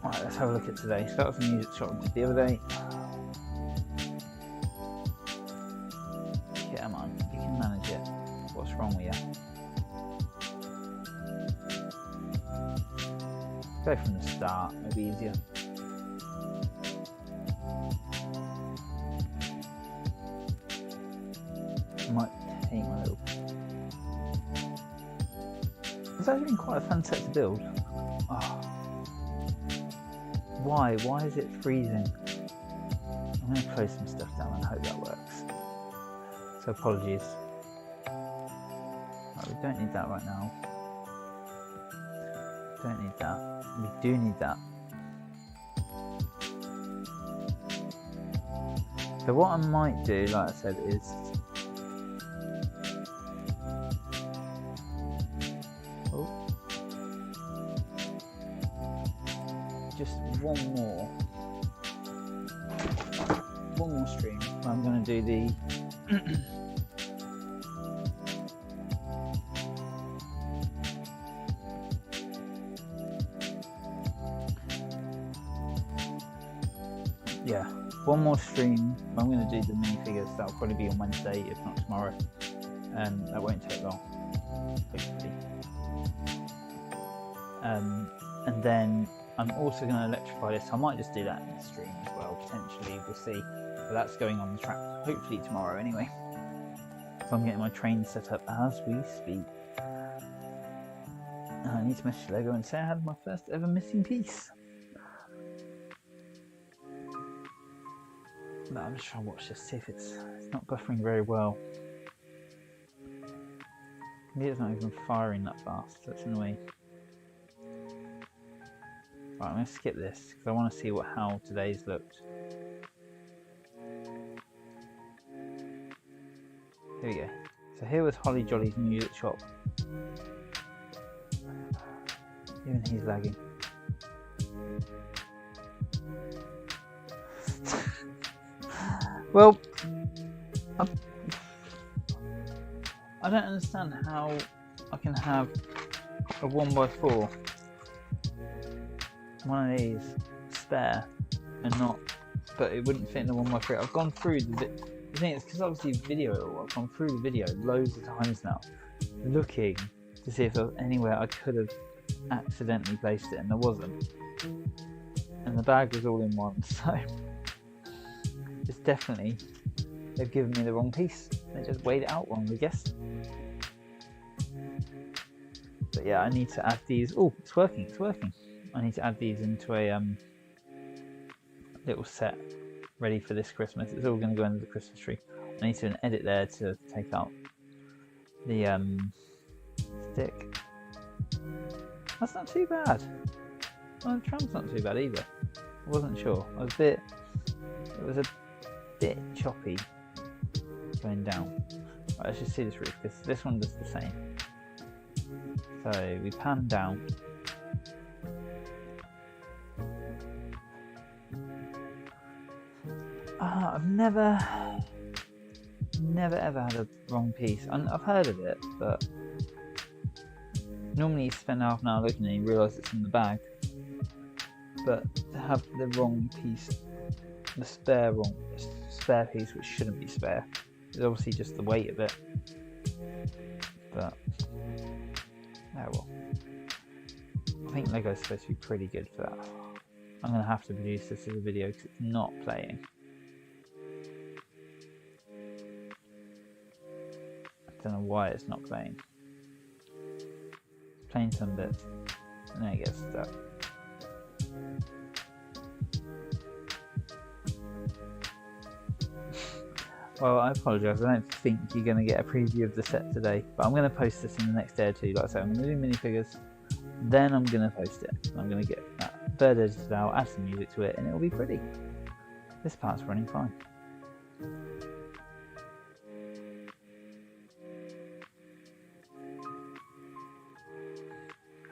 A: Right, let's have a look at today. So that was the music shop we did the other day. Come on, you can manage it. What's wrong with you? Go from the start, maybe easier. Might take my little. It's actually been quite a fun set to build. Oh. Why? Why is it freezing? I'm going to close some stuff down and hope that works. So apologies. Right, we don't need that right now. Don't need that. We do need that. So what I might do, like I said, is just one more stream where I'm going to do the yeah, one more stream. I'm going to do the minifigures. That'll probably be on Wednesday, if not tomorrow. That won't take long, hopefully. And then I'm also going to electrify this. I might just do that in the stream as well, potentially. We'll see. But that's going on the track, hopefully tomorrow anyway. So I'm getting my train set up as we speak. And I need to message Lego and say I had my first ever missing piece. But I'm just trying to watch this, see if it's not buffering very well. Maybe it's not even firing that fast, that's annoying. Right, I'm going to skip this because I want to see how today's looked. Here we go. So here was Holly Jolly's music shop. Even he's lagging. Well, I don't understand how I can have a 1x4, one of these, spare, and not, but it wouldn't fit in the 1x3. I've gone through the thing is, because obviously I've gone through the video loads of times now, looking to see if there was anywhere I could have accidentally placed it, and there wasn't. And the bag was all in one, so it's definitely, they've given me the wrong piece. They just weighed it out wrong, I guess. But yeah, I need to add these. Oh, it's working, I need to add these into a little set ready for this Christmas. It's all going to go under the Christmas tree. I need to do an edit there to take out the stick. That's not too bad. Well, the tram's not too bad either. I wasn't sure. It was a bit choppy going down. Right, let's just see this roof, because this one does the same. So we pan down. I've never ever had a wrong piece. I've heard of it, but normally you spend half an hour looking and you realise it's in the bag. But to have the wrong piece, the spare piece, which shouldn't be spare, is obviously just the weight of it. But oh well. I think Lego's supposed to be pretty good for that. I'm going to have to produce this as a video because it's not playing. I don't know why it's not playing. It's playing some bits, and then it gets stuck. Well, I apologise, I don't think you're going to get a preview of the set today, but I'm going to post this in the next day or two. Like I said, I'm going to do minifigures, then I'm going to post it. I'm going to get that bird edited out, add some music to it, and it'll be pretty. This part's running fine.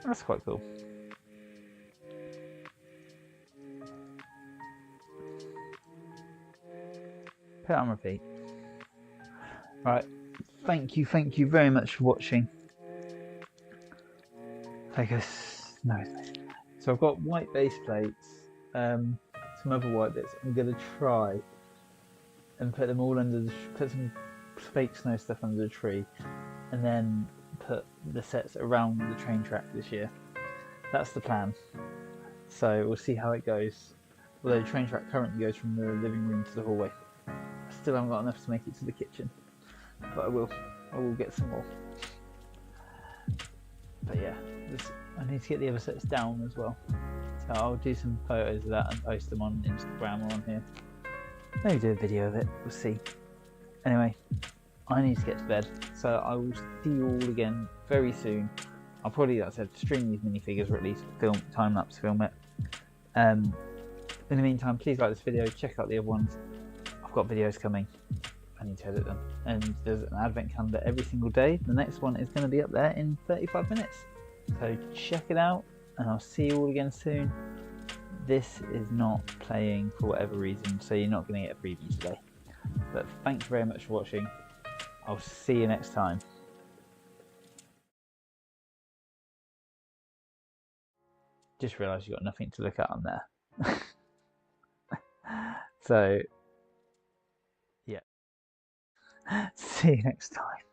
A: That's quite cool. Put it on repeat. Right, thank you very much for watching. So I've got white base plates, some other white bits. I'm gonna try and put them all under put some fake snow stuff under the tree, and then put the sets around the train track this year. That's the plan. So we'll see how it goes. Although the train track currently goes from the living room to the hallway. I still haven't got enough to make it to the kitchen, but I will get some more. But yeah, I need to get the other sets down as well. So I'll do some photos of that and post them on Instagram or on here. Maybe do a video of it, we'll see. Anyway, I need to get to bed, so I will see you all again very soon. I'll probably, like I said, stream these minifigures, or at least time-lapse film it. In the meantime, please like this video, check out the other ones. I've got videos coming, I need to edit them. And there's an advent calendar every single day. The next one is going to be up there in 35 minutes. So check it out, and I'll see you all again soon. This is not playing for whatever reason, so you're not going to get a preview today. But thank you very much for watching. I'll see you next time. Just realised you've got nothing to look at on there. So, yeah. See you next time.